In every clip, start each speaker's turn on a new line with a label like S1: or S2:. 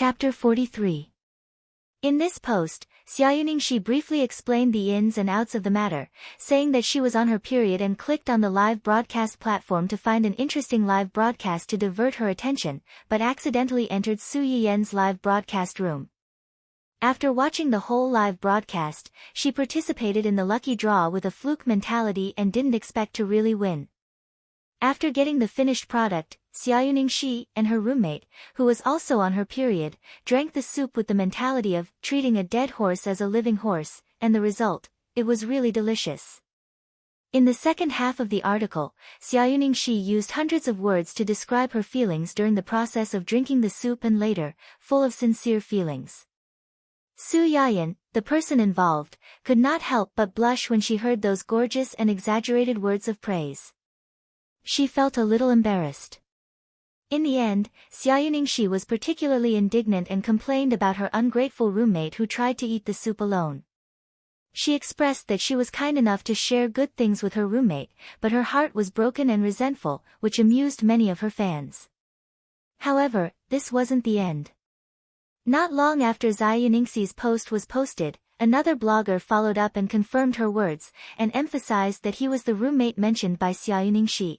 S1: Chapter 43. In this post, Xiaoyuningxi briefly explained the ins and outs of the matter, saying that she was on her period and clicked on the live broadcast platform to find an interesting live broadcast to divert her attention, but accidentally entered Su Yiyan's live broadcast room. After watching the whole live broadcast, she participated in the lucky draw with a fluke mentality and didn't expect to really win. After getting the finished product, Xiaoyuningxi and her roommate, who was also on her period, drank the soup with the mentality of treating a dead horse as a living horse, and the result, it was really delicious. In the second half of the article, Xiaoyuningxi used hundreds of words to describe her feelings during the process of drinking the soup and later, full of sincere feelings. Su Yayan, the person involved, could not help but blush when she heard those gorgeous and exaggerated words of praise. She felt a little embarrassed. In the end, Xiaoyuningxi was particularly indignant and complained about her ungrateful roommate who tried to eat the soup alone. She expressed that she was kind enough to share good things with her roommate, but her heart was broken and resentful, which amused many of her fans. However, this wasn't the end. Not long after Xiaoyuningxi's post was posted, another blogger followed up and confirmed her words, and emphasized that he was the roommate mentioned by Xiaoyuningxi.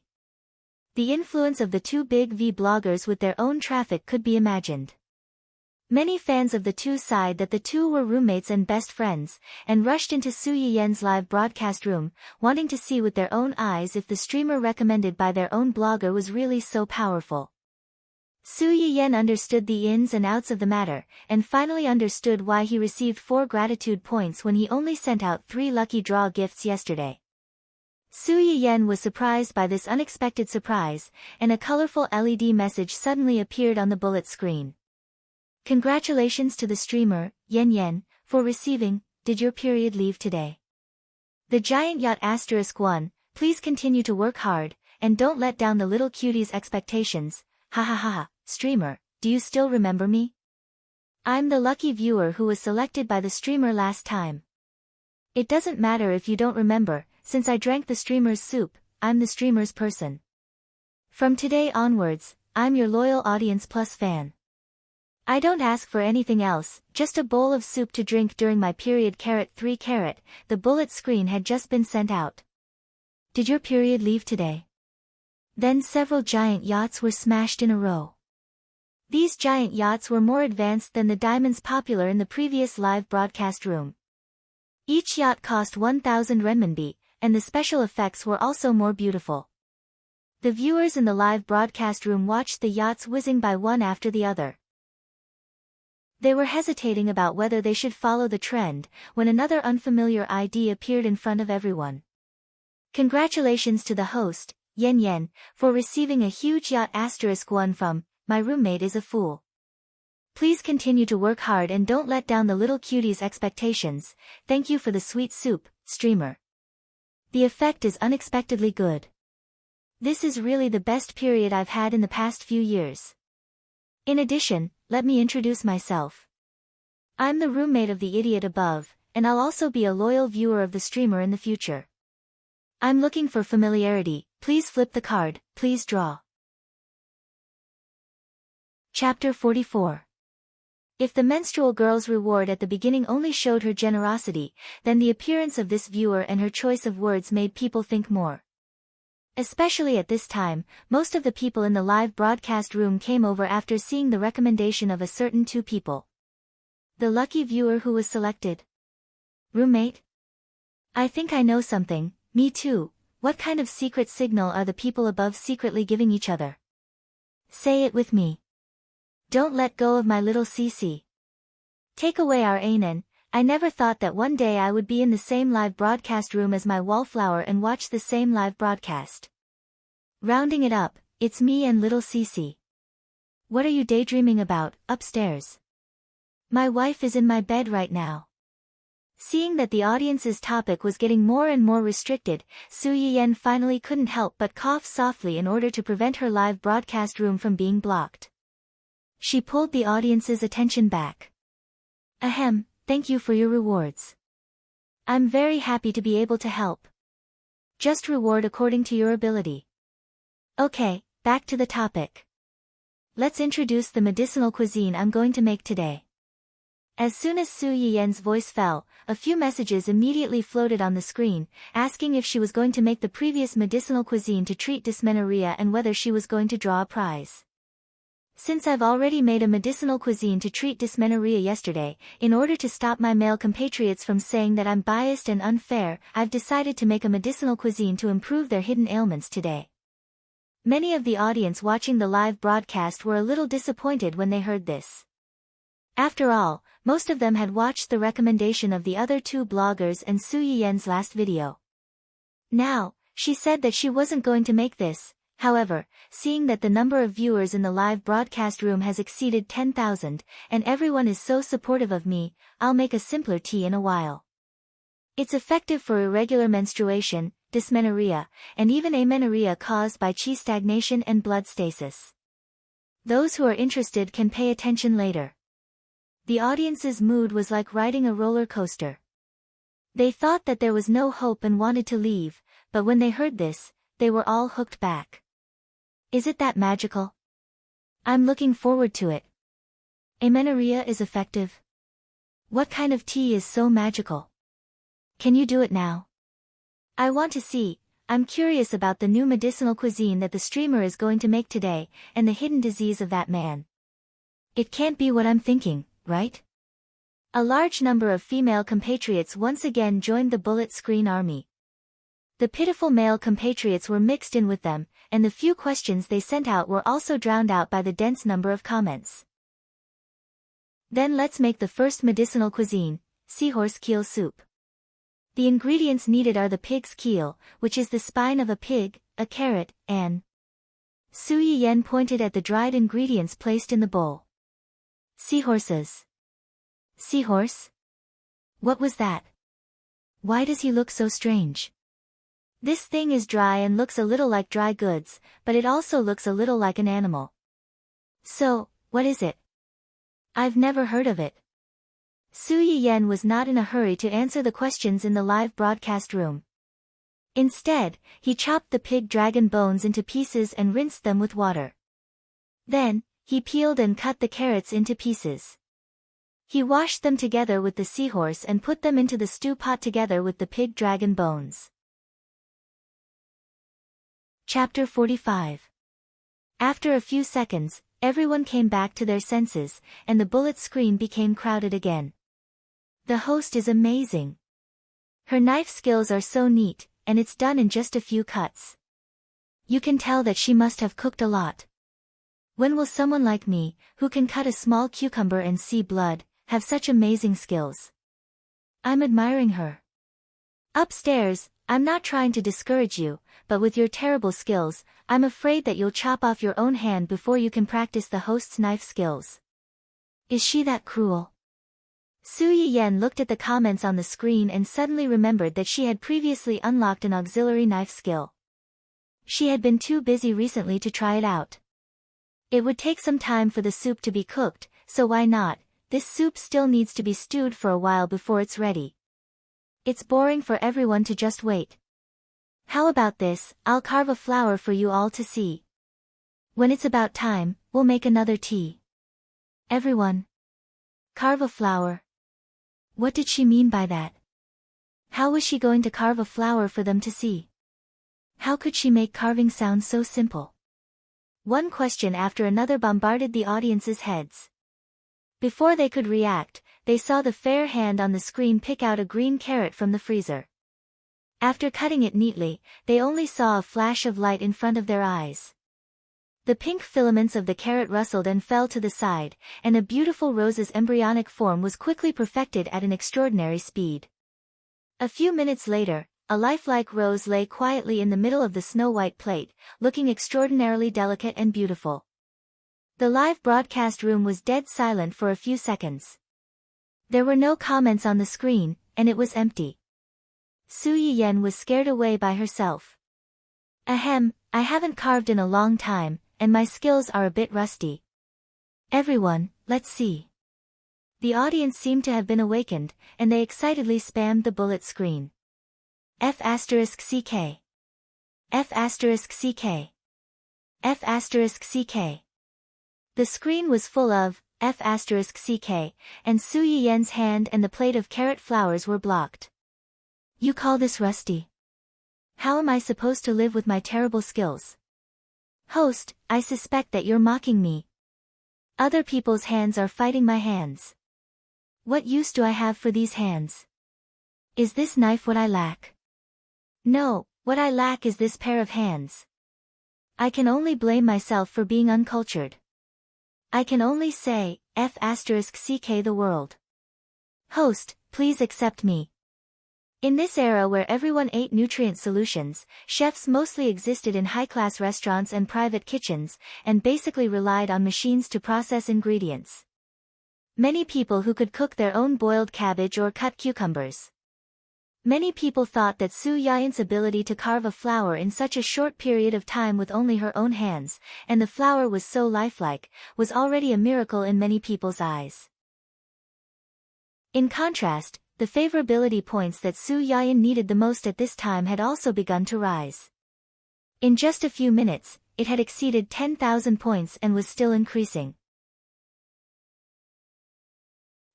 S1: The influence of the two big V bloggers with their own traffic could be imagined. Many fans of the two sighed that the two were roommates and best friends, and rushed into Su Yiyan's live broadcast room, wanting to see with their own eyes if the streamer recommended by their own blogger was really so powerful. Su Yiyan understood the ins and outs of the matter, and finally understood why he received 4 gratitude points when he only sent out 3 lucky draw gifts yesterday. Su Yiyan was surprised by this unexpected surprise, and a colorful LED message suddenly appeared on the bullet screen. Congratulations to the streamer, Yan, for receiving, did your period leave today? The giant yacht *1, please continue to work hard, and don't let down the little cutie's expectations, ha ha ha ha, streamer, do you still remember me? I'm the lucky viewer who was selected by the streamer last time. It doesn't matter if you don't remember, since I drank the streamer's soup, I'm the streamer's person. From today onwards, I'm your loyal Audience Plus fan. I don't ask for anything else, just a bowl of soup to drink during my period. 3. The bullet screen had just been sent out. Did your period leave today? Then several giant yachts were smashed in a row. These giant yachts were more advanced than the diamonds popular in the previous live broadcast room. Each yacht cost 1,000 renminbi, and the special effects were also more beautiful. The viewers in the live broadcast room watched the yachts whizzing by one after the other. They were hesitating about whether they should follow the trend, when another unfamiliar ID appeared in front of everyone. Congratulations to the host, Yan, for receiving a huge yacht *1 from, my roommate is a fool. Please continue to work hard and don't let down the little cutie's expectations, thank you for the sweet soup, streamer. The effect is unexpectedly good. This is really the best period I've had in the past few years. In addition, let me introduce myself. I'm the roommate of the idiot above, and I'll also be a loyal viewer of the streamer in the future. I'm looking for familiarity, please flip the card, please draw. Chapter 44. If the menstrual girl's reward at the beginning only showed her generosity, then the appearance of this viewer and her choice of words made people think more. Especially at this time, most of the people in the live broadcast room came over after seeing the recommendation of a certain 2 people. The lucky viewer who was selected. Roommate? I think I know something, me too. What kind of secret signal are the people above secretly giving each other? Say it with me. Don't let go of my little CC. Take away our Anan. I never thought that one day I would be in the same live broadcast room as my wallflower and watch the same live broadcast. Rounding it up, it's me and little CC. What are you daydreaming about, upstairs? My wife is in my bed right now. Seeing that the audience's topic was getting more and more restricted, Su Yiyan finally couldn't help but cough softly in order to prevent her live broadcast room from being blocked. She pulled the audience's attention back. Ahem, thank you for your rewards. I'm very happy to be able to help. Just reward according to your ability. Okay, back to the topic. Let's introduce the medicinal cuisine I'm going to make today. As soon as Su Yiyen's voice fell, a few messages immediately floated on the screen, asking if she was going to make the previous medicinal cuisine to treat dysmenorrhea and whether she was going to draw a prize. Since I've already made a medicinal cuisine to treat dysmenorrhea yesterday, in order to stop my male compatriots from saying that I'm biased and unfair, I've decided to make a medicinal cuisine to improve their hidden ailments today. Many of the audience watching the live broadcast were a little disappointed when they heard this. After all, most of them had watched the recommendation of the other two bloggers and Su Yiyen's last video. Now, she said that she wasn't going to make this. However, seeing that the number of viewers in the live broadcast room has exceeded 10,000, and everyone is so supportive of me, I'll make a simpler tea in a while. It's effective for irregular menstruation, dysmenorrhea, and even amenorrhea caused by qi stagnation and blood stasis. Those who are interested can pay attention later. The audience's mood was like riding a roller coaster. They thought that there was no hope and wanted to leave, but when they heard this, they were all hooked back. Is it that magical? I'm looking forward to it. Amenorrhea is effective. What kind of tea is so magical? Can you do it now? I want to see. I'm curious about the new medicinal cuisine that the streamer is going to make today, and the hidden disease of that man. It can't be what I'm thinking, right? A large number of female compatriots once again joined the bullet screen army. The pitiful male compatriots were mixed in with them, and the few questions they sent out were also drowned out by the dense number of comments. Then let's make the first medicinal cuisine, seahorse keel soup. The ingredients needed are the pig's keel, which is the spine of a pig, a carrot, and... Su Yiyen pointed at the dried ingredients placed in the bowl. Seahorses. Seahorse? What was that? Why does he look so strange? This thing is dry and looks a little like dry goods, but it also looks a little like an animal. So, what is it? I've never heard of it. Su Yiyen was not in a hurry to answer the questions in the live broadcast room. Instead, he chopped the pig dragon bones into pieces and rinsed them with water. Then, he peeled and cut the carrots into pieces. He washed them together with the seahorse and put them into the stew pot together with the pig dragon bones. Chapter 45. After a few seconds, everyone came back to their senses, and the bullet screen became crowded again. The host is amazing. Her knife skills are so neat, and it's done in just a few cuts. You can tell that she must have cooked a lot. When will someone like me, who can cut a small cucumber and see blood, have such amazing skills? I'm admiring her. Upstairs, I'm not trying to discourage you, but with your terrible skills, I'm afraid that you'll chop off your own hand before you can practice the host's knife skills. Is she that cruel? Su Yiyen looked at the comments on the screen and suddenly remembered that she had previously unlocked an auxiliary knife skill. She had been too busy recently to try it out. It would take some time for the soup to be cooked, so why not? This soup still needs to be stewed for a while before it's ready. It's boring for everyone to just wait. How about this? I'll carve a flower for you all to see. When it's about time, we'll make another tea. Everyone. Carve a flower. What did she mean by that? How was she going to carve a flower for them to see? How could she make carving sound so simple? One question after another bombarded the audience's heads. Before they could react, they saw the fair hand on the screen pick out a green carrot from the freezer. After cutting it neatly, they only saw a flash of light in front of their eyes. The pink filaments of the carrot rustled and fell to the side, and a beautiful rose's embryonic form was quickly perfected at an extraordinary speed. A few minutes later, a lifelike rose lay quietly in the middle of the snow-white plate, looking extraordinarily delicate and beautiful. The live broadcast room was dead silent for a few seconds. There were no comments on the screen, and it was empty. Su Yiyen was scared away by herself. Ahem, I haven't carved in a long time, and my skills are a bit rusty. Everyone, let's see. The audience seemed to have been awakened, and they excitedly spammed the bullet screen. F***CK. F***CK. F***CK. The screen was full of F***ck, and Su Yiyen's hand and the plate of carrot flowers were blocked. You call this rusty? How am I supposed to live with my terrible skills? Host, I suspect that you're mocking me. Other people's hands are fighting my hands. What use do I have for these hands? Is this knife what I lack? No, what I lack is this pair of hands. I can only blame myself for being uncultured. I can only say, F***ck the world. Host, please accept me. In this era where everyone ate nutrient solutions, chefs mostly existed in high-class restaurants and private kitchens, and basically relied on machines to process ingredients. Many people who could cook their own boiled cabbage or cut cucumbers. Many people thought that Su Yiyen's ability to carve a flower in such a short period of time with only her own hands, and the flower was so lifelike, was already a miracle in many people's eyes. In contrast, the favorability points that Su Yiyen needed the most at this time had also begun to rise. In just a few minutes, it had exceeded 10,000 points and was still increasing.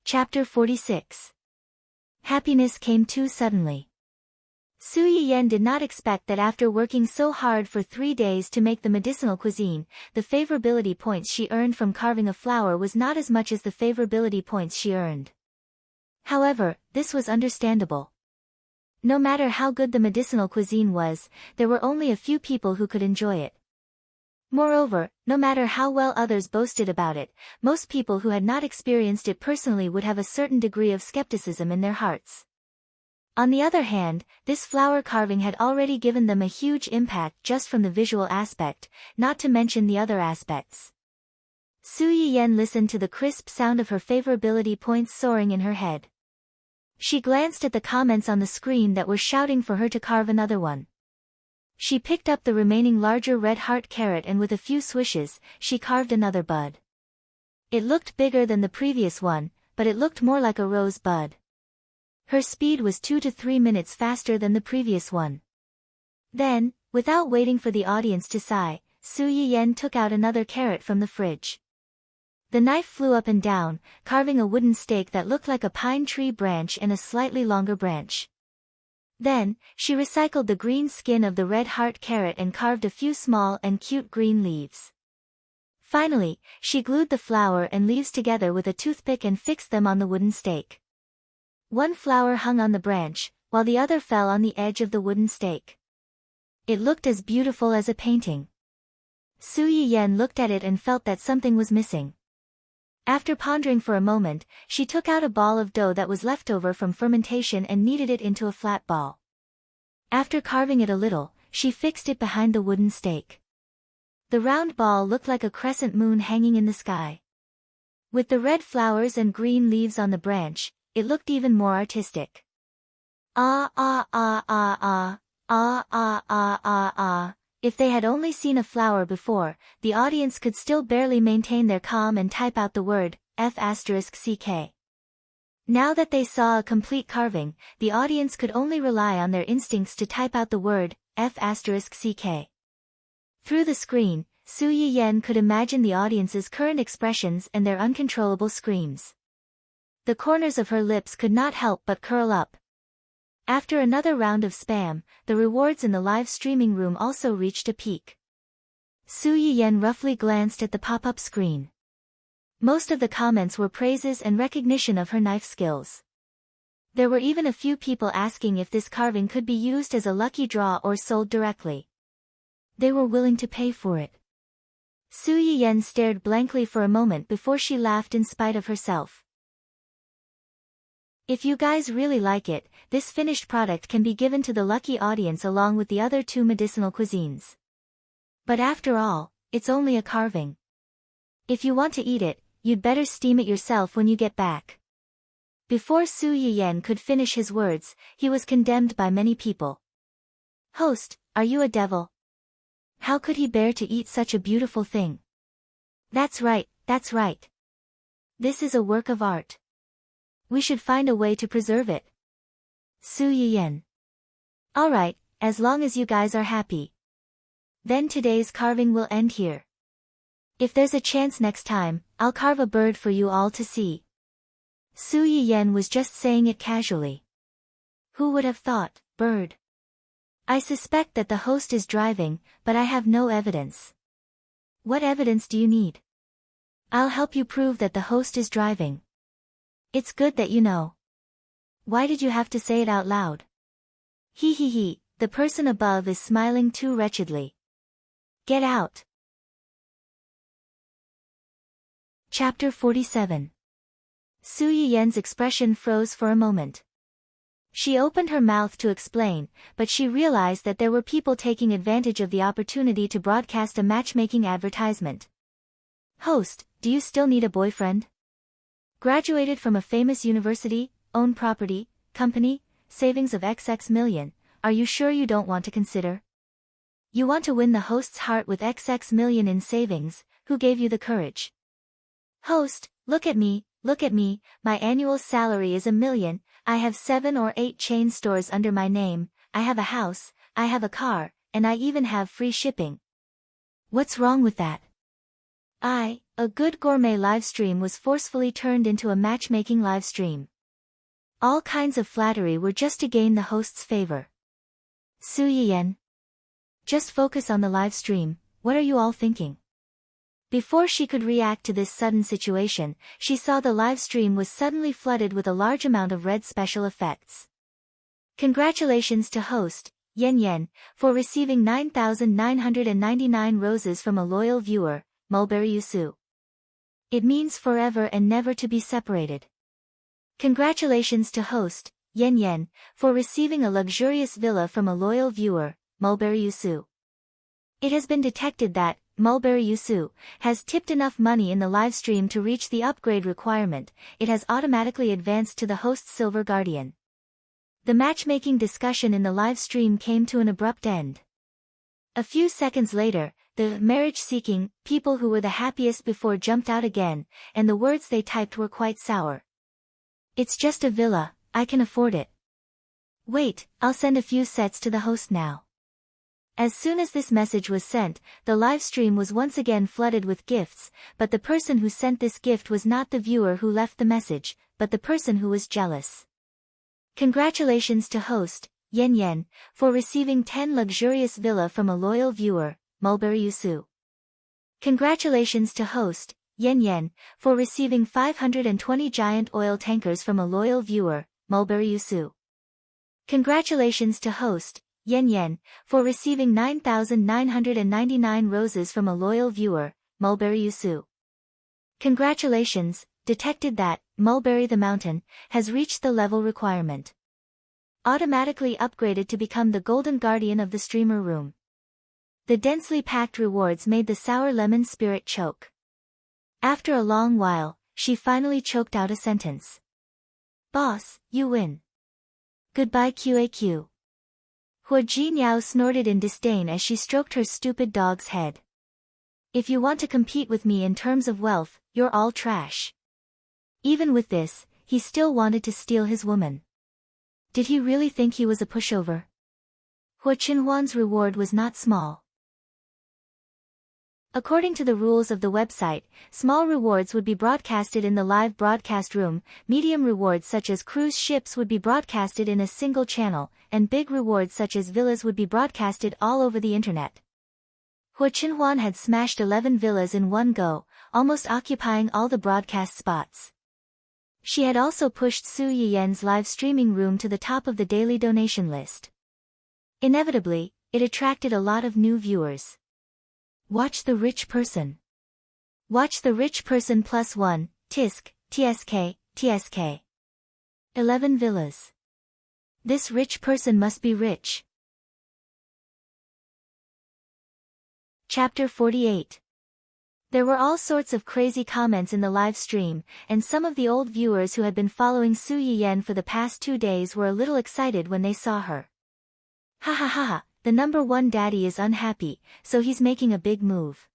S1: Chapter 46. Happiness came too suddenly. Su Yiyen did not expect that after working so hard for 3 days to make the medicinal cuisine, the favorability points she earned from carving a flower was not as much as the favorability points she earned. However, this was understandable. No matter how good the medicinal cuisine was, there were only a few people who could enjoy it. Moreover, no matter how well others boasted about it, most people who had not experienced it personally would have a certain degree of skepticism in their hearts. On the other hand, this flower carving had already given them a huge impact just from the visual aspect, not to mention the other aspects. Su Yiyen listened to the crisp sound of her favorability points soaring in her head. She glanced at the comments on the screen that were shouting for her to carve another one. She picked up the remaining larger red heart carrot and with a few swishes, she carved another bud. It looked bigger than the previous one, but it looked more like a rose bud. Her speed was 2 to 3 minutes faster than the previous one. Then, without waiting for the audience to sigh, Su Yiyen took out another carrot from the fridge. The knife flew up and down, carving a wooden stake that looked like a pine tree branch and a slightly longer branch. Then, she recycled the green skin of the red heart carrot and carved a few small and cute green leaves. Finally, she glued the flower and leaves together with a toothpick and fixed them on the wooden stake. One flower hung on the branch, while the other fell on the edge of the wooden stake. It looked as beautiful as a painting. Su Yiyen looked at it and felt that something was missing. After pondering for a moment, she took out a ball of dough that was left over from fermentation and kneaded it into a flat ball. After carving it a little, she fixed it behind the wooden stake. The round ball looked like a crescent moon hanging in the sky. With the red flowers and green leaves on the branch, it looked even more artistic. Ah ah ah ah ah, ah ah ah ah ah. If they had only seen a flower before, the audience could still barely maintain their calm and type out the word, F***ck. Now that they saw a complete carving, the audience could only rely on their instincts to type out the word, F***ck. Through the screen, Su Yiyen could imagine the audience's current expressions and their uncontrollable screams. The corners of her lips could not help but curl up. After another round of spam, the rewards in the live streaming room also reached a peak. Su Yiyen roughly glanced at the pop-up screen. Most of the comments were praises and recognition of her knife skills. There were even a few people asking if this carving could be used as a lucky draw or sold directly. They were willing to pay for it. Su Yiyen stared blankly for a moment before she laughed in spite of herself. If you guys really like it, this finished product can be given to the lucky audience along with the other 2 medicinal cuisines. But after all, it's only a carving. If you want to eat it, you'd better steam it yourself when you get back. Before Su Yiyen could finish his words, he was condemned by many people. Host, are you a devil? How could he bear to eat such a beautiful thing? That's right, that's right. This is a work of art. We should find a way to preserve it. Su Yiyen. Alright, as long as you guys are happy. Then today's carving will end here. If there's a chance next time, I'll carve a bird for you all to see. Su Yiyen was just saying it casually. Who would have thought, bird? I suspect that the host is driving, but I have no evidence. What evidence do you need? I'll help you prove that the host is driving. It's good that you know. Why did you have to say it out loud? He, the person above is smiling too wretchedly. Get out. Chapter 47. Su Yiyen's expression froze for a moment. She opened her mouth to explain, but she realized that there were people taking advantage of the opportunity to broadcast a matchmaking advertisement. Host, do you still need a boyfriend? Graduated from a famous university, own property, company, savings of XX million, are you sure you don't want to consider? You want to win the host's heart with XX million in savings, who gave you the courage? Host, look at me, my annual salary is $1 million, I have 7 or 8 chain stores under my name, I have a house, I have a car, and I even have free shipping. What's wrong with that? A good gourmet livestream was forcefully turned into a matchmaking livestream. All kinds of flattery were just to gain the host's favor. Su Yiyen. Just focus on the livestream, what are you all thinking? Before she could react to this sudden situation, she saw the livestream was suddenly flooded with a large amount of red special effects. Congratulations to host, Yan, for receiving 9,999 roses from a loyal viewer, Mulberry Yusu. It means forever and never to be separated. Congratulations to host, Yan, for receiving a luxurious villa from a loyal viewer, Mulberry Yusu. It has been detected that Mulberry Yusu has tipped enough money in the livestream to reach the upgrade requirement. It has automatically advanced to the host's Silver Guardian. The matchmaking discussion in the livestream came to an abrupt end. A few seconds later, the marriage-seeking people who were the happiest before jumped out again, and the words they typed were quite sour. It's just a villa, I can afford it. Wait, I'll send a few sets to the host now. As soon as this message was sent, the live stream was once again flooded with gifts, but the person who sent this gift was not the viewer who left the message, but the person who was jealous. Congratulations to host, Yan, for receiving 10 luxurious villa from a loyal viewer, Mulberry Yusu. Congratulations to host, Yan, for receiving 520 giant oil tankers from a loyal viewer, Mulberry Yusu. Congratulations to host, Yan, for receiving 9,999 roses from a loyal viewer, Mulberry Yusu. Congratulations, detected that Mulberry the Mountain has reached the level requirement. Automatically upgraded to become the golden guardian of the streamer room. The densely packed rewards made the sour lemon spirit choke. After a long while, she finally choked out a sentence. Boss, you win. Goodbye QAQ. Hua Jinyao snorted in disdain as she stroked her stupid dog's head. If you want to compete with me in terms of wealth, you're all trash. Even with this, he still wanted to steal his woman. Did he really think he was a pushover? Hua Qinhuan's reward was not small. According to the rules of the website, small rewards would be broadcasted in the live broadcast room, medium rewards such as cruise ships would be broadcasted in a single channel, and big rewards such as villas would be broadcasted all over the internet. Hua Qinhuan had smashed 11 villas in one go, almost occupying all the broadcast spots. She had also pushed Su Yiyen's live streaming room to the top of the daily donation list. Inevitably, it attracted a lot of new viewers. Watch the rich person. Watch the rich person +1, tisk, tsk. 11 villas. This rich person must be rich. Chapter 48. There were all sorts of crazy comments in the live stream, and some of the old viewers who had been following Su Yiyen for the past 2 days were a little excited when they saw her. Ha ha ha ha. The number 1 daddy is unhappy, so he's making a big move.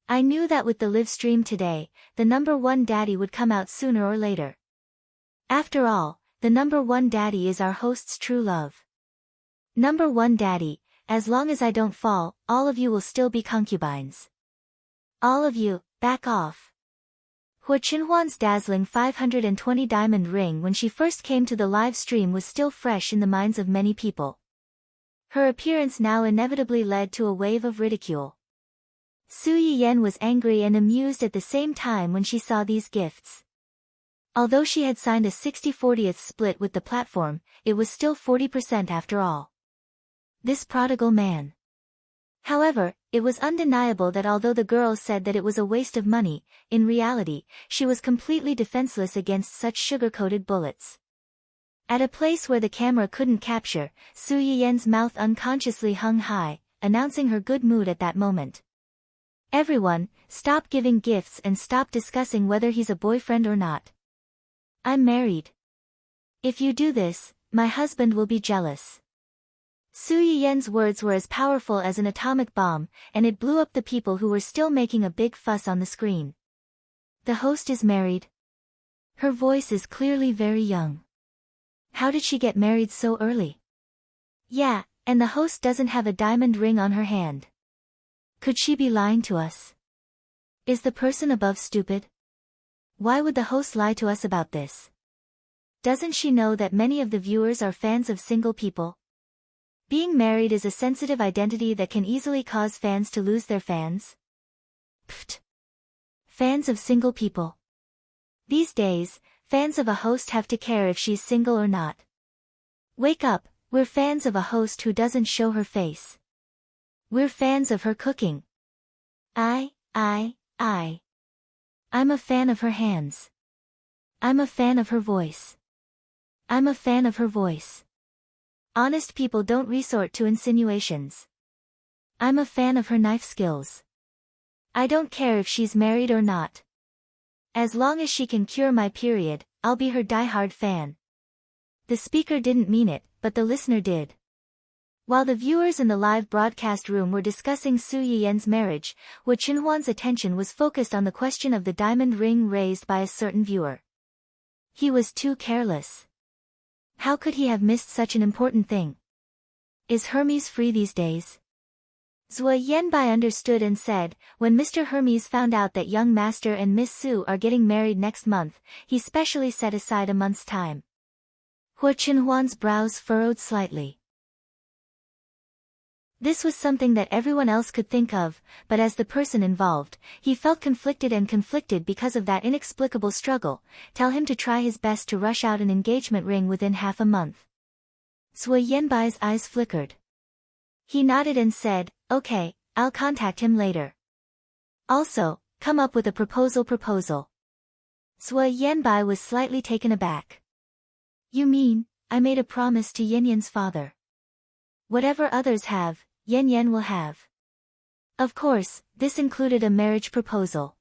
S1: I knew that with the live stream today, the number 1 daddy would come out sooner or later. After all, the number 1 daddy is our host's true love. Number 1 daddy, as long as I don't fall, all of you will still be concubines. All of you, back off. Hua Qinhuan's dazzling 520 diamond ring when she first came to the live stream was still fresh in the minds of many people. Her appearance now inevitably led to a wave of ridicule. Su Yiyan was angry and amused at the same time when she saw these gifts. Although she had signed a 60-40th split with the platform, it was still 40% after all. This prodigal man. However, it was undeniable that although the girl said that it was a waste of money, in reality, she was completely defenseless against such sugar-coated bullets. At a place where the camera couldn't capture, Su Yiyan's mouth unconsciously hung high, announcing her good mood at that moment. Everyone, stop giving gifts and stop discussing whether he's a boyfriend or not. I'm married. If you do this, my husband will be jealous. Su Yiyan's words were as powerful as an atomic bomb, and it blew up the people who were still making a big fuss on the screen. The host is married. Her voice is clearly very young. How did she get married so early? Yeah, and the host doesn't have a diamond ring on her hand. Could she be lying to us? Is the person above stupid? Why would the host lie to us about this? Doesn't she know that many of the viewers are fans of single people? Being married is a sensitive identity that can easily cause fans to lose their fans. Pfft. Fans of single people. These days, fans of a host have to care if she's single or not. Wake up, we're fans of a host who doesn't show her face. We're fans of her cooking. I'm a fan of her hands. I'm a fan of her voice. I'm a fan of her voice. Honest people don't resort to insinuations. I'm a fan of her knife skills. I don't care if she's married or not. As long as she can cure my period, I'll be her diehard fan. The speaker didn't mean it, but the listener did. While the viewers in the live broadcast room were discussing Su Yiyan's marriage, Hua Qinhuan's attention was focused on the question of the diamond ring raised by a certain viewer. He was too careless. How could he have missed such an important thing? Is Hermes free these days? Zhou Yanbai understood and said, when Mr. Hermes found out that young master and Miss Su are getting married next month, he specially set aside a month's time. Hua Qinhuan's brows furrowed slightly. This was something that everyone else could think of, but as the person involved, he felt conflicted because of that inexplicable struggle. Tell him to try his best to rush out an engagement ring within half a month. Zhou Yanbai's eyes flickered. He nodded and said, okay, I'll contact him later. Also, come up with a proposal. Zhou Yanbai was slightly taken aback. You mean, I made a promise to Yanyan's father. Whatever others have, Yanyan will have. Of course, this included a marriage proposal.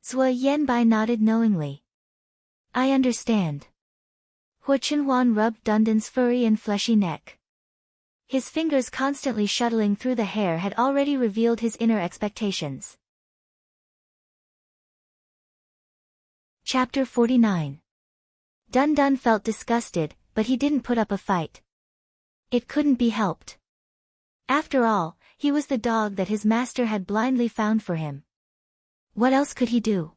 S1: Zhou Yanbai nodded knowingly. I understand. Hua Qinhuan rubbed Dundan's furry and fleshy neck. His fingers constantly shuttling through the hair had already revealed his inner expectations. Chapter 49. Dun felt disgusted, but he didn't put up a fight. It couldn't be helped. After all, he was the dog that his master had blindly found for him. What else could he do?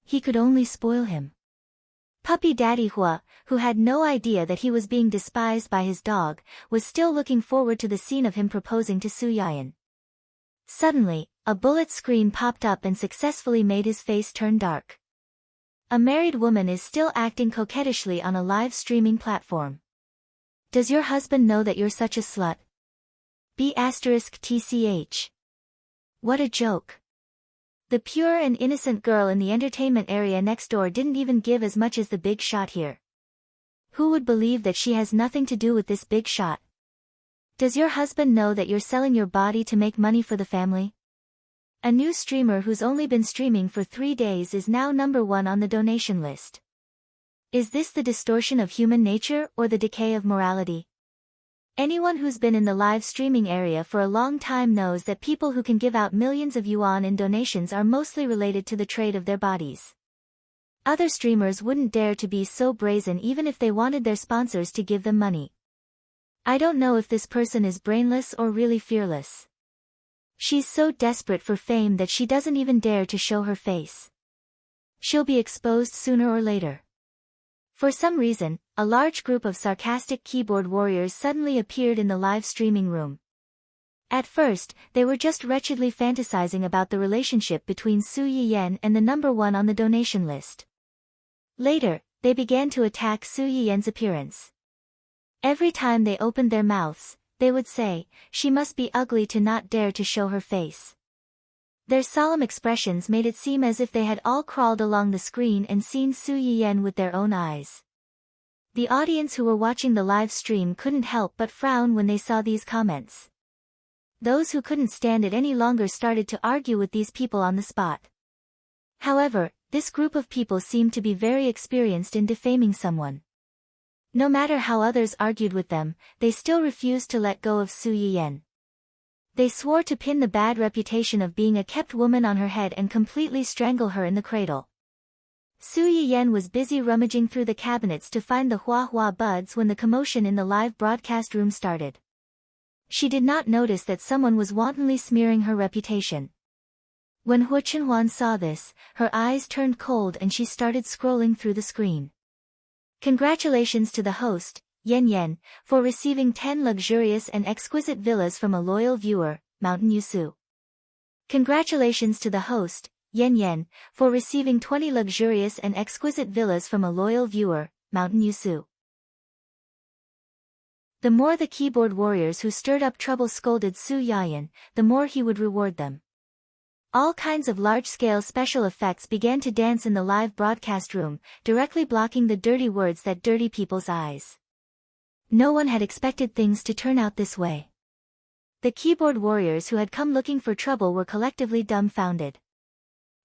S1: He could only spoil him. Puppy Daddy Hua, who had no idea that he was being despised by his dog, was still looking forward to the scene of him proposing to Su Yiyan. Suddenly, a bullet screen popped up and successfully made his face turn dark. A married woman is still acting coquettishly on a live streaming platform. Does your husband know that you're such a slut? B*TCH. What a joke. The pure and innocent girl in the entertainment area next door didn't even give as much as the big shot here. Who would believe that she has nothing to do with this big shot? Does your husband know that you're selling your body to make money for the family? A new streamer who's only been streaming for 3 days is now #1 on the donation list. Is this the distortion of human nature or the decay of morality? Anyone who's been in the live streaming area for a long time knows that people who can give out millions of yuan in donations are mostly related to the trade of their bodies. Other streamers wouldn't dare to be so brazen even if they wanted their sponsors to give them money. I don't know if this person is brainless or really fearless. She's so desperate for fame that she doesn't even dare to show her face. She'll be exposed sooner or later. For some reason, a large group of sarcastic keyboard warriors suddenly appeared in the live streaming room. At first, they were just wretchedly fantasizing about the relationship between Su Yiyan and the number one on the donation list. Later, they began to attack Su Yiyan's appearance. Every time they opened their mouths, they would say, "She must be ugly to not dare to show her face." Their solemn expressions made it seem as if they had all crawled along the screen and seen Su Yiyan with their own eyes. The audience who were watching the live stream couldn't help but frown when they saw these comments. Those who couldn't stand it any longer started to argue with these people on the spot. However, this group of people seemed to be very experienced in defaming someone. No matter how others argued with them, they still refused to let go of Su Yiyan. They swore to pin the bad reputation of being a kept woman on her head and completely strangle her in the cradle. Su Yiyan was busy rummaging through the cabinets to find the Hua Hua buds when the commotion in the live broadcast room started. She did not notice that someone was wantonly smearing her reputation. When Hu Chenhuan saw this, her eyes turned cold and she started scrolling through the screen. Congratulations to the host, Yan Yan, for receiving 10 luxurious and exquisite villas from a loyal viewer, Mountain Yusu. Congratulations to the host, Yan Yan, for receiving 20 luxurious and exquisite villas from a loyal viewer, Mountain Yusu. The more the keyboard warriors who stirred up trouble scolded Su Yiyan, the more he would reward them. All kinds of large-scale special effects began to dance in the live broadcast room, directly blocking the dirty words that dirty people's eyes. No one had expected things to turn out this way. The keyboard warriors who had come looking for trouble were collectively dumbfounded.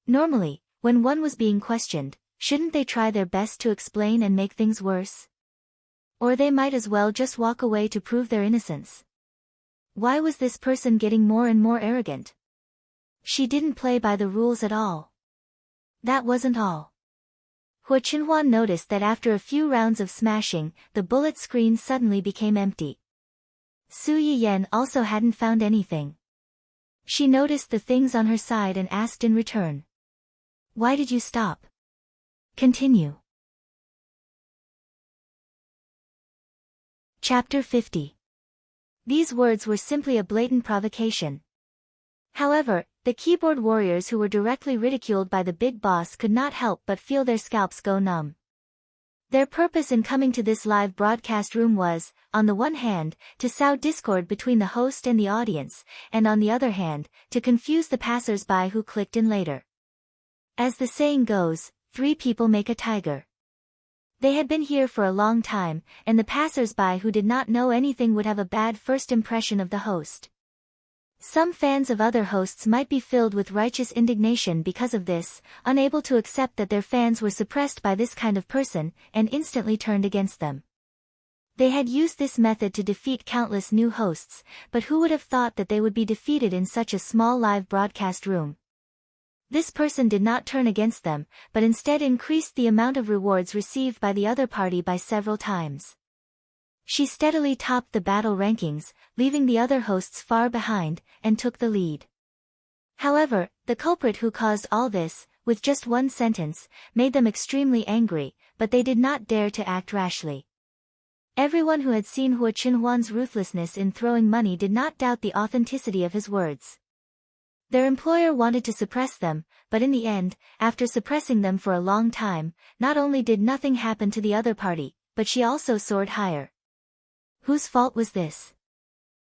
S1: Normally, when one was being questioned, shouldn't they try their best to explain and make things worse? Or they might as well just walk away to prove their innocence. Why was this person getting more and more arrogant? She didn't play by the rules at all. That wasn't all. Hu Chenhuan noticed that after a few rounds of smashing, the bullet screen suddenly became empty. Su Yiyan also hadn't found anything. She noticed the things on her side and asked in return. "Why did you stop? Continue." Chapter 50. These words were simply a blatant provocation. However, the keyboard warriors who were directly ridiculed by the big boss could not help but feel their scalps go numb. Their purpose in coming to this live broadcast room was, on the one hand, to sow discord between the host and the audience, and on the other hand, to confuse the passers-by who clicked in later. As the saying goes, 3 people make a tiger. They had been here for a long time, and the passers-by who did not know anything would have a bad first impression of the host. Some fans of other hosts might be filled with righteous indignation because of this, unable to accept that their fans were suppressed by this kind of person, and instantly turned against them. They had used this method to defeat countless new hosts, but who would have thought that they would be defeated in such a small live broadcast room? This person did not turn against them, but instead increased the amount of rewards received by the other party by several times. She steadily topped the battle rankings, leaving the other hosts far behind, and took the lead. However, the culprit who caused all this, with just one sentence, made them extremely angry, but they did not dare to act rashly. Everyone who had seen Hu Chenhuan's ruthlessness in throwing money did not doubt the authenticity of his words. Their employer wanted to suppress them, but in the end, after suppressing them for a long time, not only did nothing happen to the other party, but she also soared higher. Whose fault was this?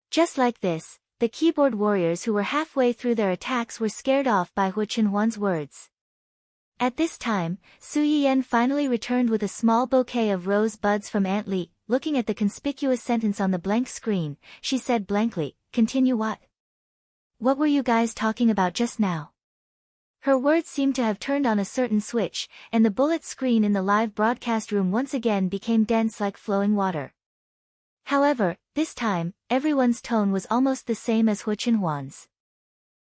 S1: Just like this, the keyboard warriors who were halfway through their attacks were scared off by Hu Chenhuan's words. At this time, Su Yiyan finally returned with a small bouquet of rose buds from Aunt Li. Looking at the conspicuous sentence on the blank screen, she said blankly, "Continue what? What were you guys talking about just now?" Her words seemed to have turned on a certain switch, and the bullet screen in the live broadcast room once again became dense like flowing water. However, this time, everyone's tone was almost the same as Hu Chenhuan's.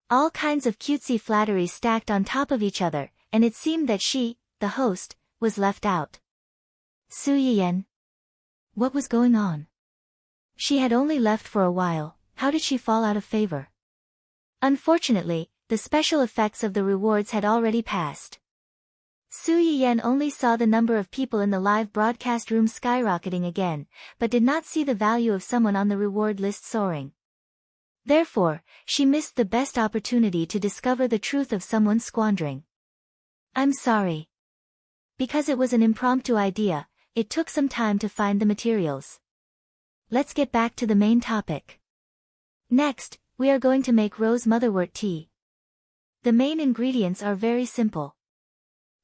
S1: All kinds of cutesy flatteries stacked on top of each other, and it seemed that she, the host, was left out. Su Yiyan. What was going on? She had only left for a while, how did she fall out of favor? Unfortunately, the special effects of the rewards had already passed. Su Yiyan only saw the number of people in the live broadcast room skyrocketing again, but did not see the value of someone on the reward list soaring. Therefore, she missed the best opportunity to discover the truth of someone squandering. I'm sorry. Because it was an impromptu idea, it took some time to find the materials. Let's get back to the main topic. Next, we are going to make rose motherwort tea. The main ingredients are very simple.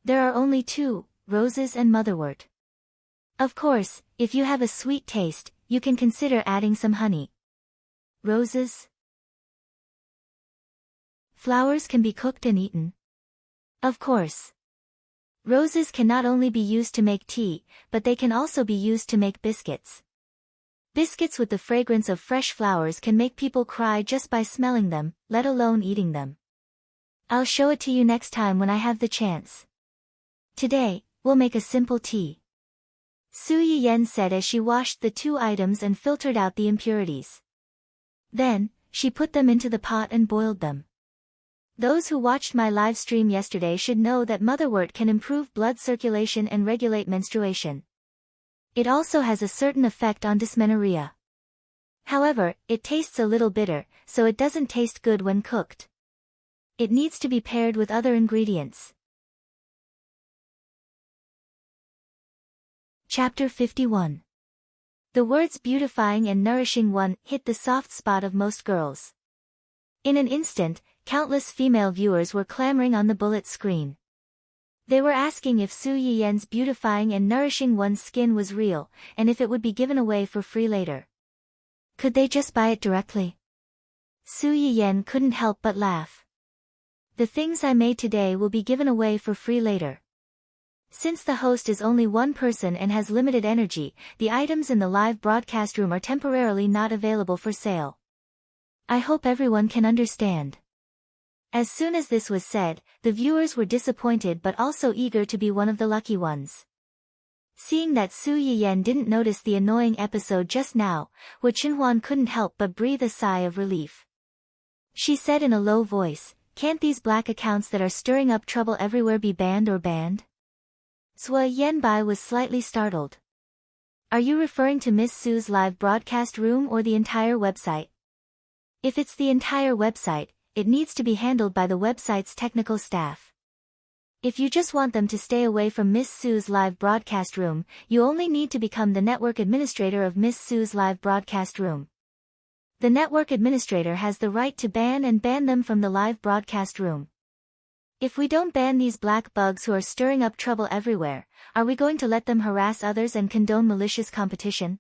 S1: There are only two, roses and motherwort. Of course, if you have a sweet taste, you can consider adding some honey. Roses. Flowers can be cooked and eaten. Of course. Roses can not only be used to make tea, but they can also be used to make biscuits. Biscuits with the fragrance of fresh flowers can make people cry just by smelling them, let alone eating them. I'll show it to you next time when I have the chance. Today, we'll make a simple tea. Su Yiyan said as she washed the two items and filtered out the impurities. Then, she put them into the pot and boiled them. Those who watched my live stream yesterday should know that motherwort can improve blood circulation and regulate menstruation. It also has a certain effect on dysmenorrhea. However, it tastes a little bitter, so it doesn't taste good when cooked. It needs to be paired with other ingredients. Chapter 51. The words beautifying and nourishing one hit the soft spot of most girls. In an instant, countless female viewers were clamoring on the bullet screen. They were asking if Su Yiyan's beautifying and nourishing one's skin was real, and if it would be given away for free later. Could they just buy it directly? Su Yiyan couldn't help but laugh. The things I made today will be given away for free later. Since the host is only one person and has limited energy, the items in the live broadcast room are temporarily not available for sale. I hope everyone can understand. As soon as this was said, the viewers were disappointed but also eager to be one of the lucky ones. Seeing that Su Yiyan didn't notice the annoying episode just now, Hu Qinhuan couldn't help but breathe a sigh of relief. She said in a low voice, "Can't these black accounts that are stirring up trouble everywhere be banned or banned?" Zhou Yanbai was slightly startled. Are you referring to Miss Su's live broadcast room or the entire website? If it's the entire website, it needs to be handled by the website's technical staff. If you just want them to stay away from Miss Su's live broadcast room, you only need to become the network administrator of Miss Su's live broadcast room. The network administrator has the right to ban them from the live broadcast room. If we don't ban these black bugs who are stirring up trouble everywhere, are we going to let them harass others and condone malicious competition?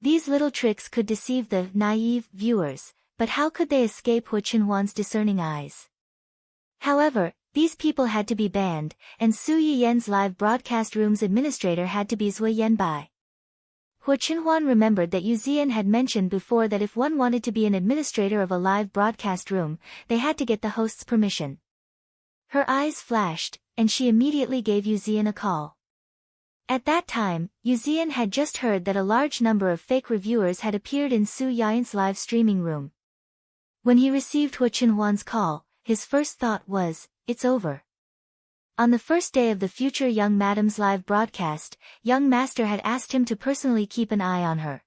S1: These little tricks could deceive the naive viewers, but how could they escape Hu Qinhuan's discerning eyes? However, these people had to be banned, and Su Yiyan's live broadcast room's administrator had to be Zhou Yanbai. Hu Qinhuan remembered that Yu Zian had mentioned before that if one wanted to be an administrator of a live broadcast room, they had to get the host's permission. Her eyes flashed, and she immediately gave Yu Zian a call. At that time, Yu Zian had just heard that a large number of fake reviewers had appeared in Su Yian's live streaming room. When he received Hu Qinhuan's call, his first thought was, it's over. On the first day of the future young madam's live broadcast, young master had asked him to personally keep an eye on her.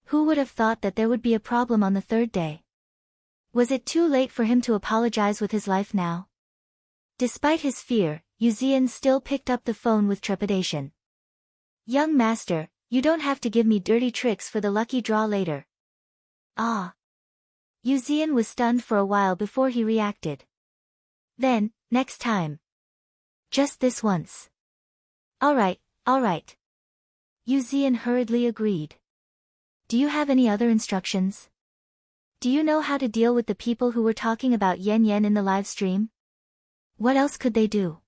S1: Who would have thought that there would be a problem on the third day? Was it too late for him to apologize with his life now? Despite his fear, Yu Zian still picked up the phone with trepidation. Young master, you don't have to give me dirty tricks for the lucky draw later. Ah. Yu Zian was stunned for a while before he reacted. Then, next time. Just this once. Alright. Yu Zian hurriedly agreed. Do you have any other instructions? Do you know how to deal with the people who were talking about Yan Yan in the live stream? What else could they do?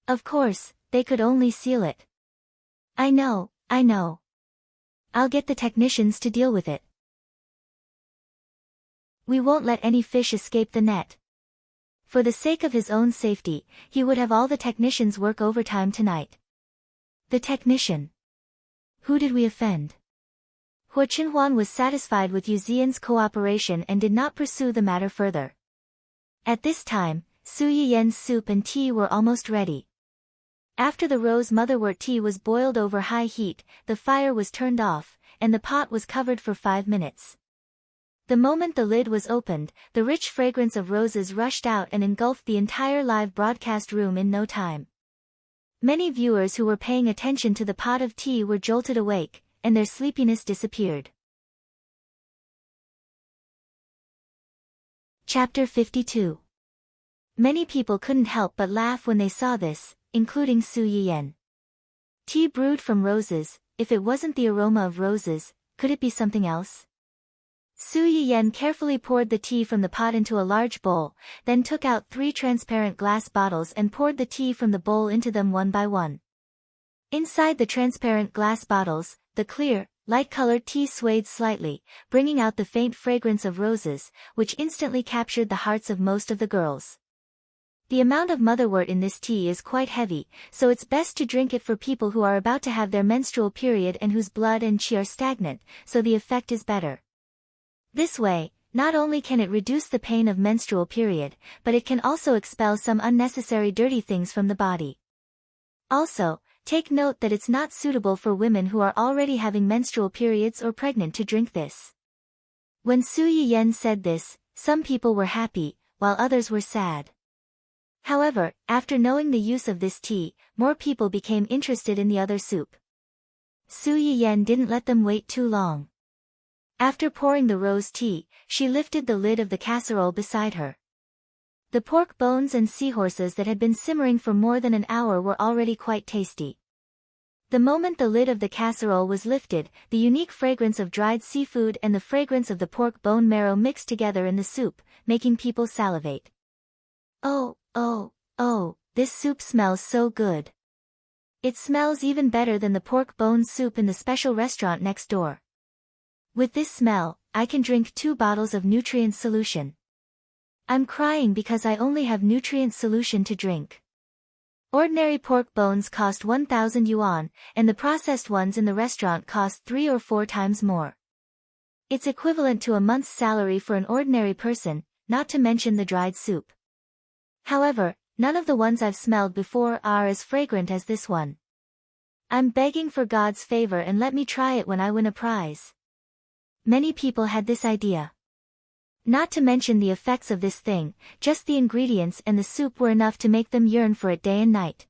S1: Of course, they could only seal it. I know. I'll get the technicians to deal with it. We won't let any fish escape the net. For the sake of his own safety, he would have all the technicians work overtime tonight. The technician. Who did we offend? Hua Chenhuan was satisfied with Yu Zian's cooperation and did not pursue the matter further. At this time, Su Yiyen's soup and tea were almost ready. After the rose motherwort tea was boiled over high heat, the fire was turned off, and the pot was covered for 5 minutes. The moment the lid was opened, the rich fragrance of roses rushed out and engulfed the entire live broadcast room in no time. Many viewers who were paying attention to the pot of tea were jolted awake, and their sleepiness disappeared. Chapter 52. Many people couldn't help but laugh when they saw this, including Su Yiyen. Tea brewed from roses, if it wasn't the aroma of roses, could it be something else? Su Yiyen carefully poured the tea from the pot into a large bowl, then took out 3 transparent glass bottles and poured the tea from the bowl into them one by one. Inside the transparent glass bottles, the clear, light-colored tea swayed slightly, bringing out the faint fragrance of roses, which instantly captured the hearts of most of the girls. The amount of motherwort in this tea is quite heavy, so it's best to drink it for people who are about to have their menstrual period and whose blood and qi are stagnant, so the effect is better. This way, not only can it reduce the pain of menstrual period, but it can also expel some unnecessary dirty things from the body. Also, take note that it's not suitable for women who are already having menstrual periods or pregnant to drink this. When Su Yiyen said this, some people were happy, while others were sad. However, after knowing the use of this tea, more people became interested in the other soup. Su Yiyen didn't let them wait too long. After pouring the rose tea, she lifted the lid of the casserole beside her. The pork bones and seahorses that had been simmering for more than an hour were already quite tasty. The moment the lid of the casserole was lifted, the unique fragrance of dried seafood and the fragrance of the pork bone marrow mixed together in the soup, making people salivate. Oh, this soup smells so good. It smells even better than the pork bone soup in the special restaurant next door. With this smell, I can drink 2 bottles of nutrient solution. I'm crying because I only have nutrient solution to drink. Ordinary pork bones cost 1,000 yuan, and the processed ones in the restaurant cost 3 or 4 times more. It's equivalent to a month's salary for an ordinary person, not to mention the dried soup. However, none of the ones I've smelled before are as fragrant as this one. I'm begging for God's favor and let me try it when I win a prize. Many people had this idea. Not to mention the effects of this thing, just the ingredients and the soup were enough to make them yearn for it day and night.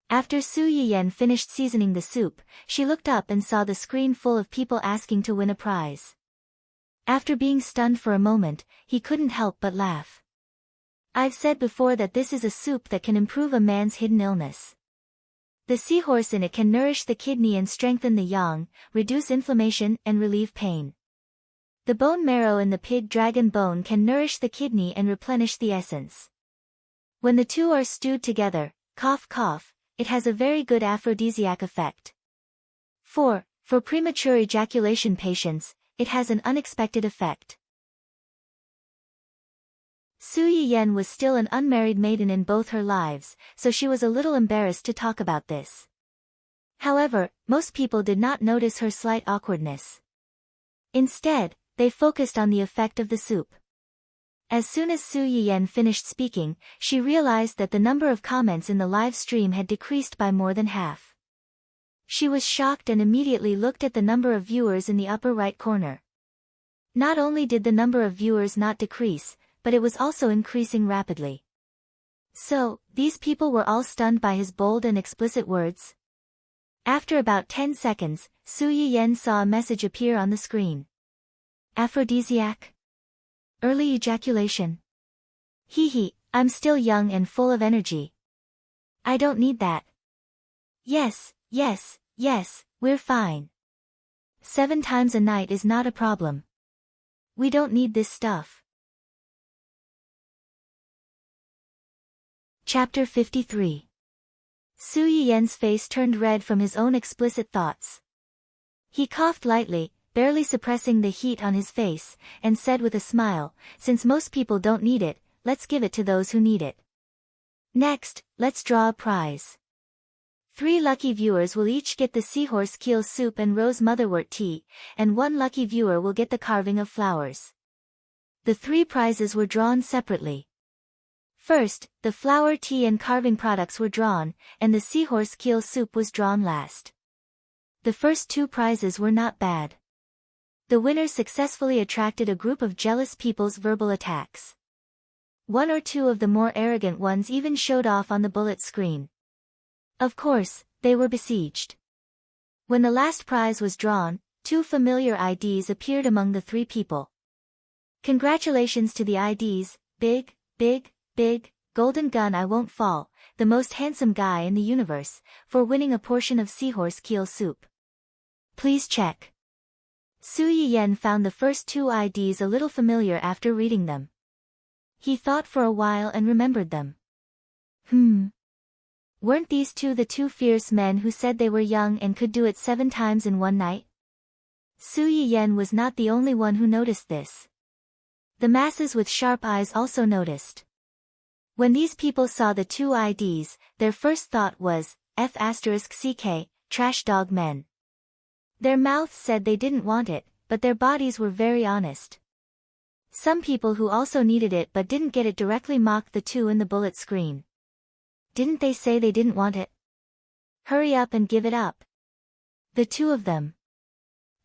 S1: After Su Yiyen finished seasoning the soup, she looked up and saw the screen full of people asking to win a prize. After being stunned for a moment, he couldn't help but laugh. I've said before that this is a soup that can improve a man's hidden illness. The seahorse in it can nourish the kidney and strengthen the yang, reduce inflammation and relieve pain. The bone marrow in the pig dragon bone can nourish the kidney and replenish the essence. When the two are stewed together, cough cough, it has a very good aphrodisiac effect. 4. For premature ejaculation patients, it has an unexpected effect. Su Yiyen was still an unmarried maiden in both her lives, so she was a little embarrassed to talk about this. However, most people did not notice her slight awkwardness. Instead, they focused on the effect of the soup. As soon as Su Yiyen finished speaking, she realized that the number of comments in the live stream had decreased by more than half. She was shocked and immediately looked at the number of viewers in the upper right corner. Not only did the number of viewers not decrease, but it was also increasing rapidly. So, these people were all stunned by his bold and explicit words. After about 10 seconds, Su Yiyen saw a message appear on the screen. Aphrodisiac? Early ejaculation? Hee, I'm still young and full of energy. I don't need that. Yes, we're fine. 7 times a night is not a problem. We don't need this stuff. Chapter 53. Su Yiyen's face turned red from his own explicit thoughts. He coughed lightly, barely suppressing the heat on his face, and said with a smile, since most people don't need it, let's give it to those who need it. Next, let's draw a prize. 3 lucky viewers will each get the seahorse keel soup and rose motherwort tea, and 1 lucky viewer will get the carving of flowers. The 3 prizes were drawn separately. First, the flower tea and carving products were drawn, and the seahorse keel soup was drawn last. The first 2 prizes were not bad. The winners successfully attracted a group of jealous people's verbal attacks. 1 or 2 of the more arrogant ones even showed off on the bullet screen. Of course, they were besieged. When the last prize was drawn, 2 familiar IDs appeared among the 3 people. Congratulations to the IDs, Big, Big, Big, Golden Gun I Won't Fall, the most handsome guy in the universe, for winning a portion of seahorse keel soup. Please check. Su Yiyen found the first 2 IDs a little familiar after reading them. He thought for a while and remembered them. Weren't these 2 the 2 fierce men who said they were young and could do it 7 times in one night? Su Yiyen was not the only one who noticed this. The masses with sharp eyes also noticed. When these people saw the 2 IDs, their first thought was, F***ck, trash dog men. Their mouths said they didn't want it, but their bodies were very honest. Some people who also needed it but didn't get it directly mocked the 2 in the bullet screen. Didn't they say they didn't want it? Hurry up and give it up. The 2 of them.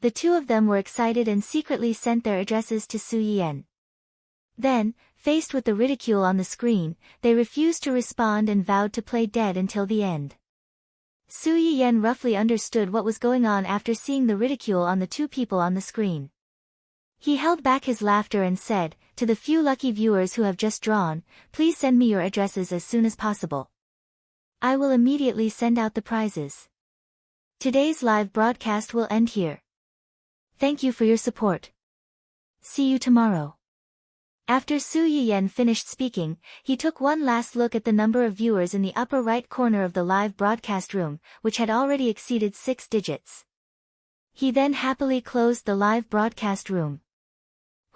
S1: The 2 of them were excited and secretly sent their addresses to Su Yiyen. Then, faced with the ridicule on the screen, they refused to respond and vowed to play dead until the end. Su Yiyen roughly understood what was going on after seeing the ridicule on the 2 people on the screen. He held back his laughter and said, to the few lucky viewers who have just drawn, please send me your addresses as soon as possible. I will immediately send out the prizes. Today's live broadcast will end here. Thank you for your support. See you tomorrow. After Su Yiyen finished speaking, he took one last look at the number of viewers in the upper right corner of the live broadcast room, which had already exceeded 6 digits. He then happily closed the live broadcast room.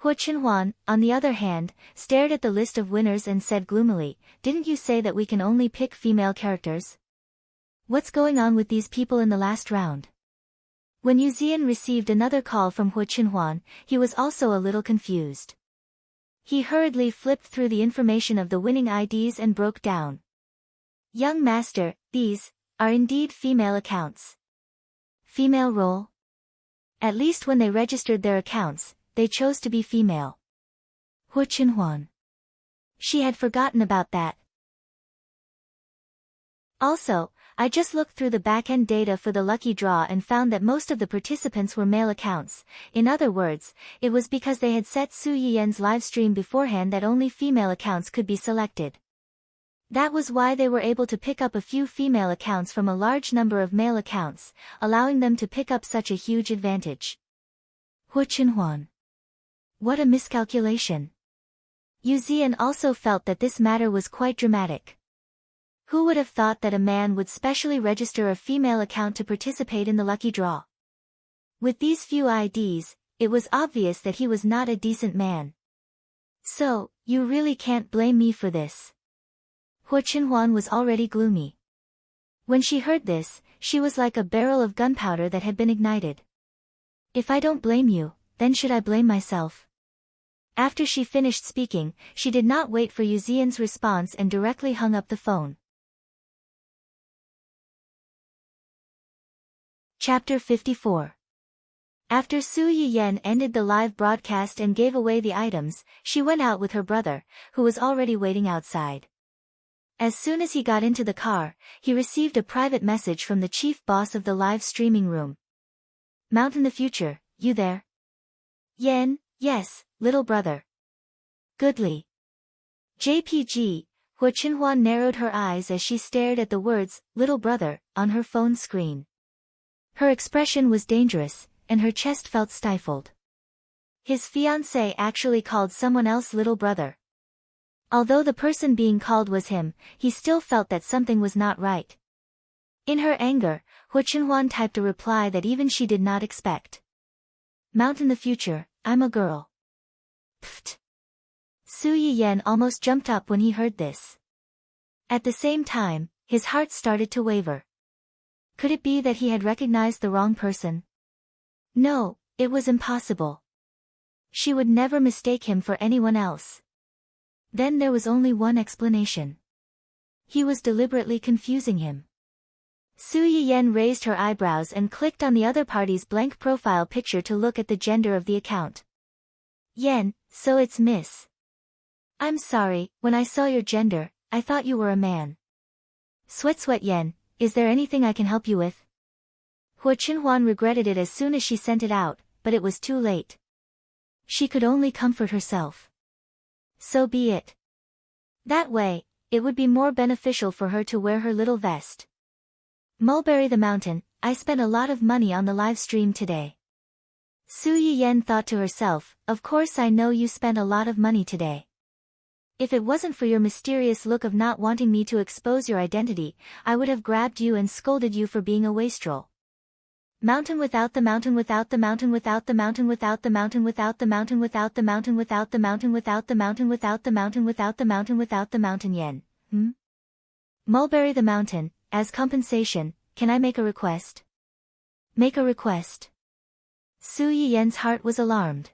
S1: Hu Qinhuan, on the other hand, stared at the list of winners and said gloomily, didn't you say that we can only pick female characters? What's going on with these people in the last round? When Yu Zian received another call from Hu Qinhuan, he was also a little confused. He hurriedly flipped through the information of the winning IDs and broke down. Young master, these are indeed female accounts. Female role? At least when they registered their accounts, they chose to be female. Hu Qinhuan. She had forgotten about that. Also, I just looked through the back-end data for the lucky draw and found that most of the participants were male accounts. In other words, it was because they had set Su Yiyen's livestream beforehand that only female accounts could be selected. That was why they were able to pick up a few female accounts from a large number of male accounts, allowing them to pick up such a huge advantage. Hu Qinhuan. What a miscalculation. Yu Zian also felt that this matter was quite dramatic. Who would have thought that a man would specially register a female account to participate in the lucky draw? With these few IDs, it was obvious that he was not a decent man. So, you really can't blame me for this. Hu Qinhuan was already gloomy. When she heard this, she was like a barrel of gunpowder that had been ignited. If I don't blame you, then should I blame myself? After she finished speaking, she did not wait for Yu Zian's response and directly hung up the phone. Chapter 54. After Su Yiyen ended the live broadcast and gave away the items, she went out with her brother, who was already waiting outside. As soon as he got into the car, he received a private message from the chief boss of the live streaming room. Mount in the future, you there? Yen, yes, little brother. Goodly. JPG, Hu Qinhuan narrowed her eyes as she stared at the words, little brother, on her phone screen. Her expression was dangerous, and her chest felt stifled. His fiancée actually called someone else little brother. Although the person being called was him, he still felt that something was not right. In her anger, Hu Qinhuan typed a reply that even she did not expect. Mount in the future, I'm a girl. Pfft. Su Yiyen almost jumped up when he heard this. At the same time, his heart started to waver. Could it be that he had recognized the wrong person? No, it was impossible. She would never mistake him for anyone else. Then there was only one explanation. He was deliberately confusing him. Su Yiyen raised her eyebrows and clicked on the other party's blank profile picture to look at the gender of the account. Yen, so it's Miss. I'm sorry, when I saw your gender, I thought you were a man. Sweat Yen, is there anything I can help you with? Hua Chinhuan regretted it as soon as she sent it out, but it was too late. She could only comfort herself. So be it. That way, it would be more beneficial for her to wear her little vest. Mulberry the Mountain, I spent a lot of money on the live stream today. Su Yiyen thought to herself, of course I know you spent a lot of money today. If it wasn't for your mysterious look of not wanting me to expose your identity, I would have grabbed you and scolded you for being a wastrel. Mountain without the mountain without the mountain without the mountain without the mountain without the mountain without the mountain without the mountain without the mountain without the mountain without the mountain without the mountain Yen. Mulberry the Mountain, as compensation, can I make a request? Make a request. Su Yiyen's heart was alarmed.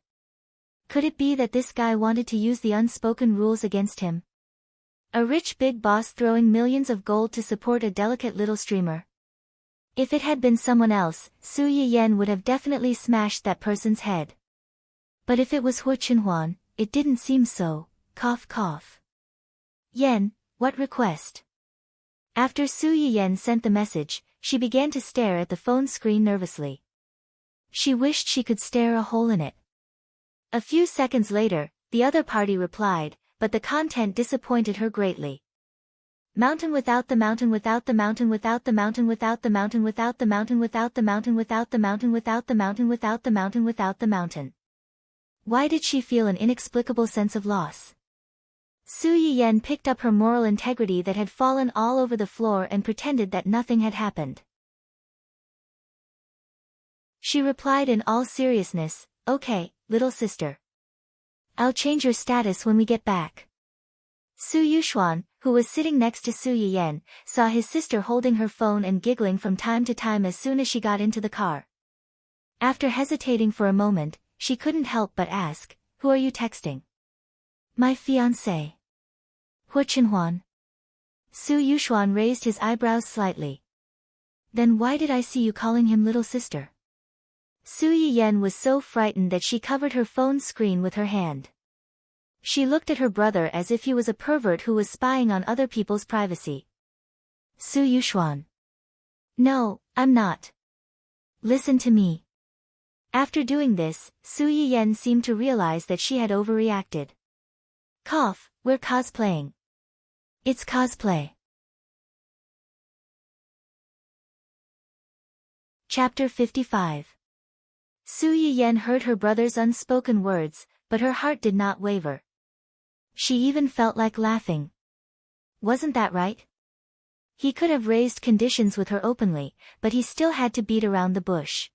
S1: Could it be that this guy wanted to use the unspoken rules against him? A rich big boss throwing millions of gold to support a delicate little streamer. If it had been someone else, Su Yiyen would have definitely smashed that person's head. But if it was Hua Chinhuan, it didn't seem so. Cough cough. Yen, what request? After Su Yiyen sent the message, she began to stare at the phone screen nervously. She wished she could stare a hole in it. A few seconds later, the other party replied, but the content disappointed her greatly. Mountain without the mountain without the mountain without the mountain without the mountain without the mountain without the mountain without the mountain without the mountain without the mountain without the mountain. Why did she feel an inexplicable sense of loss? Su Yiyen picked up her moral integrity that had fallen all over the floor and pretended that nothing had happened. She replied in all seriousness, okay, little sister. I'll change your status when we get back. Su Yuxuan, who was sitting next to Su Yiyen, saw his sister holding her phone and giggling from time to time as soon as she got into the car. After hesitating for a moment, she couldn't help but ask, who are you texting? My fiancé. Hua Chinhuan. Su Yuxuan raised his eyebrows slightly. Then why did I see you calling him little sister? Su Yiyen was so frightened that she covered her phone screen with her hand. She looked at her brother as if he was a pervert who was spying on other people's privacy. Su Yuxuan. No, I'm not. Listen to me. After doing this, Su Yiyen seemed to realize that she had overreacted. Cough, we're cosplaying. It's cosplay. Chapter 55. Su Yiyen heard her brother's unspoken words, but her heart did not waver. She even felt like laughing. Wasn't that right? He could have raised conditions with her openly, but he still had to beat around the bush.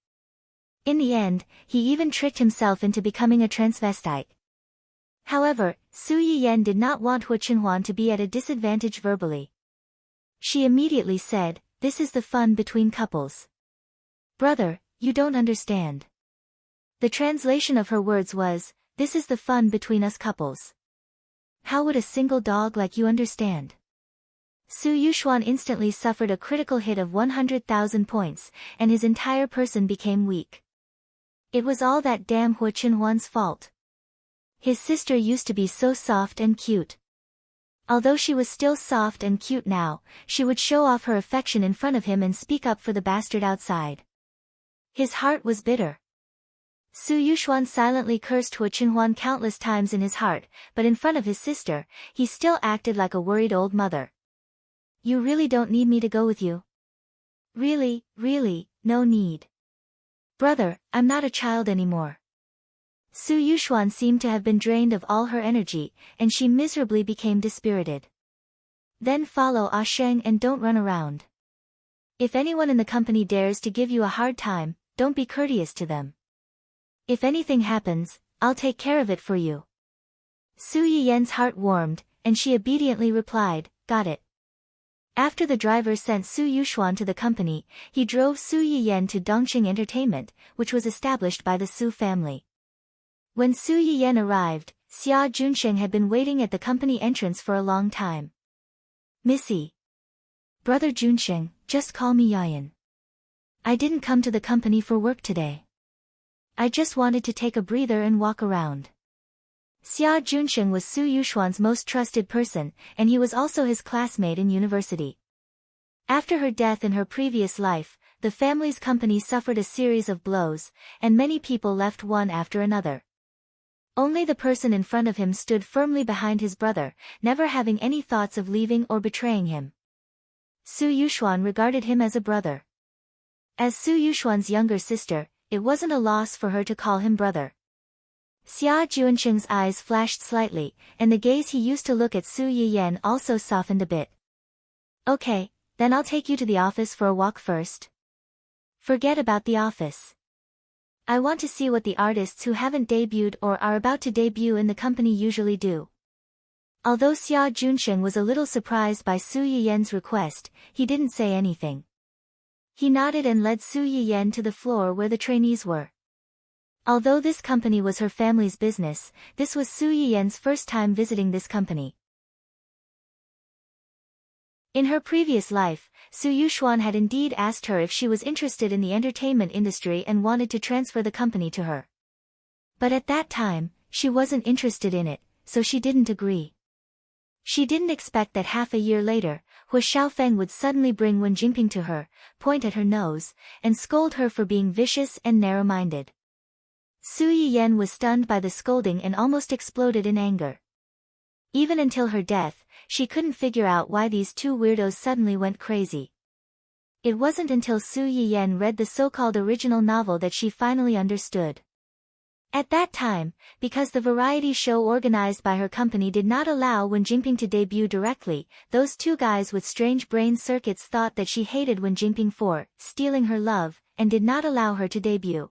S1: In the end, he even tricked himself into becoming a transvestite. However, Su Yiyen did not want Hua Chinhuan to be at a disadvantage verbally. She immediately said, this is the fun between couples. Brother, you don't understand. The translation of her words was, this is the fun between us couples. How would a single dog like you understand? Su Yuxuan instantly suffered a critical hit of 100,000 points, and his entire person became weak. It was all that damn Hua Chinhuan's fault. His sister used to be so soft and cute. Although she was still soft and cute now, she would show off her affection in front of him and speak up for the bastard outside. His heart was bitter. Su Yuxuan silently cursed Hua Chinhuan countless times in his heart, but in front of his sister, he still acted like a worried old mother. You really don't need me to go with you? Really, no need. Brother, I'm not a child anymore. Su Yuxuan seemed to have been drained of all her energy, and she miserably became dispirited. Then follow Ah Sheng and don't run around. If anyone in the company dares to give you a hard time, don't be courteous to them. If anything happens, I'll take care of it for you. Su Yiyen's heart warmed, and she obediently replied, got it. After the driver sent Su Yuxuan to the company, he drove Su Yiyan to Dongqing Entertainment, which was established by the Su family. When Su Yiyan arrived, Xia Junsheng had been waiting at the company entrance for a long time. "Missy. Brother Junsheng, just call me Yayan. I didn't come to the company for work today. I just wanted to take a breather and walk around." Xia Junsheng was Su Yuxuan's most trusted person, and he was also his classmate in university. After her death in her previous life, the family's company suffered a series of blows, and many people left one after another. Only the person in front of him stood firmly behind his brother, never having any thoughts of leaving or betraying him. Su Yuxuan regarded him as a brother. As Su Yuxuan's younger sister, it wasn't a loss for her to call him brother. Xia Junsheng's eyes flashed slightly, and the gaze he used to look at Su Yiyan also softened a bit. "Okay, then I'll take you to the office for a walk first." "Forget about the office. I want to see what the artists who haven't debuted or are about to debut in the company usually do." Although Xia Junsheng was a little surprised by Su Yiyan's request, he didn't say anything. He nodded and led Su Yiyan to the floor where the trainees were. Although this company was her family's business, this was Su Yiyan's first time visiting this company. In her previous life, Su Yuxuan had indeed asked her if she was interested in the entertainment industry and wanted to transfer the company to her. But at that time, she wasn't interested in it, so she didn't agree. She didn't expect that half a year later, Hu Xiaofeng would suddenly bring Wen Jingping to her, point at her nose, and scold her for being vicious and narrow-minded. Su Yiyan was stunned by the scolding and almost exploded in anger. Even until her death, she couldn't figure out why these two weirdos suddenly went crazy. It wasn't until Su Yiyan read the so-called original novel that she finally understood. At that time, because the variety show organized by her company did not allow Wen Jingping to debut directly, those two guys with strange brain circuits thought that she hated Wen Jingping for stealing her love, and did not allow her to debut.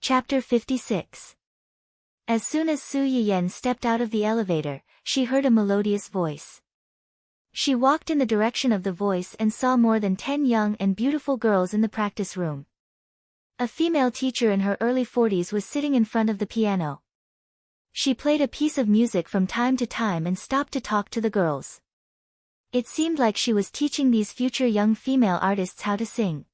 S1: Chapter 56. As soon as Su Yiyan stepped out of the elevator, she heard a melodious voice. She walked in the direction of the voice and saw more than 10 young and beautiful girls in the practice room. A female teacher in her early 40s was sitting in front of the piano. She played a piece of music from time to time and stopped to talk to the girls. It seemed like she was teaching these future young female artists how to sing.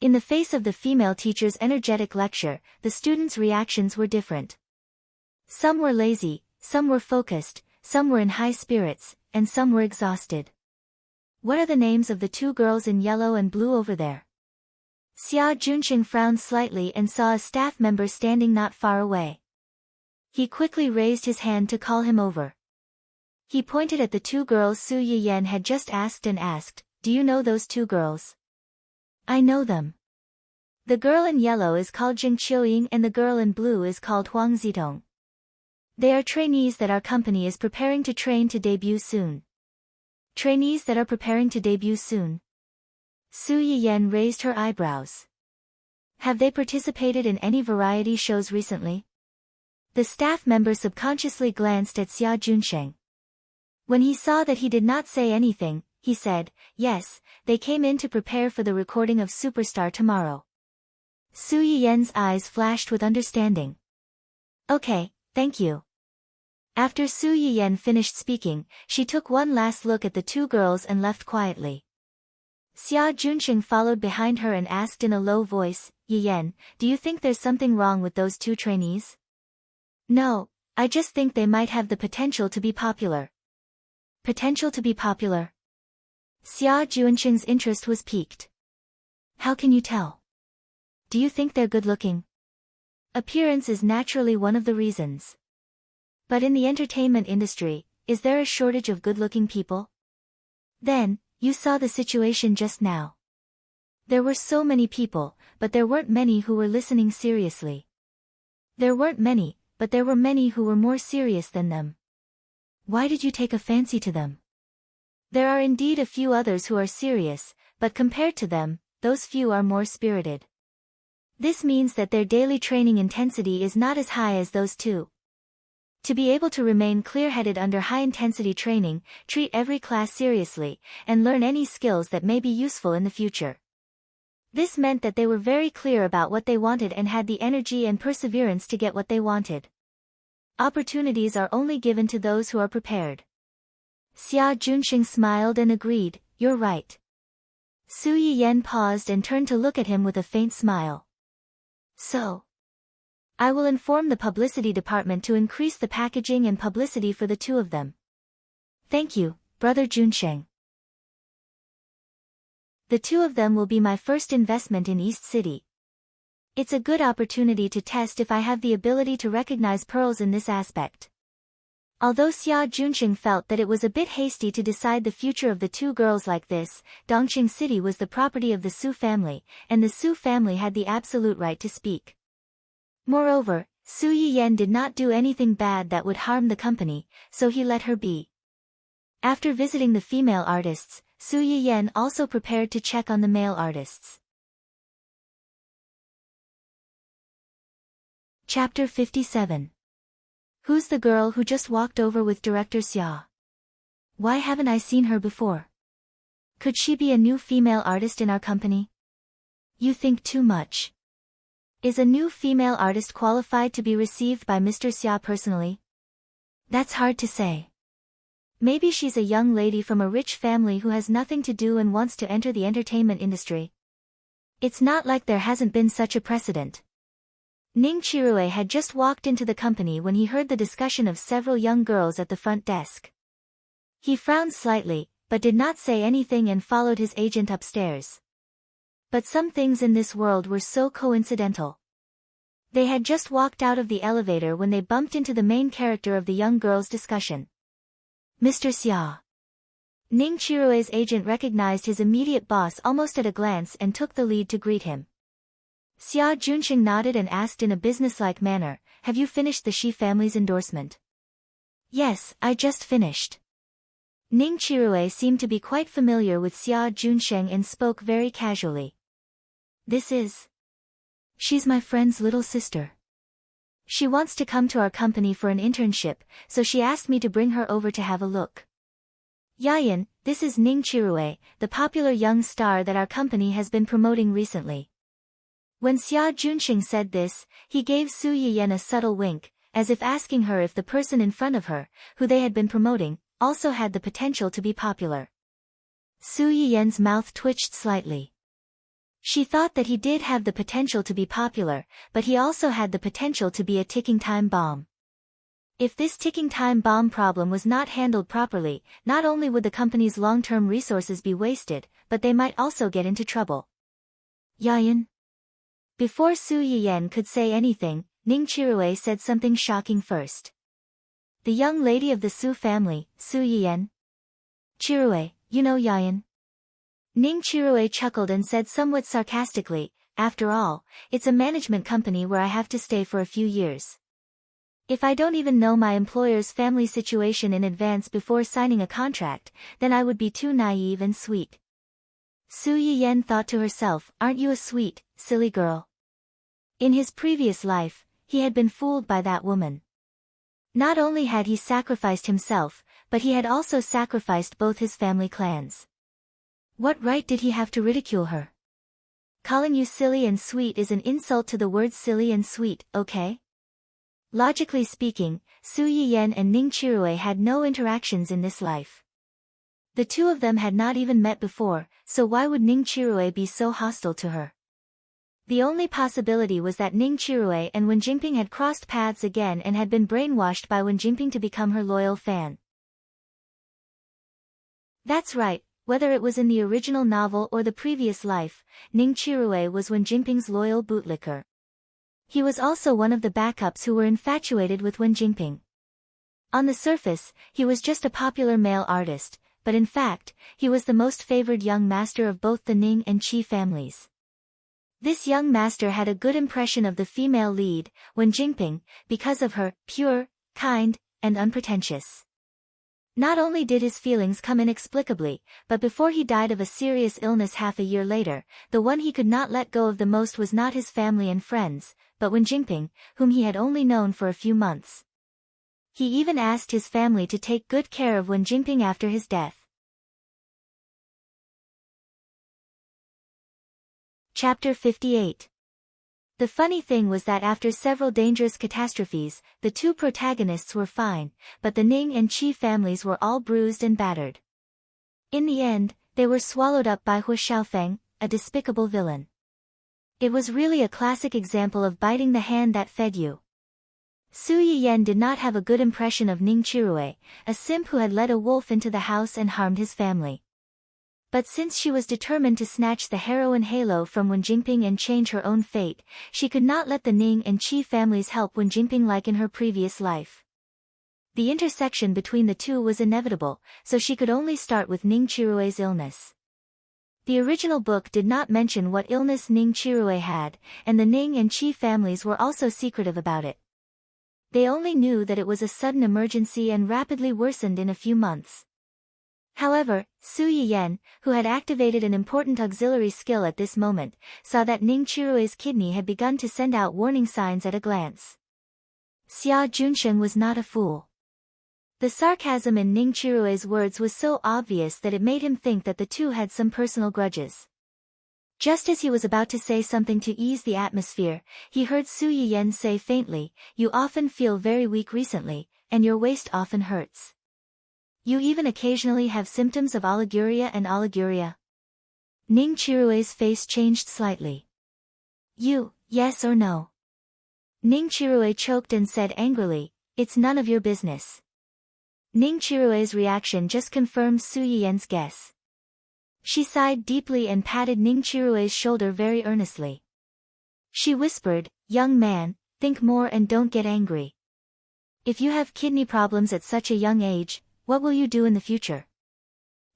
S1: In the face of the female teacher's energetic lecture, the students' reactions were different. Some were lazy, some were focused, some were in high spirits, and some were exhausted. "What are the names of the two girls in yellow and blue over there?" Xia Junsheng frowned slightly and saw a staff member standing not far away. He quickly raised his hand to call him over. He pointed at the two girls Su Yiyan had just asked and asked, "Do you know those two girls?" "I know them. The girl in yellow is called Jing Qiuying and the girl in blue is called Huang Zitong. They are trainees that our company is preparing to train to debut soon." "Trainees that are preparing to debut soon?" Su Yiyan raised her eyebrows. "Have they participated in any variety shows recently?" The staff member subconsciously glanced at Xia Junsheng. When he saw that he did not say anything, he said, "Yes, they came in to prepare for the recording of Superstar tomorrow." Su Yiyan's eyes flashed with understanding. "Okay, thank you." After Su Yiyan finished speaking, she took one last look at the two girls and left quietly. Xia Junsheng followed behind her and asked in a low voice, "Yiyan, do you think there's something wrong with those two trainees?" "No, I just think they might have the potential to be popular." "Potential to be popular?" Xia Junsheng's interest was piqued. "How can you tell? Do you think they're good-looking?" "Appearance is naturally one of the reasons. But in the entertainment industry, is there a shortage of good-looking people?" "Then, you saw the situation just now. There were so many people, but there weren't many who were listening seriously. There weren't many, but there were many who were more serious than them. Why did you take a fancy to them?" "There are indeed a few others who are serious, but compared to them, those few are more spirited. This means that their daily training intensity is not as high as those two." To be able to remain clear-headed under high-intensity training, treat every class seriously, and learn any skills that may be useful in the future. This meant that they were very clear about what they wanted and had the energy and perseverance to get what they wanted. Opportunities are only given to those who are prepared. Xia Junxing smiled and agreed, "You're right." Su Yiyan paused and turned to look at him with a faint smile. "So, I will inform the publicity department to increase the packaging and publicity for the two of them." "Thank you, Brother Junsheng. The two of them will be my first investment in East City. It's a good opportunity to test if I have the ability to recognize pearls in this aspect." Although Xia Junxing felt that it was a bit hasty to decide the future of the two girls like this, Dongqing City was the property of the Su family, and the Su family had the absolute right to speak. Moreover, Su Yiyan did not do anything bad that would harm the company, so he let her be. After visiting the female artists, Su Yiyan also prepared to check on the male artists. Chapter 57. Who's the girl who just walked over with Director Xia? Why haven't I seen her before? Could she be a new female artist in our company? You think too much. Is a new female artist qualified to be received by Mr. Xia personally? That's hard to say. Maybe she's a young lady from a rich family who has nothing to do and wants to enter the entertainment industry. It's not like there hasn't been such a precedent. Ning Chirue had just walked into the company when he heard the discussion of several young girls at the front desk. He frowned slightly, but did not say anything and followed his agent upstairs. But some things in this world were so coincidental. They had just walked out of the elevator when they bumped into the main character of the young girls' discussion. Mr. Xia. Ning Chirue's agent recognized his immediate boss almost at a glance and took the lead to greet him. Xia Junxing nodded and asked in a businesslike manner, "Have you finished the Shi family's endorsement?" "Yes, I just finished." Ning Chirue seemed to be quite familiar with Xia Junxing and spoke very casually. She's my friend's little sister. She wants to come to our company for an internship, so she asked me to bring her over to have a look." "Yayan, this is Ning Chirue, the popular young star that our company has been promoting recently." When Xia Junxing said this, he gave Su Yiyan a subtle wink, as if asking her if the person in front of her, who they had been promoting, also had the potential to be popular. Su Yiyan's mouth twitched slightly. She thought that he did have the potential to be popular, but he also had the potential to be a ticking time bomb. If this ticking time bomb problem was not handled properly, not only would the company's long-term resources be wasted, but they might also get into trouble. "Yayan?" Before Su Yiyan could say anything, Ning Chirue said something shocking first. "The young lady of the Su family, Su Yiyan?" "Chirue, you know Yayan?" Ning Chirue chuckled and said somewhat sarcastically, "After all, it's a management company where I have to stay for a few years. If I don't even know my employer's family situation in advance before signing a contract, then I would be too naive and sweet." Su Yiyan thought to herself, "Aren't you a sweet, silly girl?" In his previous life, he had been fooled by that woman. Not only had he sacrificed himself, but he had also sacrificed both his family clans. What right did he have to ridicule her? Calling you silly and sweet is an insult to the words silly and sweet, okay? Logically speaking, Su Yiyan and Ning Chirue had no interactions in this life. The two of them had not even met before, so why would Ning Chirue be so hostile to her? The only possibility was that Ning Chirue and Wen Jingping had crossed paths again and had been brainwashed by Wen Jingping to become her loyal fan. That's right, whether it was in the original novel or the previous life, Ning Chirue was Wen Jingping's loyal bootlicker. He was also one of the backups who were infatuated with Wen Jingping. On the surface, he was just a popular male artist, but in fact, he was the most favored young master of both the Ning and Qi families. This young master had a good impression of the female lead, Wen Jingping, because of her pure, kind, and unpretentious. Not only did his feelings come inexplicably, but before he died of a serious illness half a year later, the one he could not let go of the most was not his family and friends, but Wen Jingping, whom he had only known for a few months. He even asked his family to take good care of Wen Jingping after his death. Chapter 58. The funny thing was that after several dangerous catastrophes, the two protagonists were fine, but the Ning and Qi families were all bruised and battered. In the end, they were swallowed up by Hu Xiaofeng, a despicable villain. It was really a classic example of biting the hand that fed you. Su Yiyan did not have a good impression of Ning Chirui, a simp who had led a wolf into the house and harmed his family. But since she was determined to snatch the heroine halo from Wen Jingping and change her own fate, she could not let the Ning and Qi families help Wen Jingping like in her previous life. The intersection between the two was inevitable, so she could only start with Ning Chirui's illness. The original book did not mention what illness Ning Chirui had, and the Ning and Qi families were also secretive about it. They only knew that it was a sudden emergency and rapidly worsened in a few months. However, Su Yiyan, who had activated an important auxiliary skill at this moment, saw that Ning Chirui's kidney had begun to send out warning signs at a glance. Xia Junsheng was not a fool. The sarcasm in Ning Chirui's words was so obvious that it made him think that the two had some personal grudges. Just as he was about to say something to ease the atmosphere, he heard Su Yiyan say faintly, "You often feel very weak recently, and your waist often hurts. You even occasionally have symptoms of oliguria and oliguria." Ning Chirui's face changed slightly. "You, yes or no?" Ning Chirui choked and said angrily, "It's none of your business." Ning Chirui's reaction just confirmed Su Yiyan's guess. She sighed deeply and patted Ning Chirui's shoulder very earnestly. She whispered, "Young man, think more and don't get angry. If you have kidney problems at such a young age, what will you do in the future?"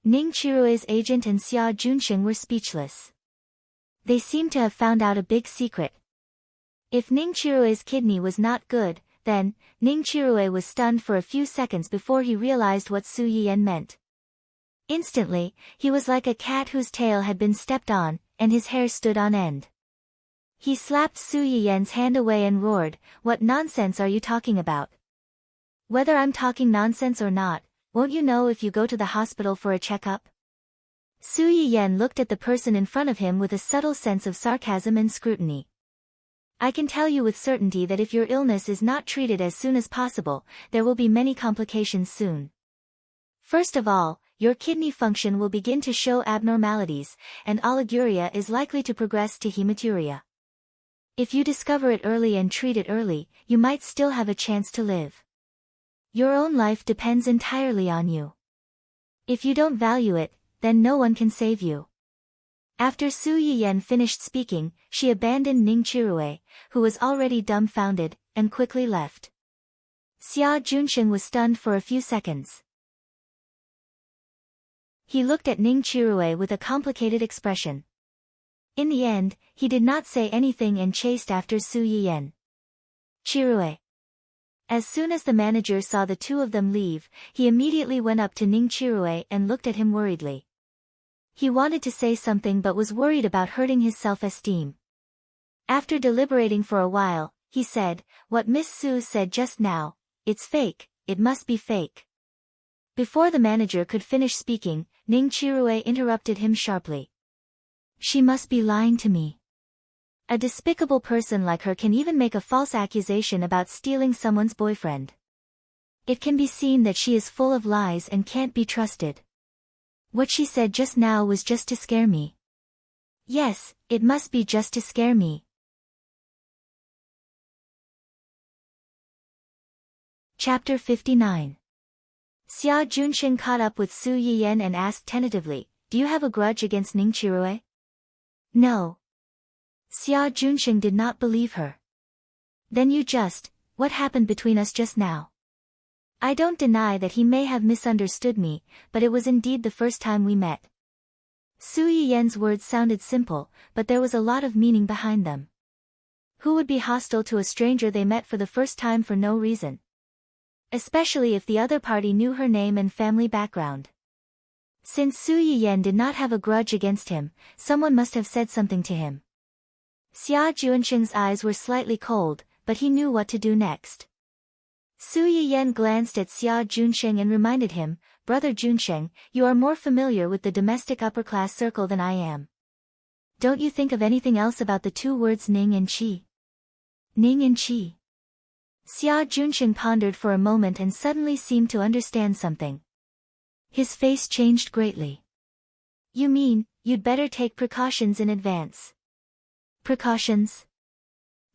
S1: Ning Chirui's agent and Xia Junsheng were speechless. They seemed to have found out a big secret. If Ning Chirui's kidney was not good, then, Ning Chirui was stunned for a few seconds before he realized what Su Yiyan meant. Instantly, he was like a cat whose tail had been stepped on, and his hair stood on end. He slapped Su Yiyan's hand away and roared, "What nonsense are you talking about? Whether I'm talking nonsense or not, won't you know if you go to the hospital for a checkup?" Su Yiyan looked at the person in front of him with a subtle sense of sarcasm and scrutiny. "I can tell you with certainty that if your illness is not treated as soon as possible, there will be many complications soon. First of all, your kidney function will begin to show abnormalities, and oliguria is likely to progress to hematuria. If you discover it early and treat it early, you might still have a chance to live. Your own life depends entirely on you. If you don't value it, then no one can save you." After Su Yiyan finished speaking, she abandoned Ning Chirui, who was already dumbfounded, and quickly left. Xia Junsheng was stunned for a few seconds. He looked at Ning Chirui with a complicated expression. In the end, he did not say anything and chased after Su Yiyan. "Chirui." As soon as the manager saw the two of them leave, he immediately went up to Ning Chirui and looked at him worriedly. He wanted to say something but was worried about hurting his self-esteem. After deliberating for a while, he said, "What Miss Su said just now, it's fake, it must be fake." Before the manager could finish speaking, Ning Chirui interrupted him sharply. "She must be lying to me. A despicable person like her can even make a false accusation about stealing someone's boyfriend. It can be seen that she is full of lies and can't be trusted. What she said just now was just to scare me. Yes, it must be just to scare me." Chapter 59. Xia Junsheng caught up with Su Yiyan and asked tentatively, "Do you have a grudge against Ning Chirui?" "No." Xia Junsheng did not believe her. "Then what happened between us just now?" "I don't deny that he may have misunderstood me, but it was indeed the first time we met." Su Yiyan's words sounded simple, but there was a lot of meaning behind them. Who would be hostile to a stranger they met for the first time for no reason? Especially if the other party knew her name and family background. Since Su Yiyan did not have a grudge against him, someone must have said something to him. Xia Junsheng's eyes were slightly cold, but he knew what to do next. Su Yiyan glanced at Xia Junsheng and reminded him, Brother Junsheng, you are more familiar with the domestic upper-class circle than I am. Don't you think of anything else about the two words Ning and Qi? Ning and Qi. Xia Junsheng pondered for a moment and suddenly seemed to understand something. His face changed greatly. You mean, you'd better take precautions in advance. Precautions?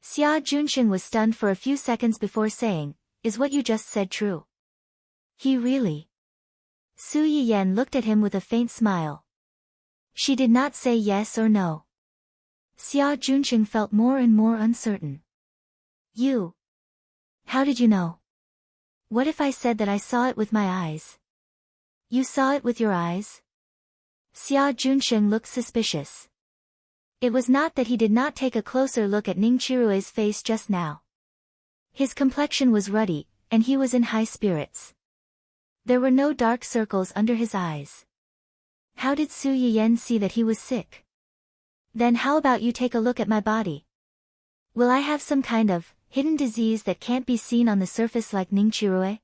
S1: Xia Junsheng was stunned for a few seconds before saying, Is what you just said true? He really? Su Yiyan looked at him with a faint smile. She did not say yes or no. Xia Junsheng felt more and more uncertain. You? How did you know? What if I said that I saw it with my eyes? You saw it with your eyes? Xia Junsheng looked suspicious. It was not that he did not take a closer look at Ning Qirue's face just now. His complexion was ruddy, and he was in high spirits. There were no dark circles under his eyes. How did Su Yiyan see that he was sick? Then how about you take a look at my body? Will I have some kind of hidden disease that can't be seen on the surface like Ning Qirue?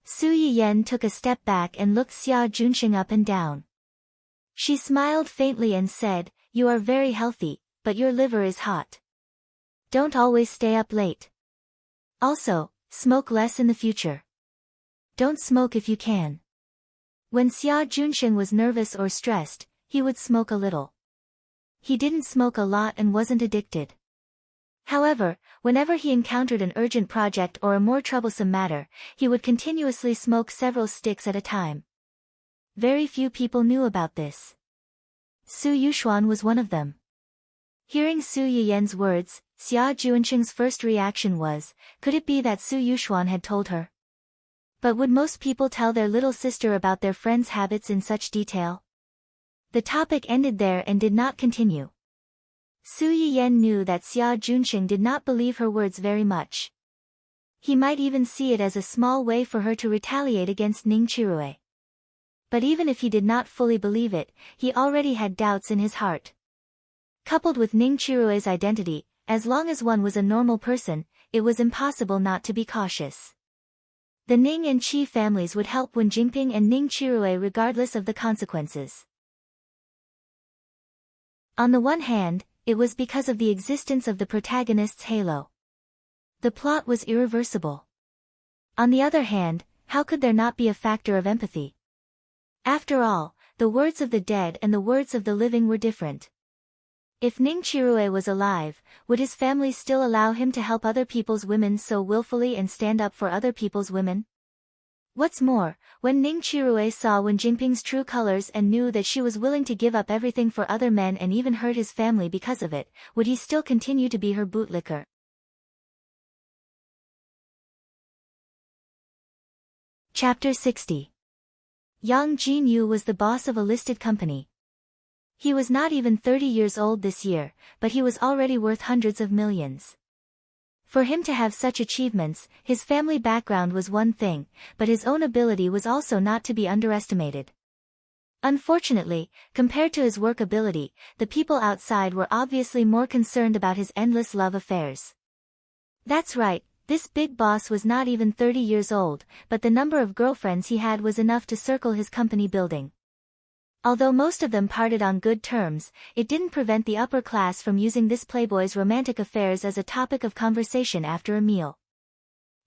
S1: Su Yiyan took a step back and looked Xia Junsheng up and down. She smiled faintly and said, You are very healthy, but your liver is hot. Don't always stay up late. Also, smoke less in the future. Don't smoke if you can. When Xia Junsheng was nervous or stressed, he would smoke a little. He didn't smoke a lot and wasn't addicted. However, whenever he encountered an urgent project or a more troublesome matter, he would continuously smoke several sticks at a time. Very few people knew about this. Su Yuxuan was one of them. Hearing Su Yiyan's words, Xia Junsheng's first reaction was, could it be that Su Yuxuan had told her? But would most people tell their little sister about their friend's habits in such detail? The topic ended there and did not continue. Su Yiyan knew that Xia Junsheng did not believe her words very much. He might even see it as a small way for her to retaliate against Ning Qirue. But even if he did not fully believe it, he already had doubts in his heart. Coupled with Ning Qirue's identity, as long as one was a normal person, it was impossible not to be cautious. The Ning and Qi families would help Wen Jingping and Ning Qirue regardless of the consequences. On the one hand, it was because of the existence of the protagonist's halo. The plot was irreversible. On the other hand, how could there not be a factor of empathy? After all, the words of the dead and the words of the living were different. If Ning Qirue was alive, would his family still allow him to help other people's women so willfully and stand up for other people's women? What's more, when Ning Qirue saw Wen Jingping's true colors and knew that she was willing to give up everything for other men and even hurt his family because of it, would he still continue to be her bootlicker? Chapter 60. Yang Jinyu was the boss of a listed company. He was not even 30 years old this year, but he was already worth hundreds of millions. For him to have such achievements, his family background was one thing, but his own ability was also not to be underestimated. Unfortunately, compared to his work ability, the people outside were obviously more concerned about his endless love affairs. That's right, this big boss was not even 30 years old, but the number of girlfriends he had was enough to circle his company building. Although most of them parted on good terms, it didn't prevent the upper class from using this playboy's romantic affairs as a topic of conversation after a meal.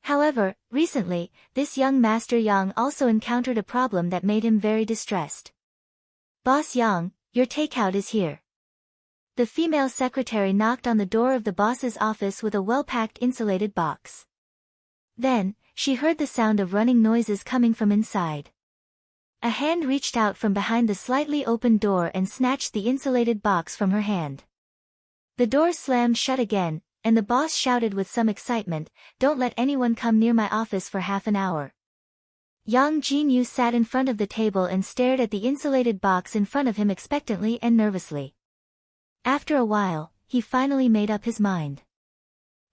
S1: However, recently, this young Master Yang also encountered a problem that made him very distressed. Boss Yang, your takeout is here. The female secretary knocked on the door of the boss's office with a well-packed insulated box. Then, she heard the sound of running noises coming from inside. A hand reached out from behind the slightly opened door and snatched the insulated box from her hand. The door slammed shut again, and the boss shouted with some excitement, "Don't let anyone come near my office for half an hour." Yang Jinyu sat in front of the table and stared at the insulated box in front of him expectantly and nervously. After a while, he finally made up his mind.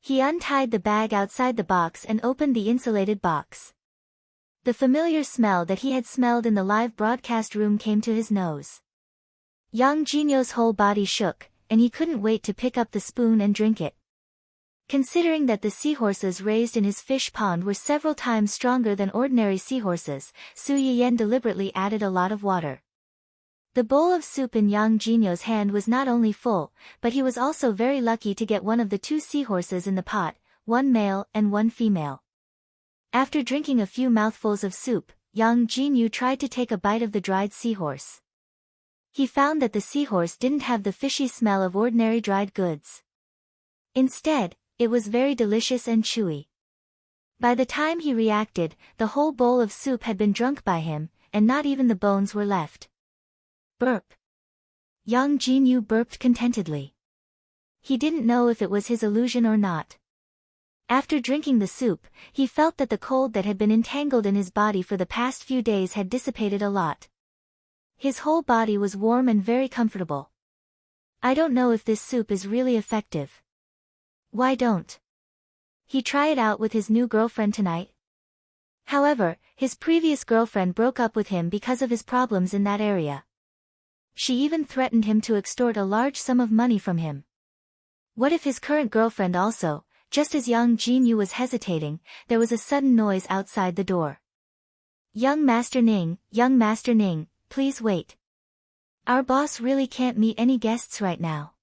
S1: He untied the bag outside the box and opened the insulated box. The familiar smell that he had smelled in the live broadcast room came to his nose. Yang Jinyu's whole body shook, and he couldn't wait to pick up the spoon and drink it. Considering that the seahorses raised in his fish pond were several times stronger than ordinary seahorses, Su Yiyan deliberately added a lot of water. The bowl of soup in Yang Jinyo's hand was not only full, but he was also very lucky to get one of the two seahorses in the pot, one male and one female. After drinking a few mouthfuls of soup, Yang Jinyu tried to take a bite of the dried seahorse. He found that the seahorse didn't have the fishy smell of ordinary dried goods. Instead, it was very delicious and chewy. By the time he reacted, the whole bowl of soup had been drunk by him, and not even the bones were left. Burp. Yang Jinyu burped contentedly. He didn't know if it was his illusion or not. After drinking the soup, he felt that the cold that had been entangled in his body for the past few days had dissipated a lot. His whole body was warm and very comfortable. I don't know if this soup is really effective. Why don't he try it out with his new girlfriend tonight? However, his previous girlfriend broke up with him because of his problems in that area. She even threatened him to extort a large sum of money from him. What if his current girlfriend also? Just as Yang Jinyu was hesitating, there was a sudden noise outside the door. Young Master Ning, please wait. Our boss really can't meet any guests right now.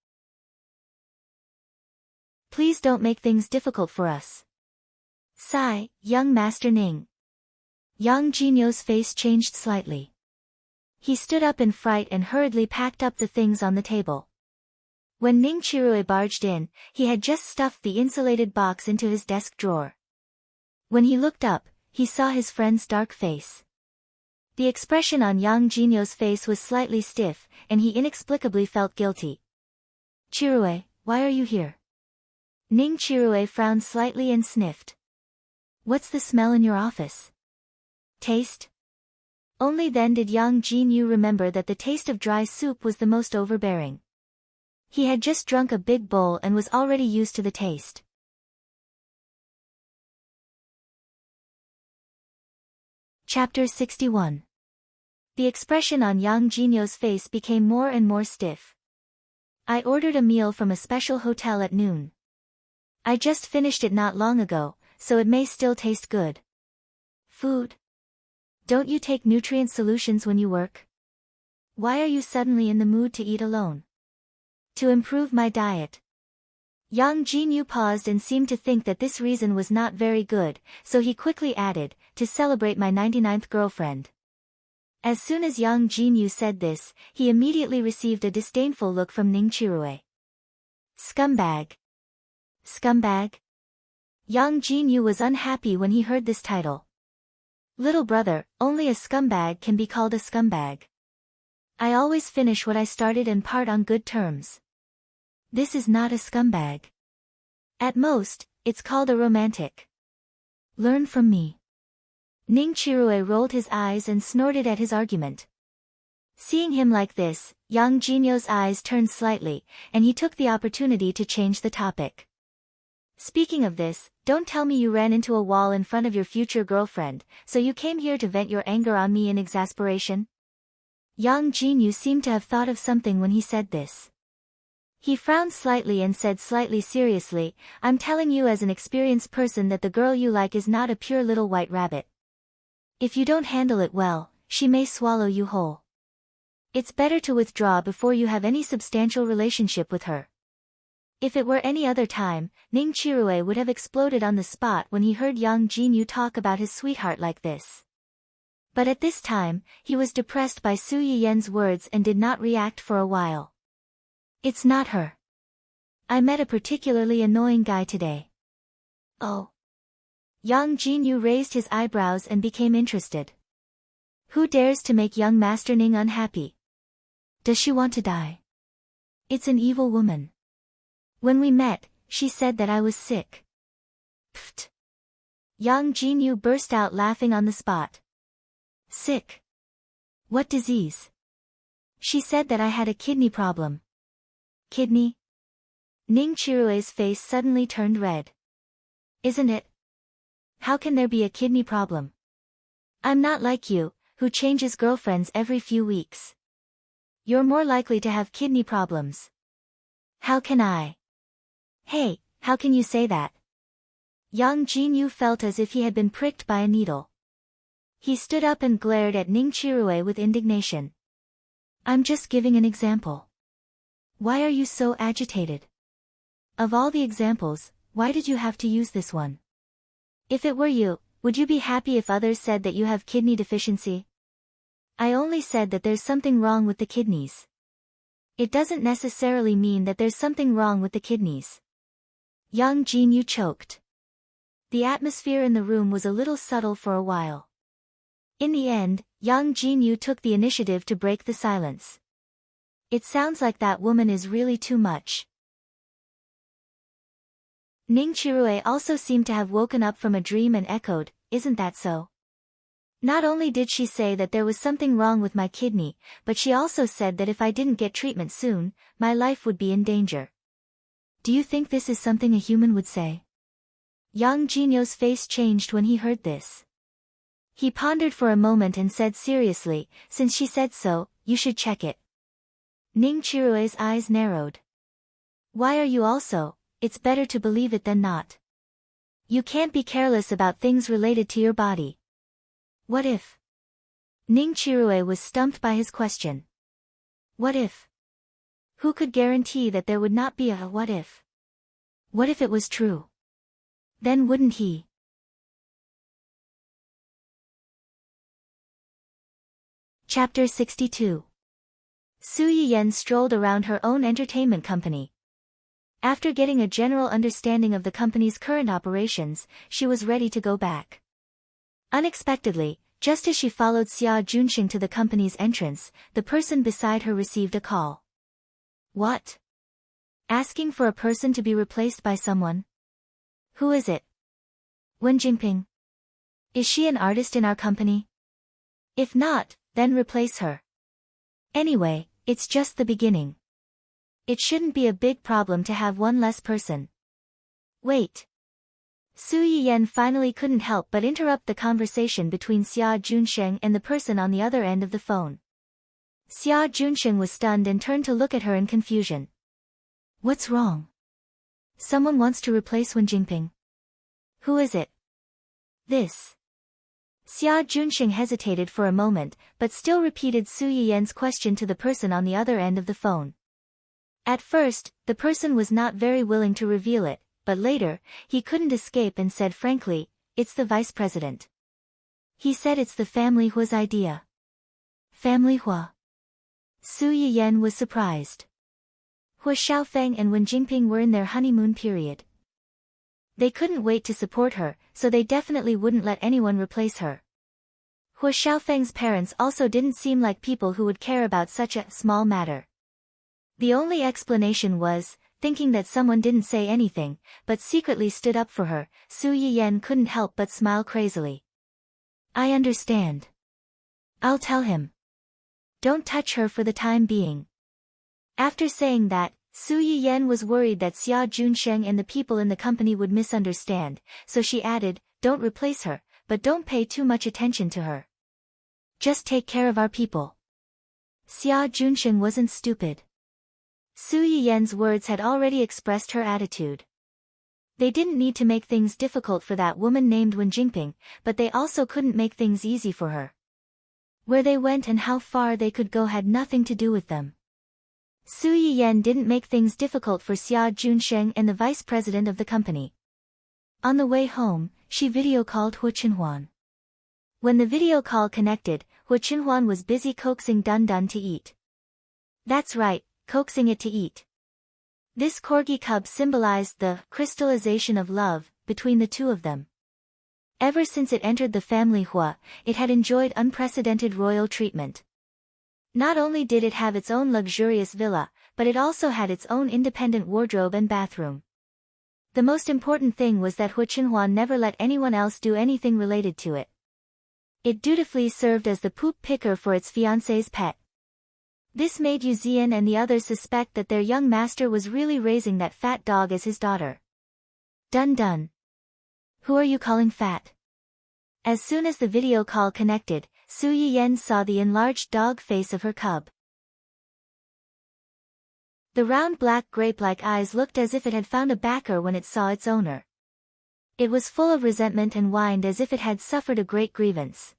S1: Please don't make things difficult for us. Sigh, young Master Ning. Yang Jinyo's face changed slightly. He stood up in fright and hurriedly packed up the things on the table. When Ning Chirue barged in, he had just stuffed the insulated box into his desk drawer. When he looked up, he saw his friend's dark face. The expression on Yang Jinyo's face was slightly stiff, and he inexplicably felt guilty. Chirue, why are you here? Ning Chirue frowned slightly and sniffed. What's the smell in your office? Taste? Only then did Yang Jinyu remember that the taste of dry soup was the most overbearing. He had just drunk a big bowl and was already used to the taste. Chapter 61. The expression on Yang Jinyo's face became more and more stiff. I ordered a meal from a special hotel at noon. I just finished it not long ago, so it may still taste good. Food? Don't you take nutrient solutions when you work? Why are you suddenly in the mood to eat alone? To improve my diet. Yang Jinyu paused and seemed to think that this reason was not very good, so he quickly added, to celebrate my 99th girlfriend. As soon as Yang Jinyu said this, he immediately received a disdainful look from Ning Chirue. Scumbag. Scumbag? Yang Jinyu was unhappy when he heard this title. Little brother, only a scumbag can be called a scumbag. I always finish what I started and part on good terms. This is not a scumbag. At most, it's called a romantic. Learn from me. Ning Chirue rolled his eyes and snorted at his argument. Seeing him like this, Yang Jinyo's eyes turned slightly, and he took the opportunity to change the topic. Speaking of this, don't tell me you ran into a wall in front of your future girlfriend, so you came here to vent your anger on me in exasperation? Yang Jinyu seemed to have thought of something when he said this. He frowned slightly and said slightly seriously, I'm telling you as an experienced person that the girl you like is not a pure little white rabbit. If you don't handle it well, she may swallow you whole. It's better to withdraw before you have any substantial relationship with her. If it were any other time, Ning Chirue would have exploded on the spot when he heard Yang Jinyu talk about his sweetheart like this. But at this time, he was depressed by Su Yiyan's words and did not react for a while. It's not her. I met a particularly annoying guy today. Oh. Yang Jinyu raised his eyebrows and became interested. Who dares to make young Master Ning unhappy? Does she want to die? It's an evil woman. When we met, she said that I was sick. Pfft. Yang Jinyu burst out laughing on the spot. Sick? What disease? She said that I had a kidney problem. Kidney? Ning Chirue's face suddenly turned red. Isn't it? How can there be a kidney problem? I'm not like you, who changes girlfriends every few weeks. You're more likely to have kidney problems. How can I? Hey, How can you say that? Yang Jinyu felt as if he had been pricked by a needle. He stood up and glared at Ning Chirue with indignation. I'm just giving an example. Why are you so agitated? Of all the examples, why did you have to use this one? If it were you, would you be happy if others said that you have kidney deficiency? I only said that there's something wrong with the kidneys. It doesn't necessarily mean that there's something wrong with the kidneys. Yang Jinyu choked. The atmosphere in the room was a little subtle for a while. In the end, Yang Jinyu took the initiative to break the silence. It sounds like that woman is really too much. Ning Chirue also seemed to have woken up from a dream and echoed, isn't that so? Not only did she say that there was something wrong with my kidney, but she also said that if I didn't get treatment soon, my life would be in danger. Do you think this is something a human would say? Yang Jinyu's face changed when he heard this. He pondered for a moment and said seriously, since she said so, you should check it. Ning Chirue's eyes narrowed. Why are you also? It's better to believe it than not. You can't be careless about things related to your body. What if? Ning Chirue was stumped by his question. What if? Who could guarantee that there would not be a what if? What if it was true? Then wouldn't he? Chapter 62. Su Yiyen strolled around her own entertainment company. After getting a general understanding of the company's current operations, she was ready to go back. Unexpectedly, just as she followed Xia Junxing to the company's entrance, the person beside her received a call. What? Asking for a person to be replaced by someone? Who is it? Wen Jingping. Is she an artist in our company? If not, then replace her. Anyway, it's just the beginning. It shouldn't be a big problem to have one less person. Wait. Su Yiyen finally couldn't help but interrupt the conversation between Xia Junsheng and the person on the other end of the phone. Xia Junsheng was stunned and turned to look at her in confusion. What's wrong? Someone wants to replace Wen Jingping. Who is it? This. Xia Junsheng hesitated for a moment, but still repeated Su Yiyen's question to the person on the other end of the phone. At first, the person was not very willing to reveal it, but later, he couldn't escape and said frankly, it's the vice president. He said it's the family Hua's idea. Family Hua? Su Yiyen was surprised. Hua Xiaofeng and Wen Jingping were in their honeymoon period. They couldn't wait to support her, so they definitely wouldn't let anyone replace her. Hua Xiaofeng's parents also didn't seem like people who would care about such a small matter. The only explanation was, thinking that someone didn't say anything, but secretly stood up for her, Su Yiyen couldn't help but smile crazily. I understand. I'll tell him. Don't touch her for the time being. After saying that, Su Yiyen was worried that Xia Junsheng and the people in the company would misunderstand, so she added, don't replace her, but don't pay too much attention to her. Just take care of our people. Xia Junsheng wasn't stupid. Su Yiyen's words had already expressed her attitude. They didn't need to make things difficult for that woman named Wen Jingping, but they also couldn't make things easy for her. Where they went and how far they could go had nothing to do with them. Su Yiyen didn't make things difficult for Xia Junsheng and the vice president of the company. On the way home, she video-called Hua Qinhuan. When the video call connected, Hua Qinhuan was busy coaxing Dun Dun to eat. That's right, coaxing it to eat. This corgi cub symbolized the crystallization of love between the two of them. Ever since it entered the family Hua, it had enjoyed unprecedented royal treatment. Not only did it have its own luxurious villa, but it also had its own independent wardrobe and bathroom. The most important thing was that Hua Qinhuan never let anyone else do anything related to it. It dutifully served as the poop picker for its fiancé's pet. This made Yu Zian and the others suspect that their young master was really raising that fat dog as his daughter. Dun Dun. Who are you calling fat? As soon as the video call connected, Su Yiyen saw the enlarged dog face of her cub. The round black grape-like eyes looked as if it had found a backer when it saw its owner. It was full of resentment and whined as if it had suffered a great grievance.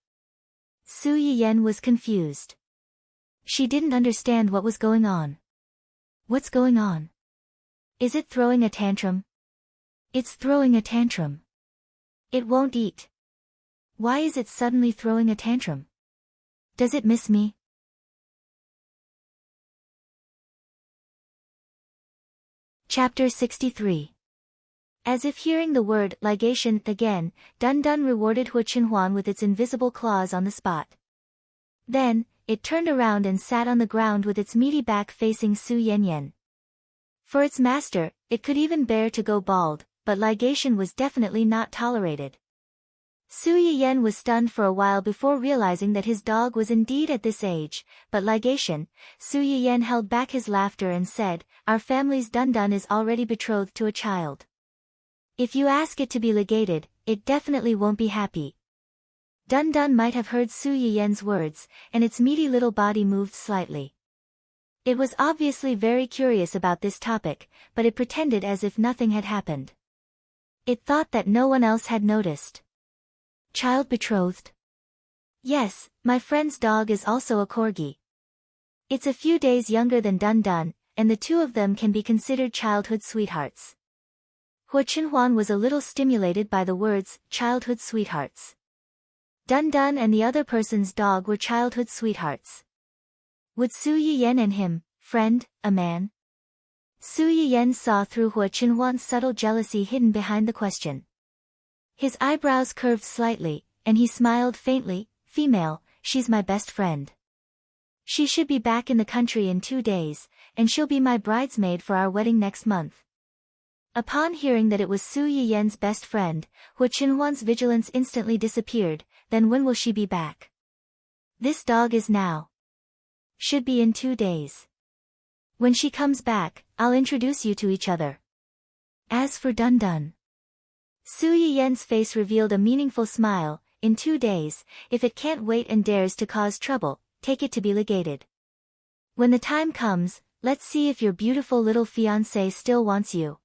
S1: Su Yiyen was confused. She didn't understand what was going on. What's going on? Is it throwing a tantrum? It's throwing a tantrum. It won't eat. Why is it suddenly throwing a tantrum? Does it miss me? Chapter 63. As if hearing the word ligation again, Dun Dun rewarded Hu Qinhuan with its invisible claws on the spot. Then, it turned around and sat on the ground with its meaty back facing Su Yanyan. For its master, it could even bear to go bald, but ligation was definitely not tolerated. Su Yiyen was stunned for a while before realizing that his dog was indeed at this age, but ligation. Su Yiyen held back his laughter and said, "Our family's Dun Dun is already betrothed to a child. If you ask it to be legated, it definitely won't be happy." Dun Dun might have heard Su Yiyen's words, and its meaty little body moved slightly. It was obviously very curious about this topic, but it pretended as if nothing had happened. It thought that no one else had noticed. Child betrothed? Yes, my friend's dog is also a corgi. It's a few days younger than Dun Dun, and the two of them can be considered childhood sweethearts. Hu Qinhuan was a little stimulated by the words, childhood sweethearts. Dun Dun and the other person's dog were childhood sweethearts. Would Su Yiyen and him, friend, a man? Su Yiyen saw through Hu Qinhuan's subtle jealousy hidden behind the question. His eyebrows curved slightly, and he smiled faintly. Female, she's my best friend. She should be back in the country in 2 days, and she'll be my bridesmaid for our wedding next month. Upon hearing that it was Su Yiyen's best friend, Hu Qinhuan's vigilance instantly disappeared. Then when will she be back? This dog is now. Should be in 2 days. When she comes back, I'll introduce you to each other. As for Dun Dun. Su Yiyen's face revealed a meaningful smile. In 2 days, if it can't wait and dares to cause trouble, take it to be legated. When the time comes, let's see if your beautiful little fiancé still wants you.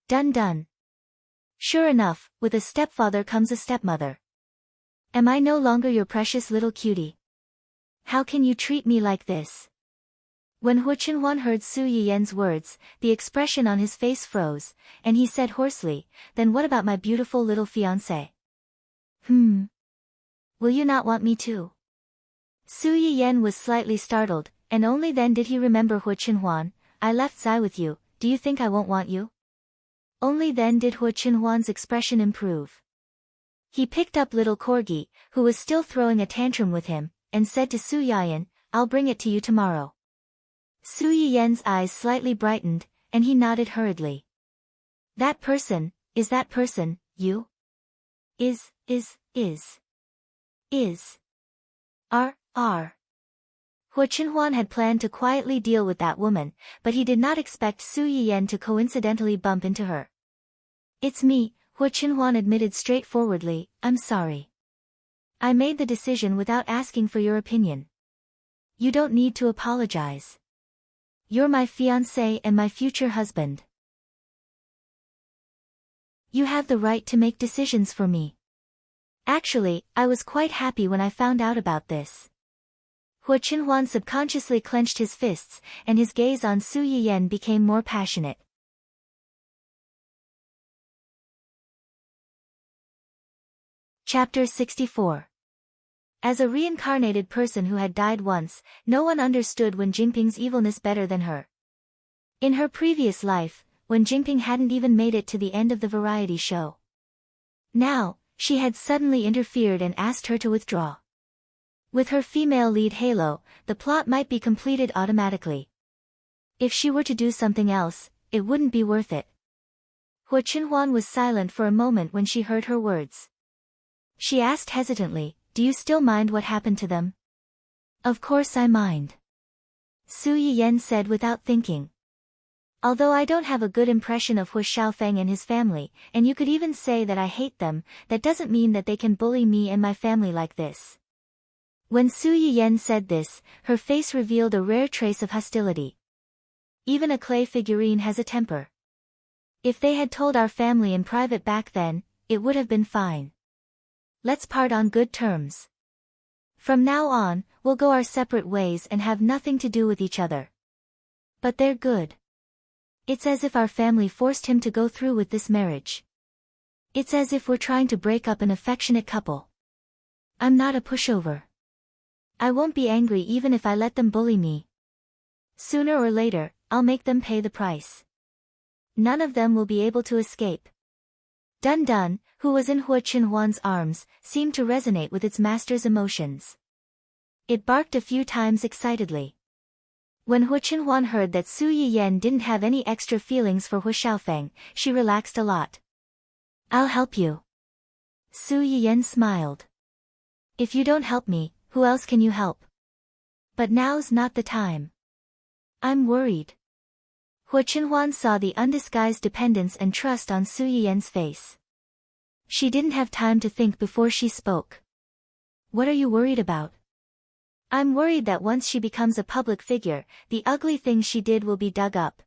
S1: Dun Dun. Sure enough, with a stepfather comes a stepmother. Am I no longer your precious little cutie? How can you treat me like this? When Hu Qinhuan heard Su Yiyen's words, the expression on his face froze, and he said hoarsely, "Then what about my beautiful little fiancé? Will you not want me too?" Su Yiyen was slightly startled, and only then did he remember Hu Qinhuan. "I left Zai with you, do you think I won't want you?" Only then did Hu Qinhuan's expression improve. He picked up little Corgi, who was still throwing a tantrum with him, and said to Su Yiyen, "I'll bring it to you tomorrow." Su Yiyen's eyes slightly brightened, and he nodded hurriedly. That person, is that person, you? Is. Hu Qinhuan had planned to quietly deal with that woman, but he did not expect Su Yiyen to coincidentally bump into her. "It's me," Hu Qinhuan admitted straightforwardly, "I'm sorry. I made the decision without asking for your opinion." "You don't need to apologize. You're my fiancé and my future husband. You have the right to make decisions for me. Actually, I was quite happy when I found out about this." Hu Qinhuan subconsciously clenched his fists, and his gaze on Su Yiyen became more passionate. Chapter 64. As a reincarnated person who had died once, no one understood Wen Jingping's evilness better than her. In her previous life, Wen Jingping hadn't even made it to the end of the variety show. Now, she had suddenly interfered and asked her to withdraw. With her female lead Halo, the plot might be completed automatically. If she were to do something else, it wouldn't be worth it. Hu Qinhuan was silent for a moment when she heard her words. She asked hesitantly, "Do you still mind what happened to them?" "Of course I mind," Su Yiyen said without thinking. "Although I don't have a good impression of Hu Xiaofeng and his family, and you could even say that I hate them, that doesn't mean that they can bully me and my family like this." When Su Yiyen said this, her face revealed a rare trace of hostility. Even a clay figurine has a temper. If they had told our family in private back then, it would have been fine. Let's part on good terms. From now on, we'll go our separate ways and have nothing to do with each other. But they're good. It's as if our family forced him to go through with this marriage. It's as if we're trying to break up an affectionate couple. I'm not a pushover. I won't be angry even if I let them bully me. Sooner or later, I'll make them pay the price. None of them will be able to escape. Dun Dun, who was in Hua Qinhuan's arms, seemed to resonate with its master's emotions. It barked a few times excitedly. When Hua Qinhuan heard that Su Yiyan didn't have any extra feelings for Hua Xiaofeng, she relaxed a lot. I'll help you. Su Yiyan smiled. If you don't help me, who else can you help? But now's not the time. I'm worried. Hua Qinhuan saw the undisguised dependence and trust on Su Yiyan's face. She didn't have time to think before she spoke. What are you worried about? I'm worried that once she becomes a public figure, the ugly things she did will be dug up.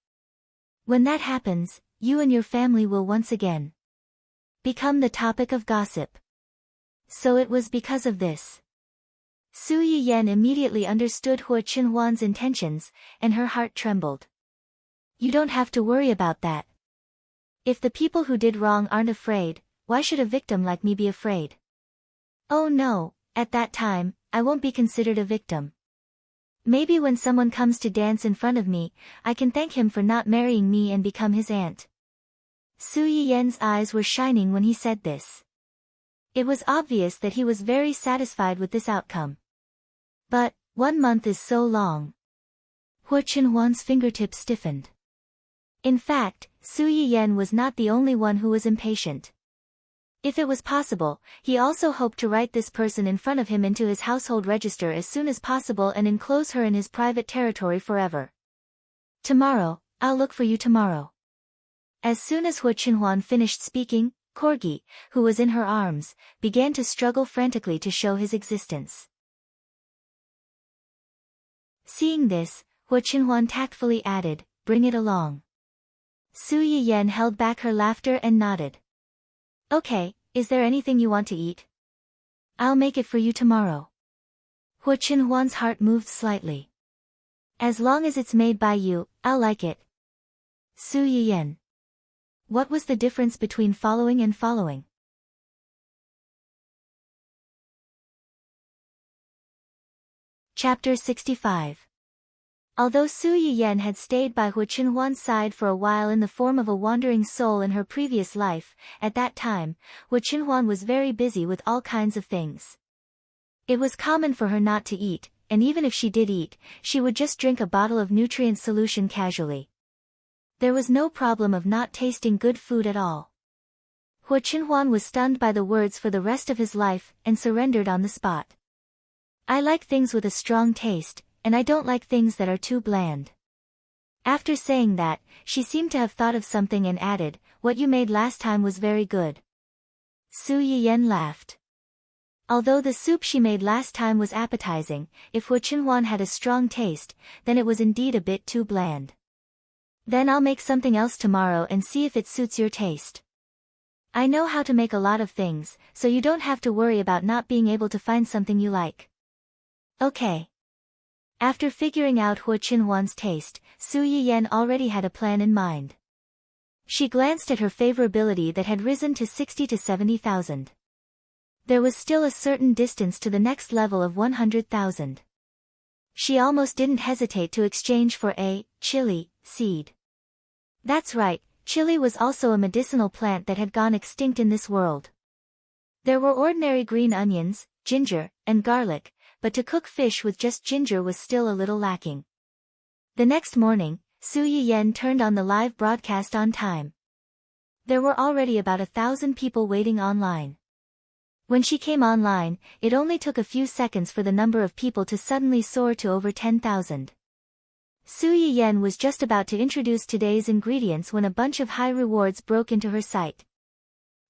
S1: When that happens, you and your family will once again become the topic of gossip. So it was because of this. Su Yiyan immediately understood Hua Qinhuan's intentions, and her heart trembled. You don't have to worry about that. If the people who did wrong aren't afraid, why should a victim like me be afraid? Oh no, at that time, I won't be considered a victim. Maybe when someone comes to dance in front of me, I can thank him for not marrying me and become his aunt. Su Yiyan's eyes were shining when he said this. It was obvious that he was very satisfied with this outcome. But, 1 month is so long. Hua Qinhuan's fingertips stiffened. In fact, Su Yiyan was not the only one who was impatient. If it was possible, he also hoped to write this person in front of him into his household register as soon as possible and enclose her in his private territory forever. Tomorrow, I'll look for you tomorrow. As soon as Hua Qinhuan finished speaking, Corgi, who was in her arms, began to struggle frantically to show his existence. Seeing this, Hua Qinhuan tactfully added, bring it along. Su Yiyan held back her laughter and nodded. Okay, is there anything you want to eat? I'll make it for you tomorrow. Hua Qinhuan's heart moved slightly. As long as it's made by you, I'll like it. Su Yiyan. What was the difference between following and following? Chapter 65. Although Su Yiyan had stayed by Hua Qinhuan's side for a while in the form of a wandering soul in her previous life, at that time, Hua Qinhuan was very busy with all kinds of things. It was common for her not to eat, and even if she did eat, she would just drink a bottle of nutrient solution casually. There was no problem of not tasting good food at all. Hua Qinhuan was stunned by the words for the rest of his life and surrendered on the spot. I like things with a strong taste, and I don't like things that are too bland. After saying that, she seemed to have thought of something and added, what you made last time was very good. Su Yiyan laughed. Although the soup she made last time was appetizing, if Hua Qinhuan had a strong taste, then it was indeed a bit too bland. Then I'll make something else tomorrow and see if it suits your taste. I know how to make a lot of things, so you don't have to worry about not being able to find something you like. Okay. After figuring out Hua Qinhuan's taste, Su Yiyan already had a plan in mind. She glanced at her favorability that had risen to 60 to 70,000. There was still a certain distance to the next level of 100,000. She almost didn't hesitate to exchange for a chili seed. That's right, chili was also a medicinal plant that had gone extinct in this world. There were ordinary green onions, ginger, and garlic, but to cook fish with just ginger was still a little lacking. The next morning, Su Yiyan turned on the live broadcast on time. There were already about 1,000 people waiting online. When she came online, it only took a few seconds for the number of people to suddenly soar to over 10,000. Su Yiyan was just about to introduce today's ingredients when a bunch of high rewards broke into her sight.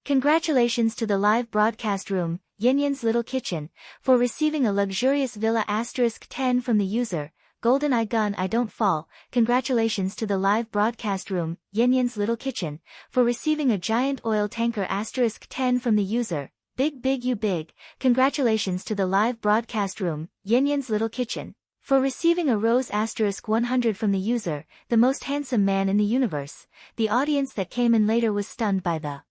S1: Congratulations to the live broadcast room, Yanyan's Little Kitchen, for receiving a luxurious Villa *10 from the user, golden eye gun I don't fall, congratulations to the live broadcast room, Yin Little Kitchen, for receiving a giant oil tanker *10 from the user, big you big, congratulations to the live broadcast room, Yin Little Kitchen, for receiving a rose *100 from the user, the most handsome man in the universe. The audience that came in later was stunned by the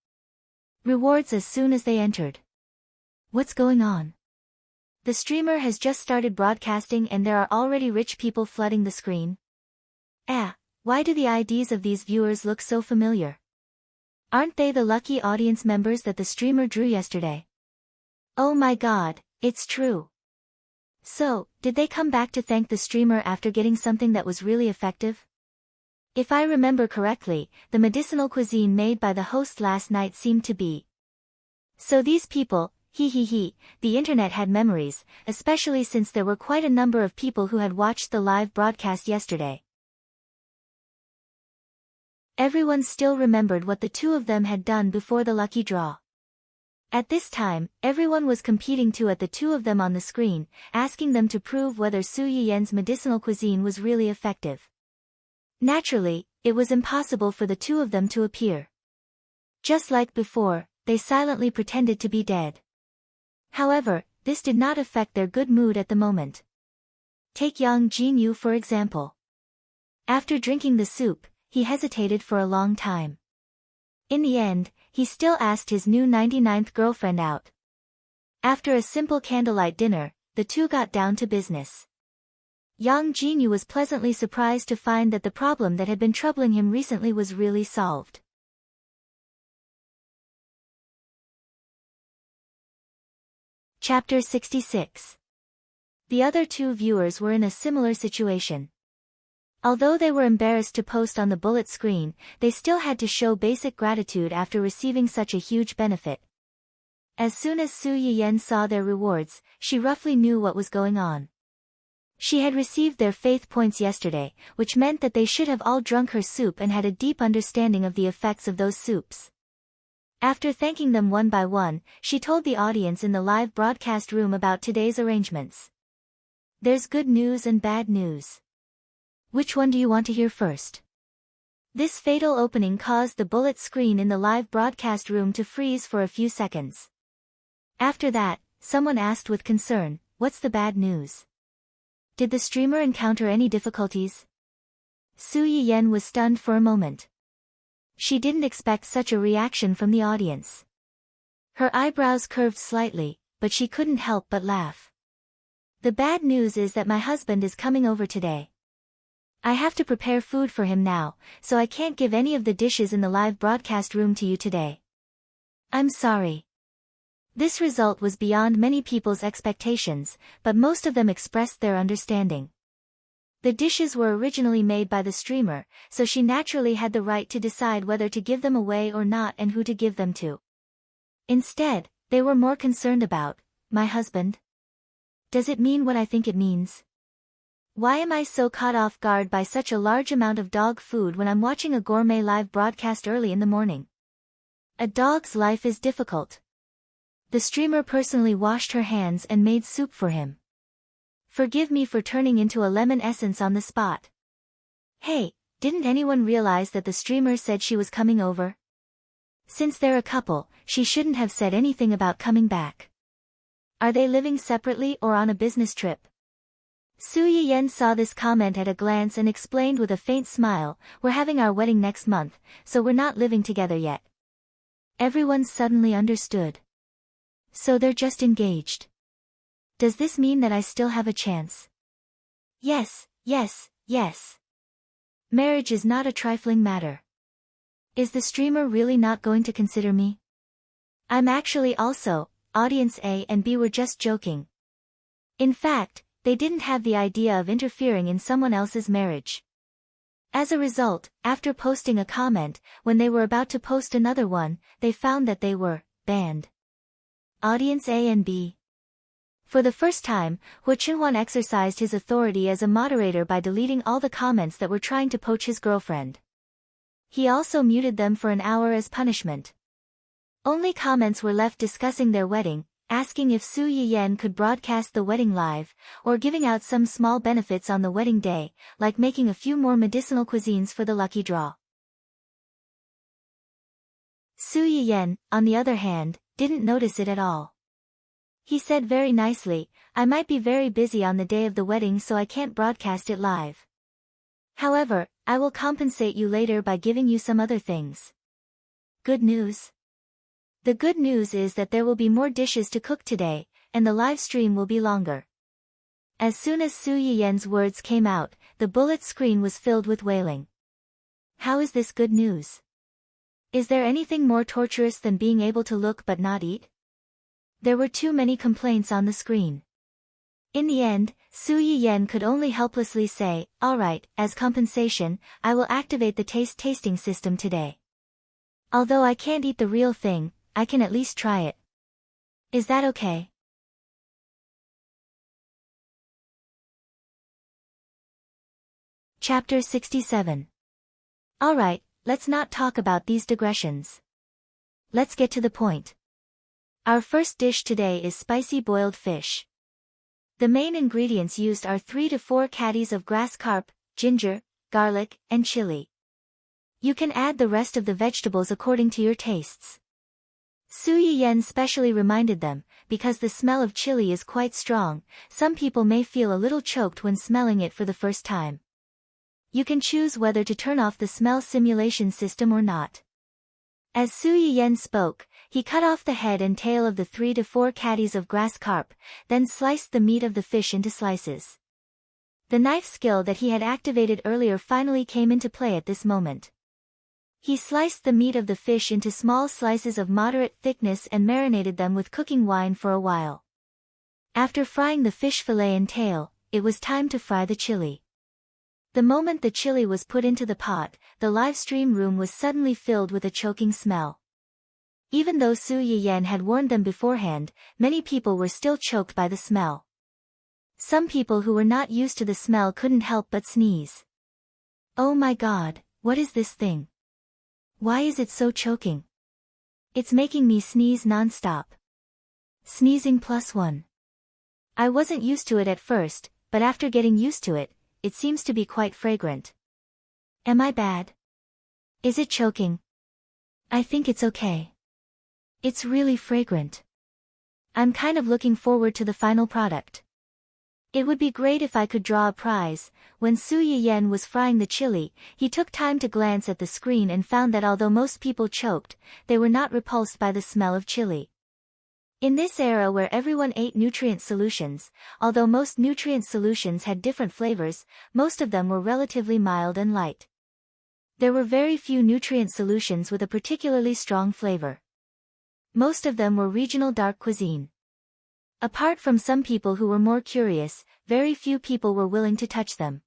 S1: rewards as soon as they entered. What's going on? The streamer has just started broadcasting and there are already rich people flooding the screen. Why do the IDs of these viewers look so familiar? Aren't they the lucky audience members that the streamer drew yesterday? Oh my god, it's true. So, did they come back to thank the streamer after getting something that was really effective? If I remember correctly, the medicinal cuisine made by the host last night seemed to be. So these people, the internet had memories, especially since there were quite a number of people who had watched the live broadcast yesterday. Everyone still remembered what the two of them had done before the lucky draw. At this time, everyone was competing at the two of them on the screen, asking them to prove whether Su Yiyen's medicinal cuisine was really effective. Naturally, it was impossible for the two of them to appear. Just like before, they silently pretended to be dead. However, this did not affect their good mood at the moment. Take Yang Jinyu for example. After drinking the soup, he hesitated for a long time. In the end, he still asked his new 99th girlfriend out. After a simple candlelight dinner, the two got down to business. Yang Jinyu was pleasantly surprised to find that the problem that had been troubling him recently was really solved. Chapter 66. The other two viewers were in a similar situation. Although they were embarrassed to post on the bullet screen, they still had to show basic gratitude after receiving such a huge benefit. As soon as Su Yiyen saw their rewards, she roughly knew what was going on. She had received their faith points yesterday, which meant that they should have all drunk her soup and had a deep understanding of the effects of those soups. After thanking them one by one, she told the audience in the live broadcast room about today's arrangements. There's good news and bad news. Which one do you want to hear first? This fatal opening caused the bullet screen in the live broadcast room to freeze for a few seconds. After that, someone asked with concern, "What's the bad news? Did the streamer encounter any difficulties?" Su Yiyen was stunned for a moment. She didn't expect such a reaction from the audience. Her eyebrows curved slightly, but she couldn't help but laugh. The bad news is that my husband is coming over today. I have to prepare food for him now, so I can't give any of the dishes in the live broadcast room to you today. I'm sorry. This result was beyond many people's expectations, but most of them expressed their understanding. The dishes were originally made by the streamer, so she naturally had the right to decide whether to give them away or not and who to give them to. Instead, they were more concerned about, my husband? Does it mean what I think it means? Why am I so caught off guard by such a large amount of dog food when I'm watching a gourmet live broadcast early in the morning? A dog's life is difficult. The streamer personally washed her hands and made soup for him. Forgive me for turning into a lemon essence on the spot. Hey, didn't anyone realize that the streamer said she was coming over? Since they're a couple, she shouldn't have said anything about coming back. Are they living separately or on a business trip? Su Yiyen saw this comment at a glance and explained with a faint smile, "We're having our wedding next month, so we're not living together yet." Everyone suddenly understood. So they're just engaged. Does this mean that I still have a chance? Yes. Marriage is not a trifling matter. Is the streamer really not going to consider me? I'm actually also, audience A and B were just joking. In fact, they didn't have the idea of interfering in someone else's marriage. As a result, after posting a comment, when they were about to post another one, they found that they were banned. Audience A and B. For the first time, Hu Chenhuan exercised his authority as a moderator by deleting all the comments that were trying to poach his girlfriend. He also muted them for an hour as punishment. Only comments were left discussing their wedding, asking if Su Yiyen could broadcast the wedding live, or giving out some small benefits on the wedding day, like making a few more medicinal cuisines for the lucky draw. Su Yiyen, on the other hand, didn't notice it at all. He said very nicely, "I might be very busy on the day of the wedding, so I can't broadcast it live. However, I will compensate you later by giving you some other things." Good news? The good news is that there will be more dishes to cook today, and the live stream will be longer. As soon as Su Yiyen's words came out, the bullet screen was filled with wailing. How is this good news? Is there anything more torturous than being able to look but not eat? There were too many complaints on the screen. In the end, Su Yiyen could only helplessly say, "All right, as compensation, I will activate the tasting system today. Although I can't eat the real thing, I can at least try it. Is that okay?" Chapter 67. Alright, let's not talk about these digressions. Let's get to the point. Our first dish today is spicy boiled fish. The main ingredients used are 3 to 4 caddies of grass carp, ginger, garlic, and chili. You can add the rest of the vegetables according to your tastes. Su Yiyen specially reminded them, because the smell of chili is quite strong, some people may feel a little choked when smelling it for the first time. You can choose whether to turn off the smell simulation system or not. As Su Yiyen spoke, he cut off the head and tail of the 3 to 4 caddies of grass carp, then sliced the meat of the fish into slices. The knife skill that he had activated earlier finally came into play at this moment. He sliced the meat of the fish into small slices of moderate thickness and marinated them with cooking wine for a while. After frying the fish fillet and tail, it was time to fry the chili. The moment the chili was put into the pot, the live stream room was suddenly filled with a choking smell. Even though Su Yiyen had warned them beforehand, many people were still choked by the smell. Some people who were not used to the smell couldn't help but sneeze. "Oh my God, what is this thing? Why is it so choking? It's making me sneeze non-stop. Sneezing +1. I wasn't used to it at first, but after getting used to it, it seems to be quite fragrant. Am I bad? Is it choking? I think it's okay. It's really fragrant. I'm kind of looking forward to the final product. It would be great if I could draw a prize." When Su Yiyen was frying the chili, he took time to glance at the screen and found that although most people choked, they were not repulsed by the smell of chili. In this era where everyone ate nutrient solutions, although most nutrient solutions had different flavors, most of them were relatively mild and light. There were very few nutrient solutions with a particularly strong flavor. Most of them were regional dark cuisine. Apart from some people who were more curious, very few people were willing to touch them.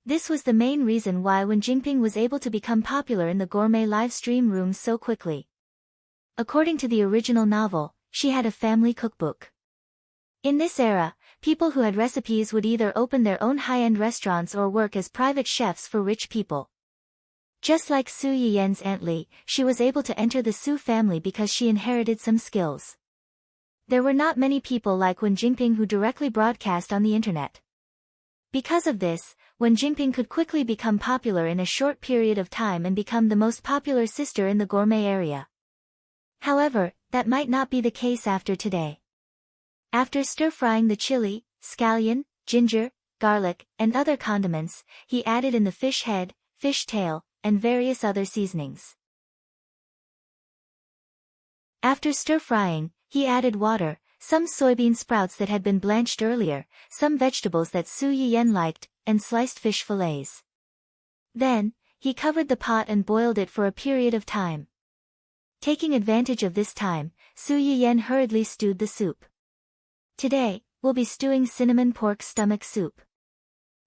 S1: This was the main reason why Wen Jingping was able to become popular in the gourmet live stream rooms so quickly. According to the original novel, she had a family cookbook. In this era, people who had recipes would either open their own high-end restaurants or work as private chefs for rich people. Just like Su Yiyen's Aunt Li, she was able to enter the Su family because she inherited some skills. There were not many people like Wen Jingping who directly broadcast on the internet. Because of this, Wen Jingping could quickly become popular in a short period of time and become the most popular sister in the gourmet area. However, that might not be the case after today. After stir-frying the chili, scallion, ginger, garlic, and other condiments, he added in the fish head, fish tail, and various other seasonings. After stir-frying, he added water, some soybean sprouts that had been blanched earlier, some vegetables that Su Yiyen liked, and sliced fish fillets. Then, he covered the pot and boiled it for a period of time. Taking advantage of this time, Su Yiyen hurriedly stewed the soup. Today, we'll be stewing cinnamon pork stomach soup.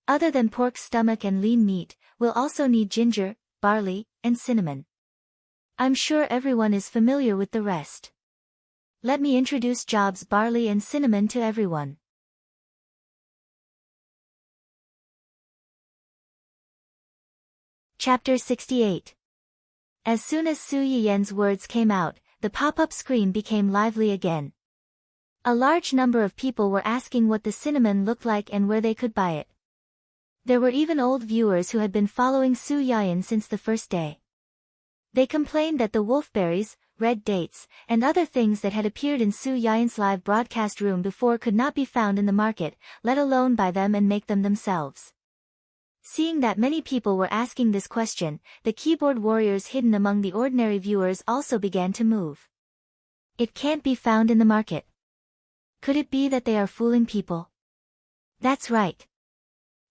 S1: Other than pork stomach and lean meat, we'll also need ginger, barley, and cinnamon. I'm sure everyone is familiar with the rest. Let me introduce Job's barley and cinnamon to everyone. Chapter 68. As soon as Su Yiyen's words came out, the pop-up screen became lively again. A large number of people were asking what the cinnamon looked like and where they could buy it. There were even old viewers who had been following Su Yayan since the first day. They complained that the wolfberries, red dates, and other things that had appeared in Su Yayan's live broadcast room before could not be found in the market, let alone buy them and make them themselves. Seeing that many people were asking this question, the keyboard warriors hidden among the ordinary viewers also began to move. It can't be found in the market. Could it be that they are fooling people? That's right.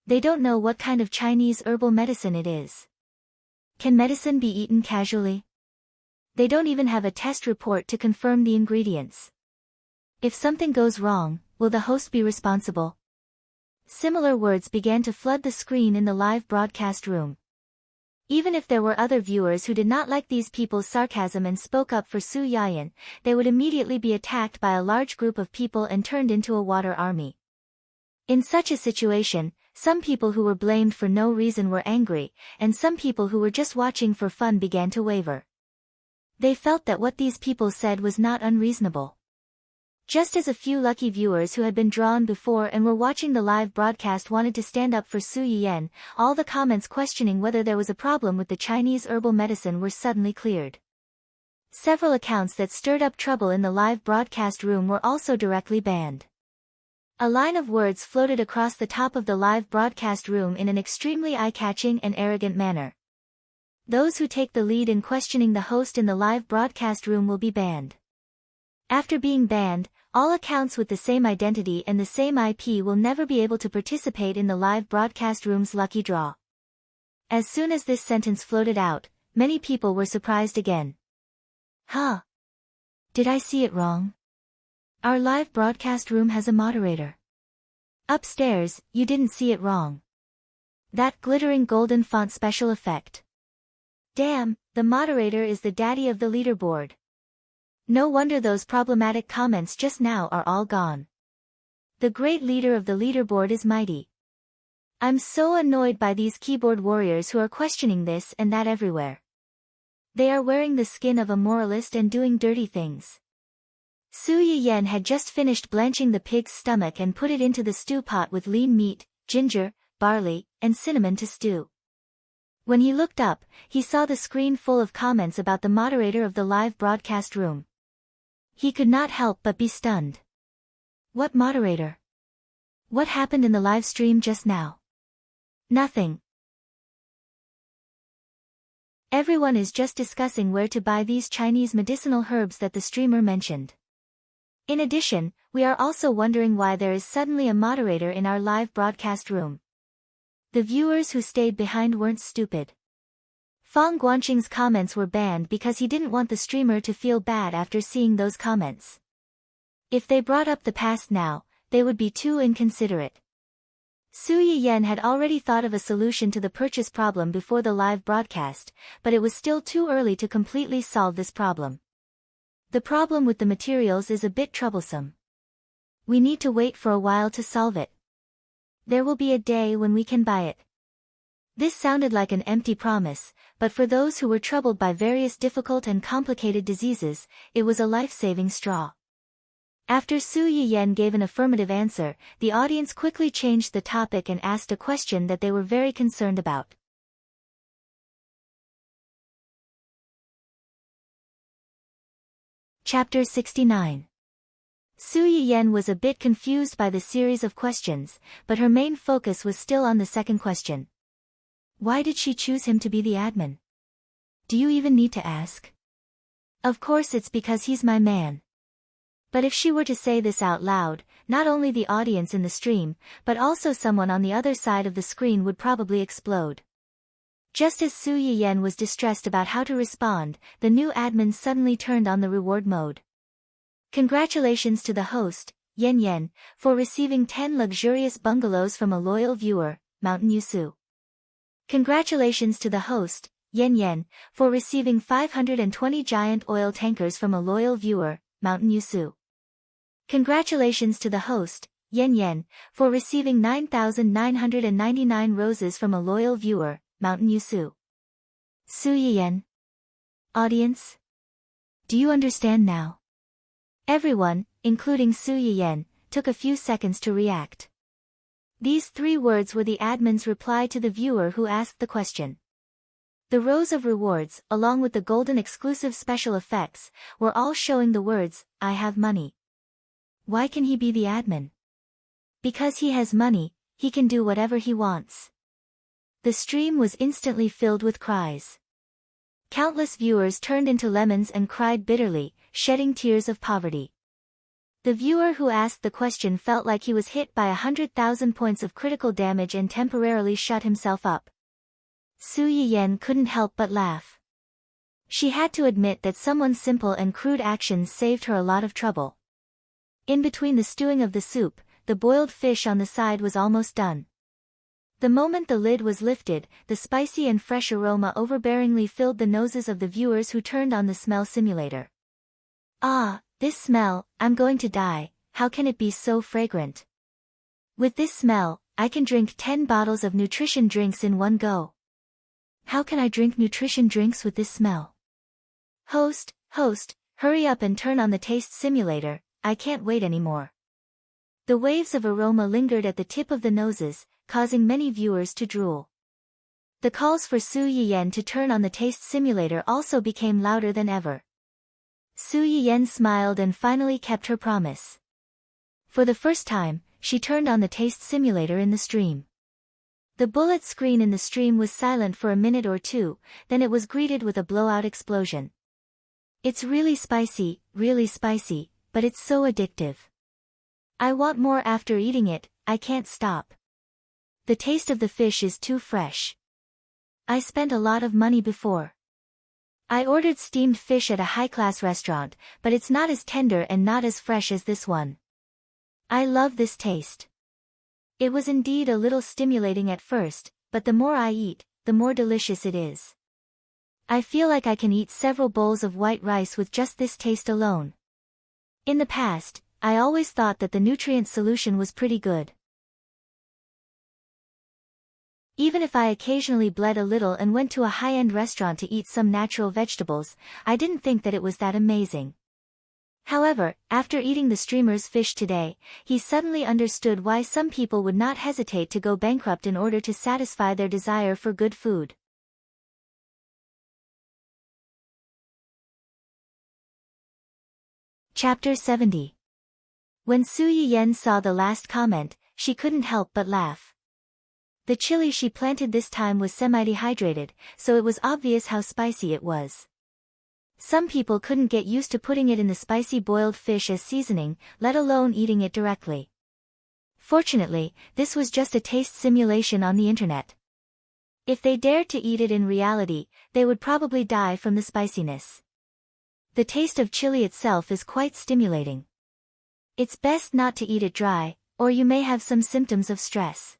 S1: They don't know what kind of Chinese herbal medicine it is. Can medicine be eaten casually? They don't even have a test report to confirm the ingredients. If something goes wrong, will the host be responsible? Similar words began to flood the screen in the live broadcast room. Even if there were other viewers who did not like these people's sarcasm and spoke up for Su Yayan, they would immediately be attacked by a large group of people and turned into a water army. In such a situation, some people who were blamed for no reason were angry, and some people who were just watching for fun began to waver. They felt that what these people said was not unreasonable. Just as a few lucky viewers who had been drawn before and were watching the live broadcast wanted to stand up for Su Yayan, all the comments questioning whether there was a problem with the Chinese herbal medicine were suddenly cleared. Several accounts that stirred up trouble in the live broadcast room were also directly banned. A line of words floated across the top of the live broadcast room in an extremely eye-catching and arrogant manner. Those who take the lead in questioning the host in the live broadcast room will be banned. After being banned, all accounts with the same identity and the same IP will never be able to participate in the live broadcast room's lucky draw. As soon as this sentence floated out, many people were surprised again. Huh? Did I see it wrong? Our live broadcast room has a moderator. Upstairs, you didn't see it wrong. That glittering golden font special effect. Damn, the moderator is the daddy of the leaderboard. No wonder those problematic comments just now are all gone. The great leader of the leaderboard is mighty. I'm so annoyed by these keyboard warriors who are questioning this and that everywhere. They are wearing the skin of a moralist and doing dirty things. Su Yayan had just finished blanching the pig's stomach and put it into the stew pot with lean meat, ginger, barley, and cinnamon to stew. When he looked up, he saw the screen full of comments about the moderator of the live broadcast room. He could not help but be stunned. What moderator? What happened in the live stream just now? Nothing. Everyone is just discussing where to buy these Chinese medicinal herbs that the streamer mentioned. In addition, we are also wondering why there is suddenly a moderator in our live broadcast room. The viewers who stayed behind weren't stupid. Fang Guanqing's comments were banned because he didn't want the streamer to feel bad after seeing those comments. If they brought up the past now, they would be too inconsiderate. Su Yayan had already thought of a solution to the purchase problem before the live broadcast, but it was still too early to completely solve this problem. The problem with the materials is a bit troublesome. We need to wait for a while to solve it. There will be a day when we can buy it. This sounded like an empty promise, but for those who were troubled by various difficult and complicated diseases, it was a life-saving straw. After Su Yayan gave an affirmative answer, the audience quickly changed the topic and asked a question that they were very concerned about. Chapter 69. Su Yayan was a bit confused by the series of questions, but her main focus was still on the second question. Why did she choose him to be the admin? Do you even need to ask? Of course it's because he's my man. But if she were to say this out loud, not only the audience in the stream, but also someone on the other side of the screen would probably explode. Just as Su Yayan was distressed about how to respond, the new admin suddenly turned on the reward mode. Congratulations to the host, Yan Yan, for receiving 10 luxurious bungalows from a loyal viewer, Mountain Yusu. Congratulations to the host, Yan Yan, for receiving 520 giant oil tankers from a loyal viewer, Mountain Yusu. Congratulations to the host, Yan Yan, for receiving 9,999 roses from a loyal viewer, Mountain Yusu. Su Yayan. Audience? Do you understand now? Everyone, including Su Yiyen, took a few seconds to react. These 3 words were the admin's reply to the viewer who asked the question. The rows of rewards, along with the golden exclusive special effects, were all showing the words, "I have money." Why can he be the admin? Because he has money, he can do whatever he wants. The stream was instantly filled with cries. Countless viewers turned into lemons and cried bitterly, shedding tears of poverty. The viewer who asked the question felt like he was hit by 100,000 points of critical damage and temporarily shut himself up. Su Yiyen couldn't help but laugh. She had to admit that someone's simple and crude actions saved her a lot of trouble. In between the stewing of the soup, the boiled fish on the side was almost done. The moment the lid was lifted, the spicy and fresh aroma overbearingly filled the noses of the viewers who turned on the smell simulator. Ah, this smell, I'm going to die, how can it be so fragrant? With this smell, I can drink 10 bottles of nutrition drinks in one go. How can I drink nutrition drinks with this smell? Host, hurry up and turn on the taste simulator, I can't wait anymore. The waves of aroma lingered at the tip of the noses, causing many viewers to drool. The calls for Su Yiyen to turn on the taste simulator also became louder than ever. Su Yiyen smiled and finally kept her promise. For the first time, she turned on the taste simulator in the stream. The bullet screen in the stream was silent for a minute or two, then it was greeted with a blowout explosion. It's really spicy, but it's so addictive. I want more after eating it, I can't stop. The taste of the fish is too fresh. I spent a lot of money before. I ordered steamed fish at a high-class restaurant, but it's not as tender and not as fresh as this one. I love this taste. It was indeed a little stimulating at first, but the more I eat, the more delicious it is. I feel like I can eat several bowls of white rice with just this taste alone. In the past, I always thought that the nutrient solution was pretty good. Even if I occasionally bled a little and went to a high-end restaurant to eat some natural vegetables, I didn't think that it was that amazing. However, after eating the streamer's fish today, he suddenly understood why some people would not hesitate to go bankrupt in order to satisfy their desire for good food. Chapter 70. When Su Yiyen saw the last comment, she couldn't help but laugh. The chili she planted this time was semi-dehydrated, so it was obvious how spicy it was. Some people couldn't get used to putting it in the spicy boiled fish as seasoning, let alone eating it directly. Fortunately, this was just a taste simulation on the internet. If they dared to eat it in reality, they would probably die from the spiciness. The taste of chili itself is quite stimulating. It's best not to eat it dry, or you may have some symptoms of stress.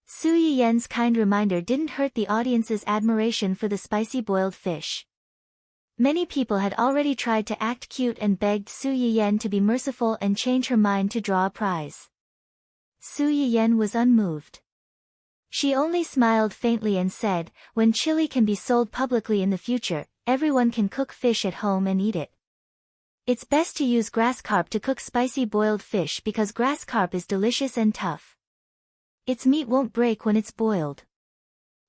S1: Su Yiyen's kind reminder didn't hurt the audience's admiration for the spicy boiled fish. Many people had already tried to act cute and begged Su Yiyen to be merciful and change her mind to draw a prize. Su Yiyen was unmoved. She only smiled faintly and said, "When chili can be sold publicly in the future, everyone can cook fish at home and eat it. It's best to use grass carp to cook spicy boiled fish because grass carp is delicious and tough. Its meat won't break when it's boiled.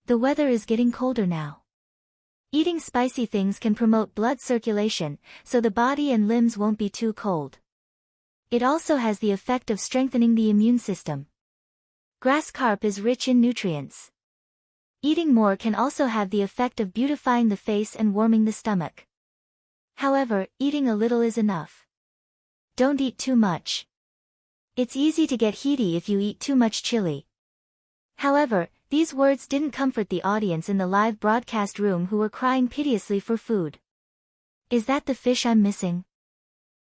S1: The weather is getting colder now. Eating spicy things can promote blood circulation, so the body and limbs won't be too cold. It also has the effect of strengthening the immune system. Grass carp is rich in nutrients. Eating more can also have the effect of beautifying the face and warming the stomach. However, eating a little is enough. Don't eat too much. It's easy to get heaty if you eat too much chili." However, these words didn't comfort the audience in the live broadcast room who were crying piteously for food. "Is that the fish I'm missing?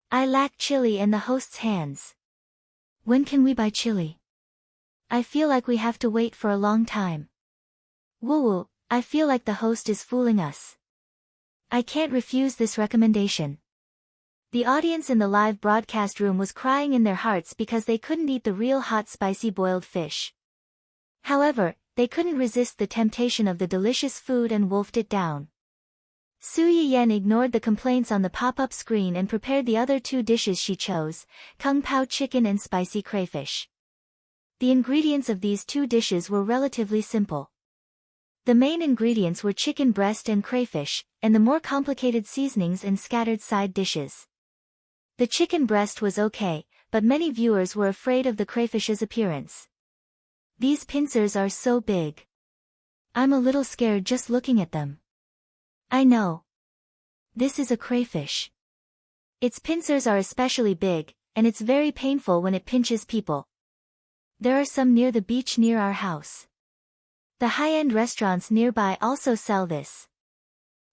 S1: I lack chili and the host's hands. When can we buy chili? I feel like we have to wait for a long time. Woo-woo, I feel like the host is fooling us. I can't refuse this recommendation." The audience in the live broadcast room was crying in their hearts because they couldn't eat the real hot spicy boiled fish. However, they couldn't resist the temptation of the delicious food and wolfed it down. Su Yiyen ignored the complaints on the pop-up screen and prepared the other two dishes she chose, kung pao chicken and spicy crayfish. The ingredients of these two dishes were relatively simple. The main ingredients were chicken breast and crayfish, and the more complicated seasonings and scattered side dishes. The chicken breast was okay, but many viewers were afraid of the crayfish's appearance. These pincers are so big. I'm a little scared just looking at them. I know. This is a crayfish. Its pincers are especially big, and it's very painful when it pinches people. There are some near the beach near our house. The high-end restaurants nearby also sell this.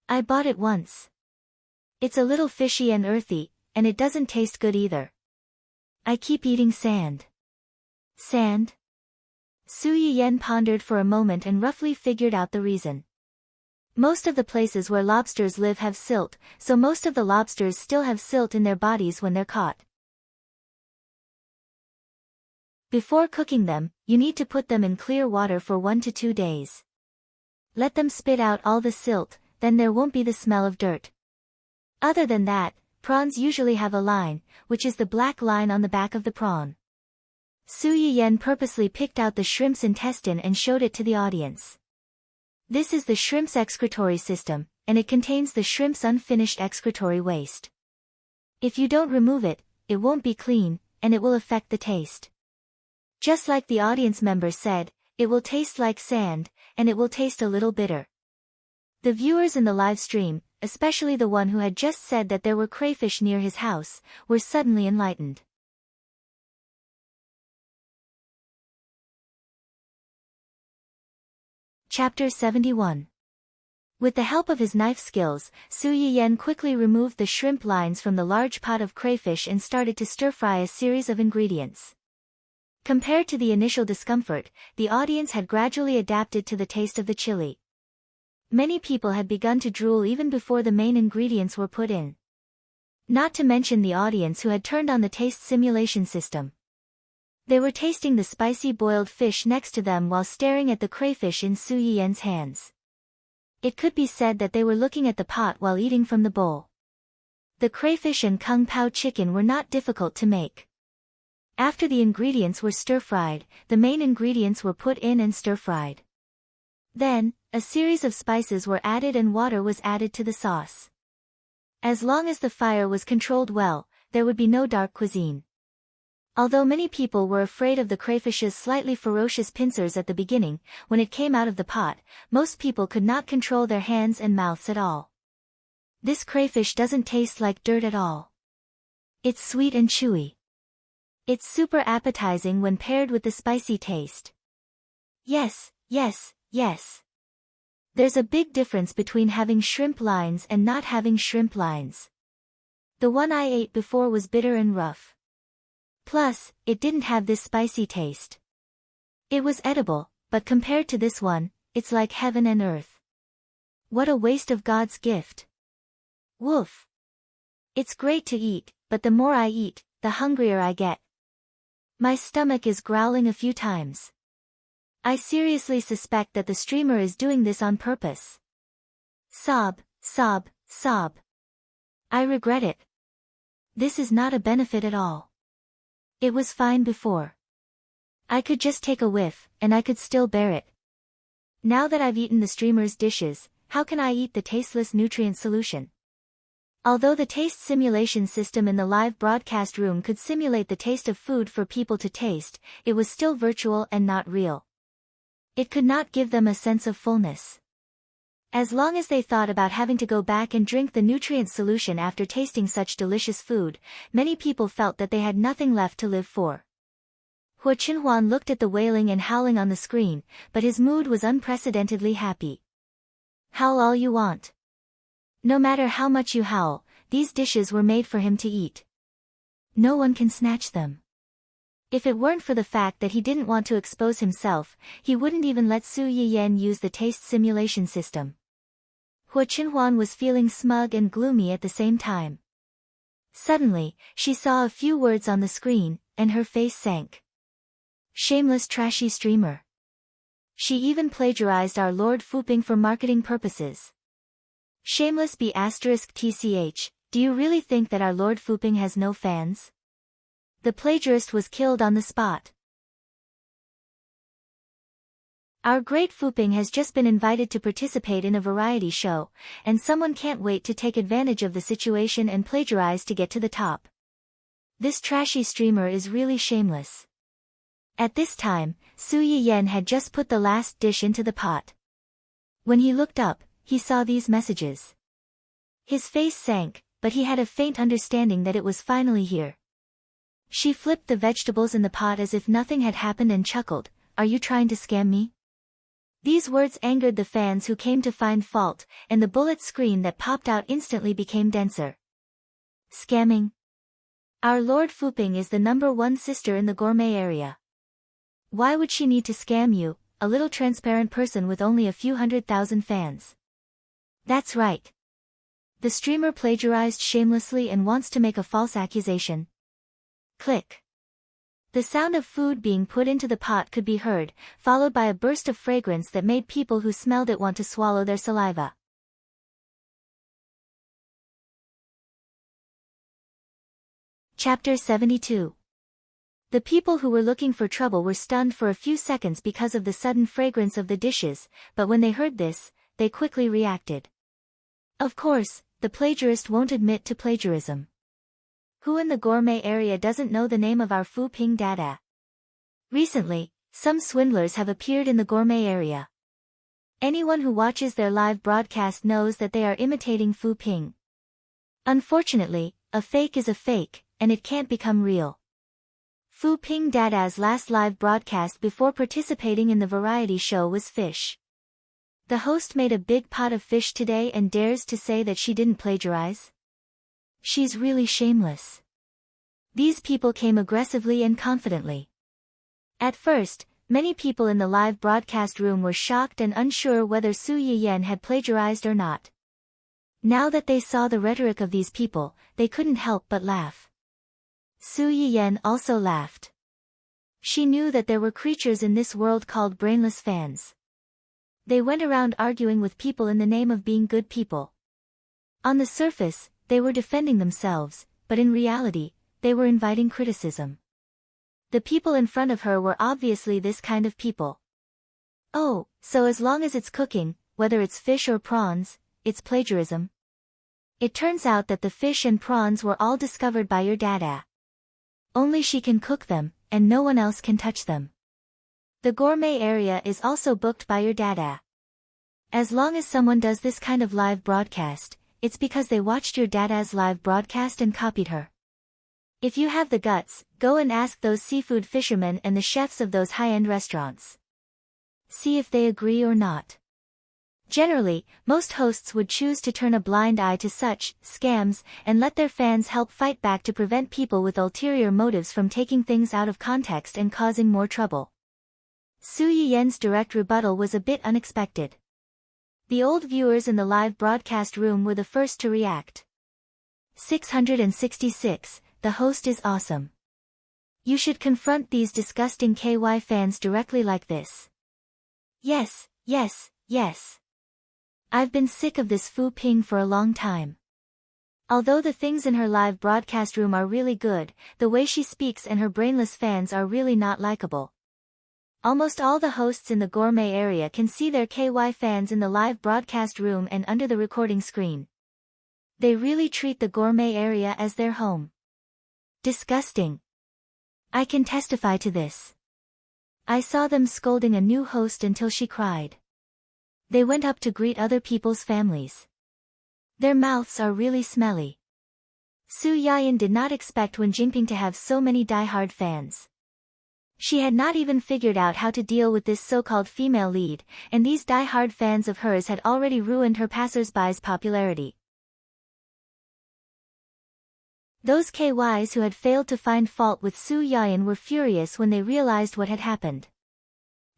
S1: I bought it once. It's a little fishy and earthy, and it doesn't taste good either. I keep eating sand. Sand? Su Yiyen pondered for a moment and roughly figured out the reason. Most of the places where lobsters live have silt, so most of the lobsters still have silt in their bodies when they're caught. Before cooking them, you need to put them in clear water for 1 to 2 days. Let them spit out all the silt, then there won't be the smell of dirt. Other than that, prawns usually have a line, which is the black line on the back of the prawn. Su Yiyen purposely picked out the shrimp's intestine and showed it to the audience. This is the shrimp's excretory system, and it contains the shrimp's unfinished excretory waste. If you don't remove it, it won't be clean, and it will affect the taste. Just like the audience member said, it will taste like sand, and it will taste a little bitter. The viewers in the live stream, especially the one who had just said that there were crayfish near his house, were suddenly enlightened. Chapter 71. With the help of his knife skills, Su Yiyen quickly removed the shrimp lines from the large pot of crayfish and started to stir-fry a series of ingredients. Compared to the initial discomfort, the audience had gradually adapted to the taste of the chili. Many people had begun to drool even before the main ingredients were put in. Not to mention the audience who had turned on the taste simulation system. They were tasting the spicy boiled fish next to them while staring at the crayfish in Su Yiyen's hands. It could be said that they were looking at the pot while eating from the bowl. The crayfish and kung pao chicken were not difficult to make. After the ingredients were stir-fried, the main ingredients were put in and stir-fried. Then, a series of spices were added and water was added to the sauce. As long as the fire was controlled well, there would be no dark cuisine. Although many people were afraid of the crayfish's slightly ferocious pincers at the beginning, when it came out of the pot, most people could not control their hands and mouths at all. This crayfish doesn't taste like dirt at all. It's sweet and chewy. It's super appetizing when paired with the spicy taste. Yes, yes, yes. There's a big difference between having shrimp lines and not having shrimp lines. The one I ate before was bitter and rough. Plus, it didn't have this spicy taste. It was edible, but compared to this one, it's like heaven and earth. What a waste of God's gift. Woof. It's great to eat, but the more I eat, the hungrier I get. My stomach is growling a few times. I seriously suspect that the streamer is doing this on purpose. Sob, sob, sob. I regret it. This is not a benefit at all. It was fine before. I could just take a whiff, and I could still bear it. Now that I've eaten the streamer's dishes, how can I eat the tasteless nutrient solution? Although the taste simulation system in the live broadcast room could simulate the taste of food for people to taste, it was still virtual and not real. It could not give them a sense of fullness. As long as they thought about having to go back and drink the nutrient solution after tasting such delicious food, many people felt that they had nothing left to live for. Hua Chinhuan looked at the wailing and howling on the screen, but his mood was unprecedentedly happy. Howl all you want. No matter how much you howl, these dishes were made for him to eat. No one can snatch them. If it weren't for the fact that he didn't want to expose himself, he wouldn't even let Su Yiyen use the taste simulation system. Hua Chinhuan was feeling smug and gloomy at the same time. Suddenly, she saw a few words on the screen, and her face sank. Shameless trashy streamer. She even plagiarized our Lord Fuping for marketing purposes. Shameless B asterisk TCH, do you really think that our Lord Fuping has no fans? The plagiarist was killed on the spot. Our great Fuping has just been invited to participate in a variety show, and someone can't wait to take advantage of the situation and plagiarize to get to the top. This trashy streamer is really shameless. At this time, Su Yiyen had just put the last dish into the pot. When he looked up, he saw these messages. His face sank, but he had a faint understanding that it was finally here. She flipped the vegetables in the pot as if nothing had happened and chuckled, "Are you trying to scam me?" These words angered the fans who came to find fault, and the bullet screen that popped out instantly became denser. Scamming? Our Lord Fuping is the #1 sister in the gourmet area. Why would she need to scam you, a little transparent person with only a few 100,000 fans? That's right. The streamer plagiarized shamelessly and wants to make a false accusation. Click. The sound of food being put into the pot could be heard, followed by a burst of fragrance that made people who smelled it want to swallow their saliva. Chapter 72. The people who were looking for trouble were stunned for a few seconds because of the sudden fragrance of the dishes, but when they heard this, they quickly reacted. Of course, the plagiarist won't admit to plagiarism. Who in the gourmet area doesn't know the name of our Fuping Dada? Recently, some swindlers have appeared in the gourmet area. Anyone who watches their live broadcast knows that they are imitating Fuping. Unfortunately, a fake is a fake, and it can't become real. Fuping Dada's last live broadcast before participating in the variety show was fish. The host made a big pot of fish today and dares to say that she didn't plagiarize? She's really shameless. These people came aggressively and confidently. At first, many people in the live broadcast room were shocked and unsure whether Su Yiyen had plagiarized or not. Now that they saw the rhetoric of these people, they couldn't help but laugh. Su Yiyen also laughed. She knew that there were creatures in this world called brainless fans. They went around arguing with people in the name of being good people. On the surface, they were defending themselves, but in reality, they were inviting criticism. The people in front of her were obviously this kind of people. Oh, so as long as it's cooking, whether it's fish or prawns, it's plagiarism? It turns out that the fish and prawns were all discovered by your Dada. Only she can cook them, and no one else can touch them. The gourmet area is also booked by your Dada. As long as someone does this kind of live broadcast, it's because they watched your Dada's live broadcast and copied her. If you have the guts, go and ask those seafood fishermen and the chefs of those high-end restaurants. See if they agree or not. Generally, most hosts would choose to turn a blind eye to such scams and let their fans help fight back to prevent people with ulterior motives from taking things out of context and causing more trouble. Su Yiyen's direct rebuttal was a bit unexpected. The old viewers in the live broadcast room were the first to react. 666, the host is awesome. You should confront these disgusting KY fans directly like this. Yes, yes, yes. I've been sick of this Fuping for a long time. Although the things in her live broadcast room are really good, the way she speaks and her brainless fans are really not likable. Almost all the hosts in the gourmet area can see their KY fans in the live broadcast room and under the recording screen. They really treat the gourmet area as their home. Disgusting. I can testify to this. I saw them scolding a new host until she cried. They went up to greet other people's families. Their mouths are really smelly. Su Yiyen did not expect Wen Jingping to have so many die-hard fans. She had not even figured out how to deal with this so-called female lead, and these die-hard fans of hers had already ruined her passers-by's popularity. Those KYs who had failed to find fault with Su Yiyen were furious when they realized what had happened.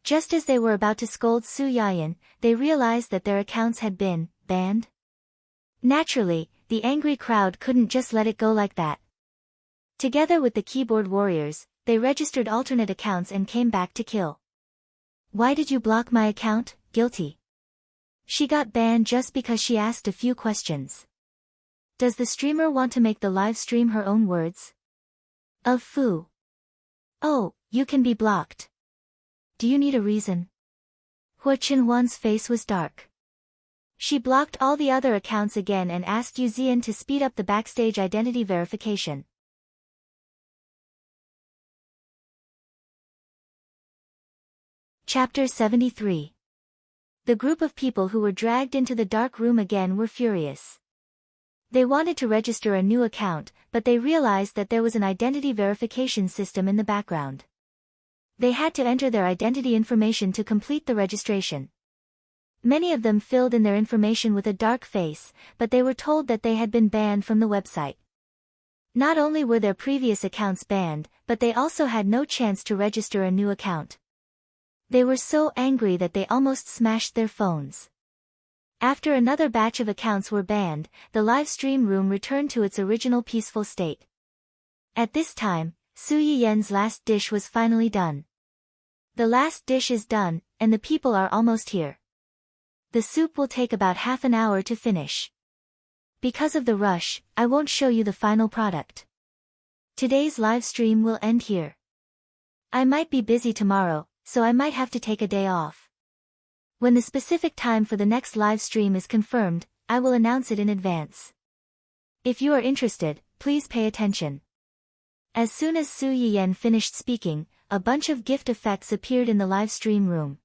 S1: Just as they were about to scold Su Yiyen, they realized that their accounts had been banned. Naturally, the angry crowd couldn't just let it go like that. Together with the keyboard warriors, they registered alternate accounts and came back to kill. Why did you block my account, guilty? She got banned just because she asked a few questions. Does the streamer want to make the live stream her own words? Of foo. Oh, you can be blocked. Do you need a reason? Hua Qinhuan's face was dark. She blocked all the other accounts again and asked Yu Zian to speed up the backstage identity verification. Chapter 73. The group of people who were dragged into the dark room again were furious. They wanted to register a new account, but they realized that there was an identity verification system in the background. They had to enter their identity information to complete the registration. Many of them filled in their information with a dark face, but they were told that they had been banned from the website. Not only were their previous accounts banned, but they also had no chance to register a new account. They were so angry that they almost smashed their phones. After another batch of accounts were banned, the live stream room returned to its original peaceful state. At this time, Su Yiyan's last dish was finally done. The last dish is done, and the people are almost here. The soup will take about half an hour to finish. Because of the rush, I won't show you the final product. Today's live stream will end here. I might be busy tomorrow, so I might have to take a day off. When the specific time for the next live stream is confirmed, I will announce it in advance. If you are interested, please pay attention. As soon as Su Yiyan finished speaking, a bunch of gift effects appeared in the live stream room.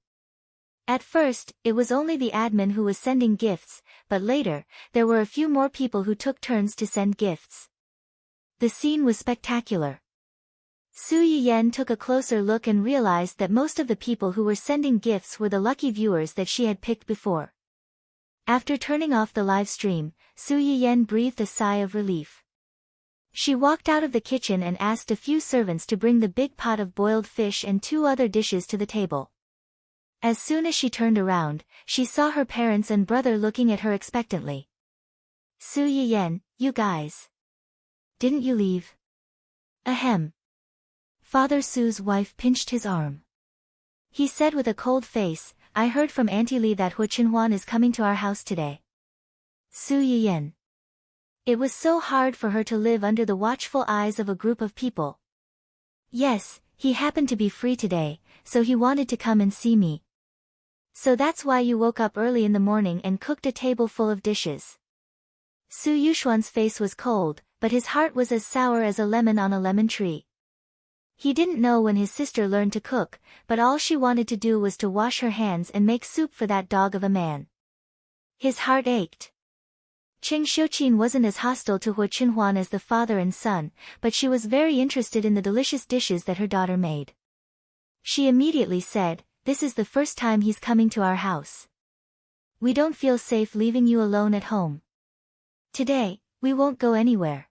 S1: At first, it was only the admin who was sending gifts, but later, there were a few more people who took turns to send gifts. The scene was spectacular. Su Yiyan took a closer look and realized that most of the people who were sending gifts were the lucky viewers that she had picked before. After turning off the live stream, Su Yiyan breathed a sigh of relief. She walked out of the kitchen and asked a few servants to bring the big pot of boiled fish and 2 other dishes to the table. As soon as she turned around, she saw her parents and brother looking at her expectantly. Su Yiyan, you guys. Didn't you leave? Ahem. Father Su's wife pinched his arm. He said with a cold face, I heard from Auntie Li that Hua Qinhuan is coming to our house today. Su Yiyan. It was so hard for her to live under the watchful eyes of a group of people. Yes, he happened to be free today, so he wanted to come and see me. So that's why you woke up early in the morning and cooked a table full of dishes. Su Yuxuan's face was cold, but his heart was as sour as a lemon on a lemon tree. He didn't know when his sister learned to cook, but all she wanted to do was to wash her hands and make soup for that dog of a man. His heart ached. Cheng Xiuqin wasn't as hostile to Hua Qinhuan as the father and son, but she was very interested in the delicious dishes that her daughter made. She immediately said, this is the first time he's coming to our house. We don't feel safe leaving you alone at home. Today, we won't go anywhere.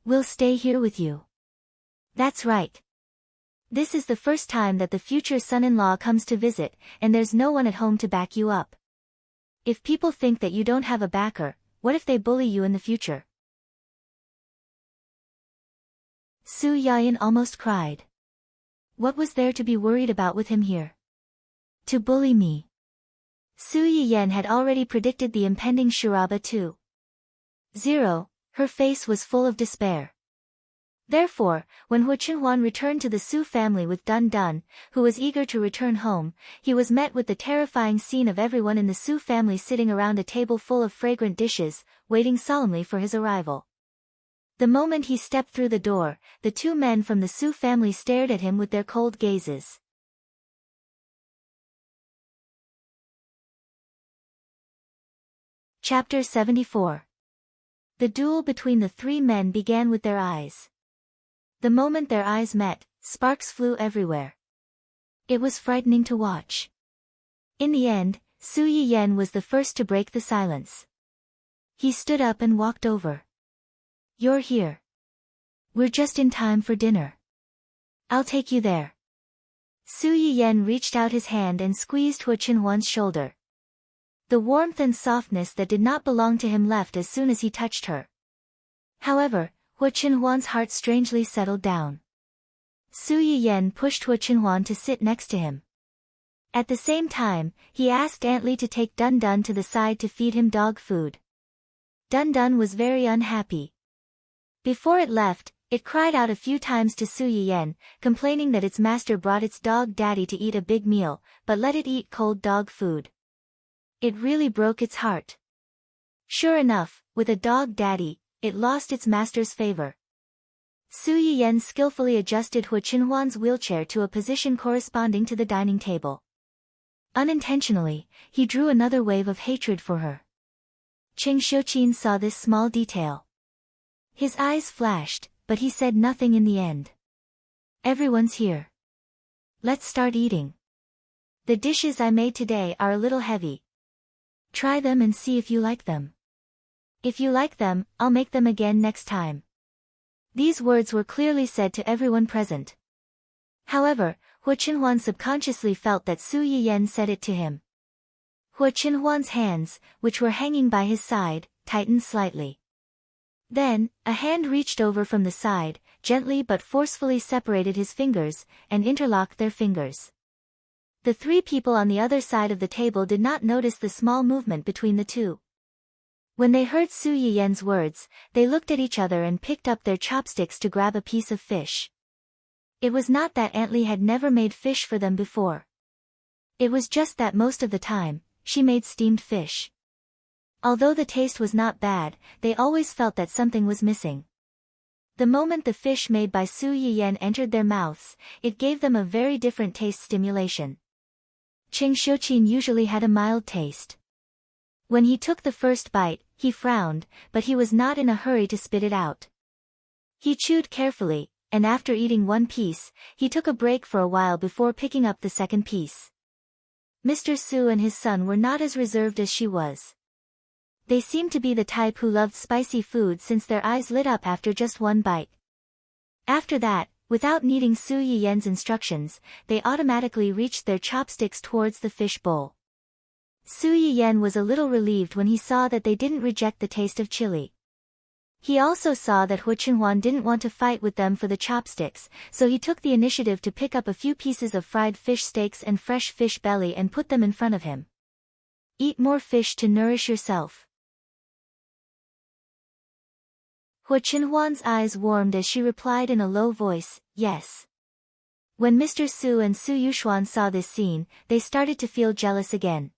S1: We'll stay here with you. That's right. This is the first time that the future son-in-law comes to visit, and there's no one at home to back you up. If people think that you don't have a backer, what if they bully you in the future? Su Yiyan almost cried. What was there to be worried about with him here? To bully me. Su Yiyan had already predicted the impending Shiraba too. 0. Her face was full of despair. Therefore, when Hua Qinhuan returned to the Su family with Dun Dun, who was eager to return home, he was met with the terrifying scene of everyone in the Su family sitting around a table full of fragrant dishes, waiting solemnly for his arrival. The moment he stepped through the door, the 2 men from the Su family stared at him with their cold gazes. Chapter 74. The duel between the 3 men began with their eyes. The moment their eyes met, sparks flew everywhere. It was frightening to watch. In the end, Su Yiyan was the first to break the silence. He stood up and walked over. You're here. We're just in time for dinner. I'll take you there. Su Yiyan reached out his hand and squeezed Hua Qinhuan's shoulder. The warmth and softness that did not belong to him left as soon as he touched her. However, Hua Qinhuan's heart strangely settled down. Su Yiyan pushed Hua Qinhuan to sit next to him. At the same time, he asked Aunt Lee to take Dun Dun to the side to feed him dog food. Dun Dun was very unhappy. Before it left, it cried out a few times to Su Yiyen, complaining that its master brought its dog daddy to eat a big meal, but let it eat cold dog food. It really broke its heart. Sure enough, with a dog daddy, it lost its master's favor. Su Yiyen skillfully adjusted Hu Qinhuan's wheelchair to a position corresponding to the dining table. Unintentionally, he drew another wave of hatred for her. Cheng Xiuqin saw this small detail. His eyes flashed, but he said nothing in the end. Everyone's here. Let's start eating. The dishes I made today are a little heavy. Try them and see if you like them. If you like them, I'll make them again next time. These words were clearly said to everyone present. However, Hu Qinhuan subconsciously felt that Su Yiyen said it to him. Hu Qinhuan's hands, which were hanging by his side, tightened slightly. Then, a hand reached over from the side, gently but forcefully separated his fingers, and interlocked their fingers. The three people on the other side of the table did not notice the small movement between the two. When they heard Su Yiyen's words, they looked at each other and picked up their chopsticks to grab a piece of fish. It was not that Aunt Lee had never made fish for them before. It was just that most of the time, she made steamed fish. Although the taste was not bad, they always felt that something was missing. The moment the fish made by Su Yiyen entered their mouths, it gave them a very different taste stimulation. Cheng Xiuqin usually had a mild taste. When he took the first bite, he frowned, but he was not in a hurry to spit it out. He chewed carefully, and after eating one piece, he took a break for a while before picking up the second piece. Mr. Su and his son were not as reserved as she was. They seemed to be the type who loved spicy food since their eyes lit up after just one bite. After that, without needing Su Yiyen's instructions, they automatically reached their chopsticks towards the fish bowl. Su Yiyen was a little relieved when he saw that they didn't reject the taste of chili. He also saw that Hu Qinhuan didn't want to fight with them for the chopsticks, so he took the initiative to pick up a few pieces of fried fish steaks and fresh fish belly and put them in front of him. Eat more fish to nourish yourself. Hu Qinhuan's eyes warmed as she replied in a low voice, yes. When Mr. Su and Su Yuxuan saw this scene, they started to feel jealous again.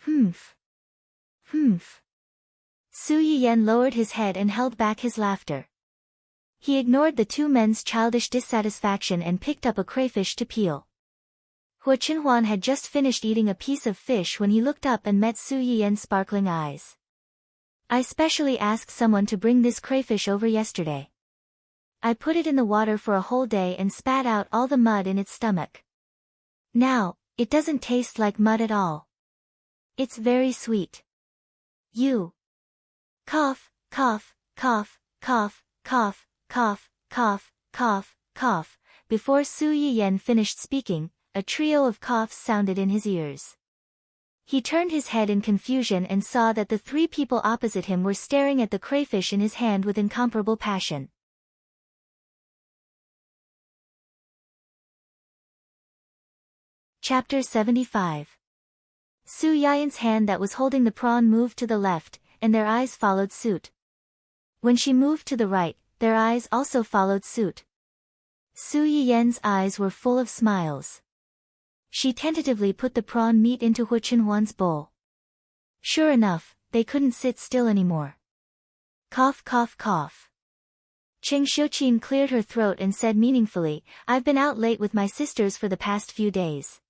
S1: Humph. Su Yiyen lowered his head and held back his laughter. He ignored the two men's childish dissatisfaction and picked up a crayfish to peel. Hu Qinhuan had just finished eating a piece of fish when he looked up and met Su Yiyen's sparkling eyes. I specially asked someone to bring this crayfish over yesterday. I put it in the water for a whole day and spat out all the mud in its stomach. Now, it doesn't taste like mud at all. It's very sweet. You. Cough, cough, cough, cough, cough, cough, cough, cough, cough. Before Su Yiyen finished speaking, a trio of coughs sounded in his ears. He turned his head in confusion and saw that the three people opposite him were staring at the crayfish in his hand with incomparable passion. Chapter 75. Su Yiyen's hand that was holding the prawn moved to the left, and their eyes followed suit. When she moved to the right, their eyes also followed suit. Su Yiyen's eyes were full of smiles. She tentatively put the prawn meat into Hu Qinhuan's bowl. Sure enough, they couldn't sit still anymore. Cough, cough, cough. Cheng Xiuqin cleared her throat and said meaningfully, I've been out late with my sisters for the past few days.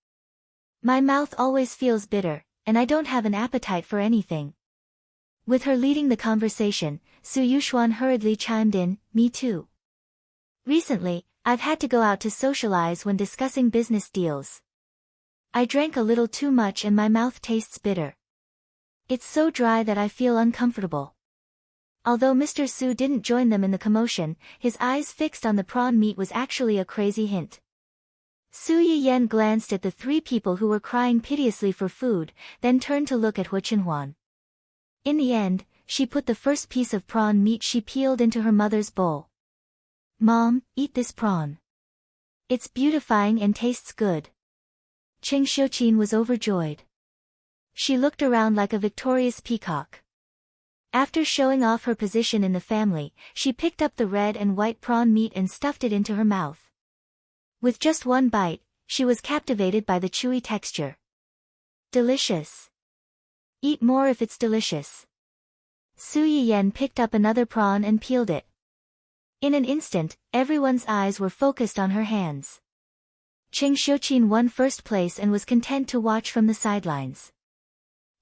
S1: My mouth always feels bitter, and I don't have an appetite for anything. With her leading the conversation, Su Yuxuan hurriedly chimed in, me too. Recently, I've had to go out to socialize when discussing business deals. I drank a little too much and my mouth tastes bitter. It's so dry that I feel uncomfortable. Although Mr. Su didn't join them in the commotion, his eyes fixed on the prawn meat was actually a crazy hint. Su Yiyen glanced at the three people who were crying piteously for food, then turned to look at Hu Qinhuan. In the end, she put the first piece of prawn meat she peeled into her mother's bowl. Mom, eat this prawn. It's beautifying and tastes good. Cheng Xiuqin was overjoyed. She looked around like a victorious peacock. After showing off her position in the family, she picked up the red and white prawn meat and stuffed it into her mouth. With just one bite, she was captivated by the chewy texture. Delicious. Eat more if it's delicious. Su Yiyan picked up another prawn and peeled it. In an instant, everyone's eyes were focused on her hands. Cheng Xiuqin won first place and was content to watch from the sidelines.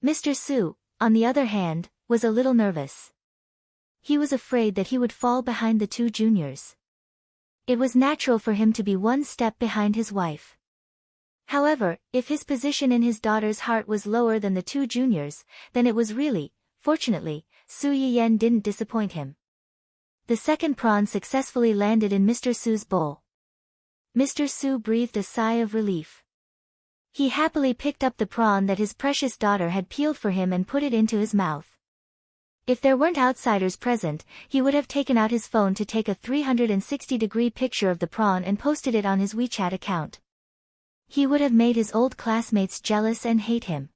S1: Mr. Su, on the other hand, was a little nervous. He was afraid that he would fall behind the two juniors. It was natural for him to be one step behind his wife. However, if his position in his daughter's heart was lower than the two juniors, then it was really, fortunately, Su Yiyan didn't disappoint him. The second prawn successfully landed in Mr. Su's bowl. Mr. Su breathed a sigh of relief. He happily picked up the prawn that his precious daughter had peeled for him and put it into his mouth. If there weren't outsiders present, he would have taken out his phone to take a 360-degree picture of the prawn and posted it on his WeChat account. He would have made his old classmates jealous and hate him.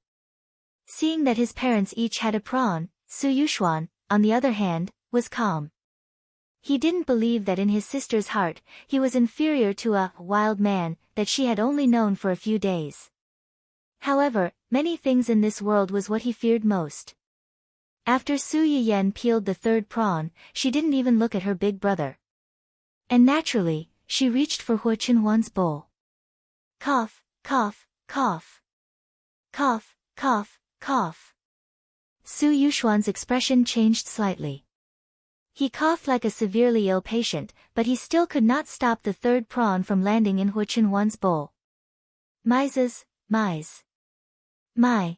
S1: Seeing that his parents each had a prawn, Su Yuxuan, on the other hand, was calm. He didn't believe that in his sister's heart, he was inferior to a wild man that she had only known for a few days. However, many things in this world was what he feared most. After Su Yiyan peeled the third prawn, she didn't even look at her big brother. And naturally, she reached for Hu Qinhuan's bowl. Cough, cough, cough. Cough, cough, cough. Su Yuxuan's expression changed slightly. He coughed like a severely ill patient, but he still could not stop the third prawn from landing in Hu Qinhuan's bowl. Mises, mise. My.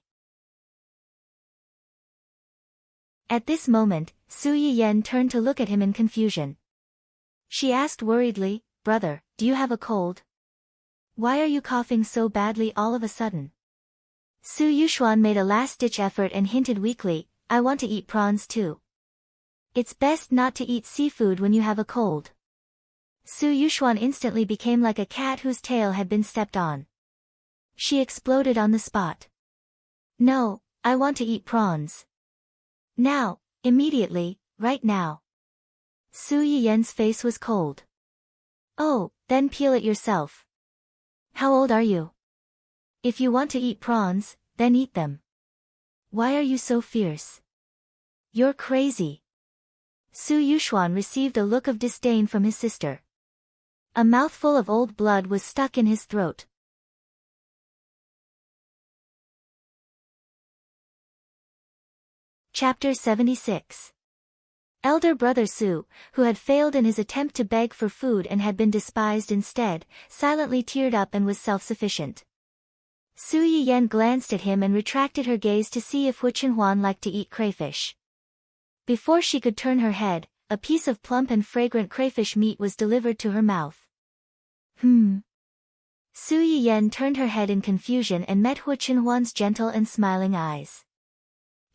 S1: At this moment, Su Yiyan turned to look at him in confusion. She asked worriedly, "Brother, do you have a cold? Why are you coughing so badly all of a sudden?" Su Yuxuan made a last-ditch effort and hinted weakly, "I want to eat prawns too. It's best not to eat seafood when you have a cold." Su Yuxuan instantly became like a cat whose tail had been stepped on. She exploded on the spot. "No, I want to eat prawns. Now, immediately, right now." Su Yiyan's face was cold. "Oh, then peel it yourself. How old are you? If you want to eat prawns, then eat them. Why are you so fierce? You're crazy." Su Yuxuan received a look of disdain from his sister. A mouthful of old blood was stuck in his throat. Chapter 76. Elder brother Su, who had failed in his attempt to beg for food and had been despised instead, silently teared up and was self-sufficient. Su Yiyan glanced at him and retracted her gaze to see if Hu Qinhuan liked to eat crayfish. Before she could turn her head, a piece of plump and fragrant crayfish meat was delivered to her mouth. Su Yiyan turned her head in confusion and met Hu Qinhuan's gentle and smiling eyes.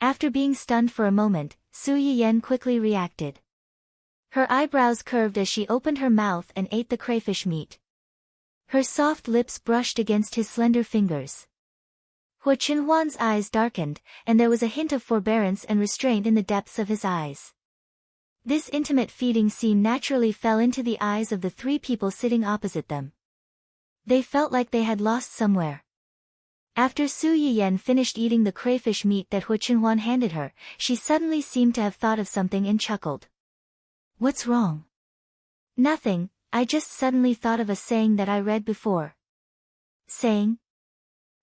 S1: After being stunned for a moment, Su Yiyan quickly reacted. Her eyebrows curved as she opened her mouth and ate the crayfish meat. Her soft lips brushed against his slender fingers. Hu Qinhuan's eyes darkened, and there was a hint of forbearance and restraint in the depths of his eyes. This intimate feeding scene naturally fell into the eyes of the three people sitting opposite them. They felt like they had lost somewhere. After Su Yiyan finished eating the crayfish meat that Hu Qinhuan handed her, she suddenly seemed to have thought of something and chuckled. "What's wrong?" "Nothing, I just suddenly thought of a saying that I read before." "Saying?"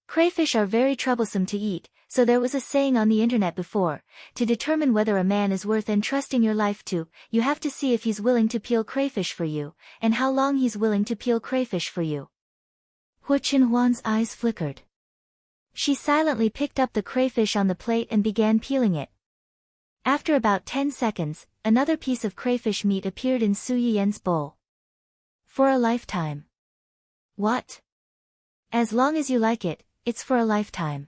S1: "Crayfish are very troublesome to eat, so there was a saying on the internet before, to determine whether a man is worth entrusting your life to, you have to see if he's willing to peel crayfish for you, and how long he's willing to peel crayfish for you." Hu Qinhuan's eyes flickered. She silently picked up the crayfish on the plate and began peeling it. After about 10 seconds, another piece of crayfish meat appeared in Su Yiyan's bowl. "For a lifetime." "What?" "As long as you like it, it's for a lifetime."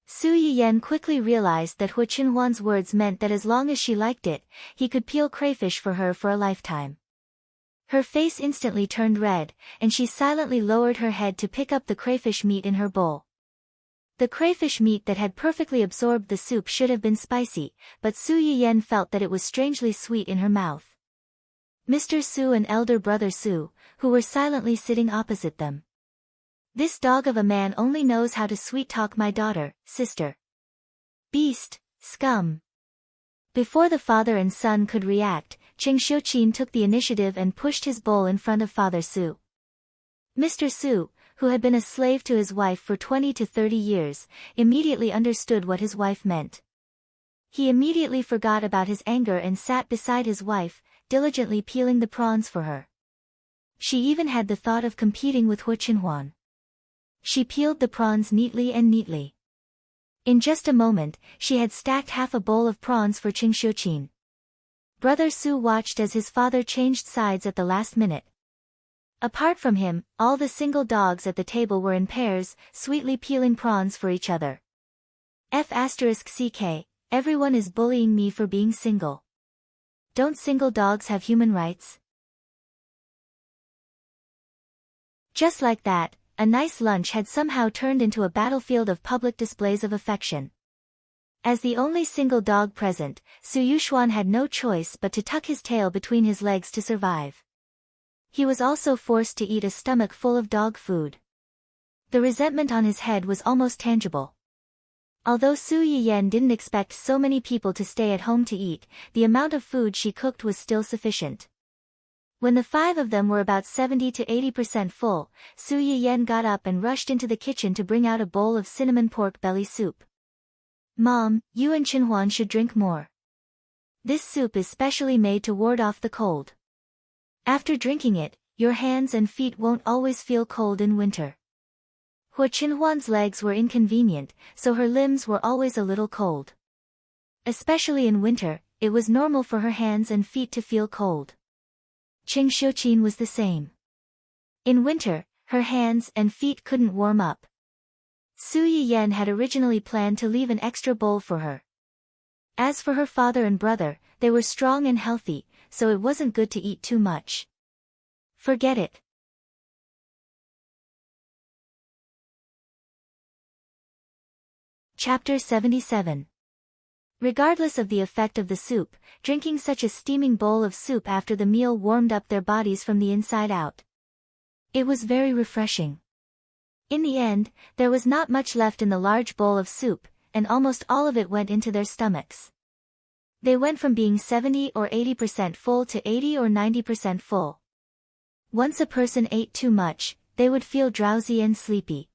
S1: Su Yiyan quickly realized that Hu Qinhuan's words meant that as long as she liked it, he could peel crayfish for her for a lifetime. Her face instantly turned red, and she silently lowered her head to pick up the crayfish meat in her bowl. The crayfish meat that had perfectly absorbed the soup should have been spicy, but Su Yiyen felt that it was strangely sweet in her mouth. Mr. Su and elder brother Su, who were silently sitting opposite them. This dog of a man only knows how to sweet-talk my daughter, sister. Beast, scum. Before the father and son could react, Qing Xiuqin took the initiative and pushed his bowl in front of Father Su. Mr. Su, who had been a slave to his wife for 20 to 30 years, immediately understood what his wife meant. He immediately forgot about his anger and sat beside his wife, diligently peeling the prawns for her. She even had the thought of competing with Hu Qinhuan. She peeled the prawns neatly. In just a moment, she had stacked half a bowl of prawns for Qing Xiuqin. Brother Su watched as his father changed sides at the last minute. Apart from him, all the single dogs at the table were in pairs, sweetly peeling prawns for each other. F***ck, everyone is bullying me for being single. Don't single dogs have human rights? Just like that, a nice lunch had somehow turned into a battlefield of public displays of affection. As the only single dog present, Su Yuxuan had no choice but to tuck his tail between his legs to survive. He was also forced to eat a stomach full of dog food. The resentment on his head was almost tangible. Although Su Yiyen didn't expect so many people to stay at home to eat, the amount of food she cooked was still sufficient. When the 5 of them were about 70 to 80% full, Su Yiyen got up and rushed into the kitchen to bring out a bowl of cinnamon pork belly soup. Mom, you and Qinhuan should drink more. This soup is specially made to ward off the cold. After drinking it, your hands and feet won't always feel cold in winter. Hu Qinhuan's legs were inconvenient, so her limbs were always a little cold. Especially in winter, it was normal for her hands and feet to feel cold. Qing Xiuqin was the same. In winter, her hands and feet couldn't warm up. Su Yiyen had originally planned to leave an extra bowl for her. As for her father and brother, they were strong and healthy, so it wasn't good to eat too much. Forget it. Chapter 77. Regardless of the effect of the soup, drinking such a steaming bowl of soup after the meal warmed up their bodies from the inside out. It was very refreshing. In the end, there was not much left in the large bowl of soup, and almost all of it went into their stomachs. They went from being 70 or 80% full to 80 or 90% full. Once a person ate too much, they would feel drowsy and sleepy.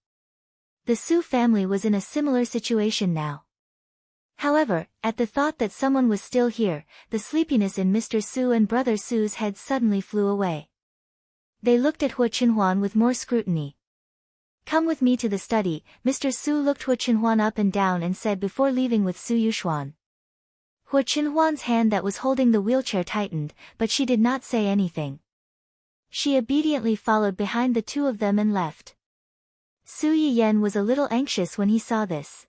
S1: The Su family was in a similar situation now. However, at the thought that someone was still here, the sleepiness in Mr. Su and Brother Su's head suddenly flew away. They looked at Hu Qinhuan with more scrutiny. Come with me to the study, Mr. Su looked Hu Qinhuan up and down and said before leaving with Su Yuxuan. Hu Qinhuan's hand that was holding the wheelchair tightened, but she did not say anything. She obediently followed behind the two of them and left. Su Yiyen was a little anxious when he saw this.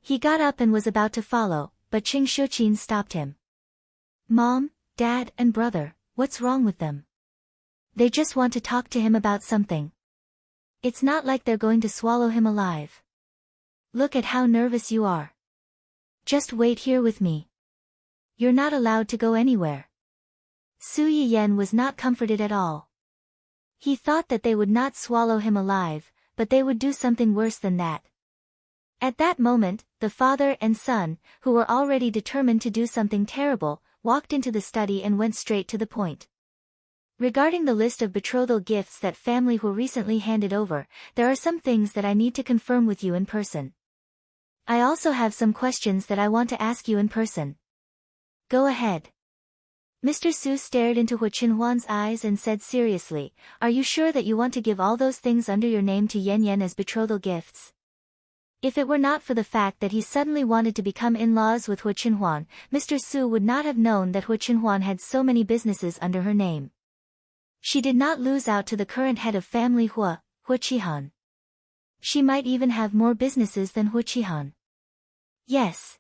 S1: He got up and was about to follow, but Qing Xiuqin stopped him. Mom, Dad, and brother, what's wrong with them? They just want to talk to him about something. It's not like they're going to swallow him alive. Look at how nervous you are. Just wait here with me. You're not allowed to go anywhere. Su Yiyen was not comforted at all. He thought that they would not swallow him alive, but they would do something worse than that. At that moment, the father and son, who were already determined to do something terrible, walked into the study and went straight to the point. Regarding the list of betrothal gifts that family Hu recently handed over, there are some things that I need to confirm with you in person. I also have some questions that I want to ask you in person. Go ahead. Mr. Su stared into Hu Qinhuan's eyes and said seriously, Are you sure that you want to give all those things under your name to Yan Yan as betrothal gifts? If it were not for the fact that he suddenly wanted to become in-laws with Hu Qinhuan, Mr. Su would not have known that Hu Qinhuan had so many businesses under her name. She did not lose out to the current head of family Hu Qihan. She might even have more businesses than Hu Qihan. Yes.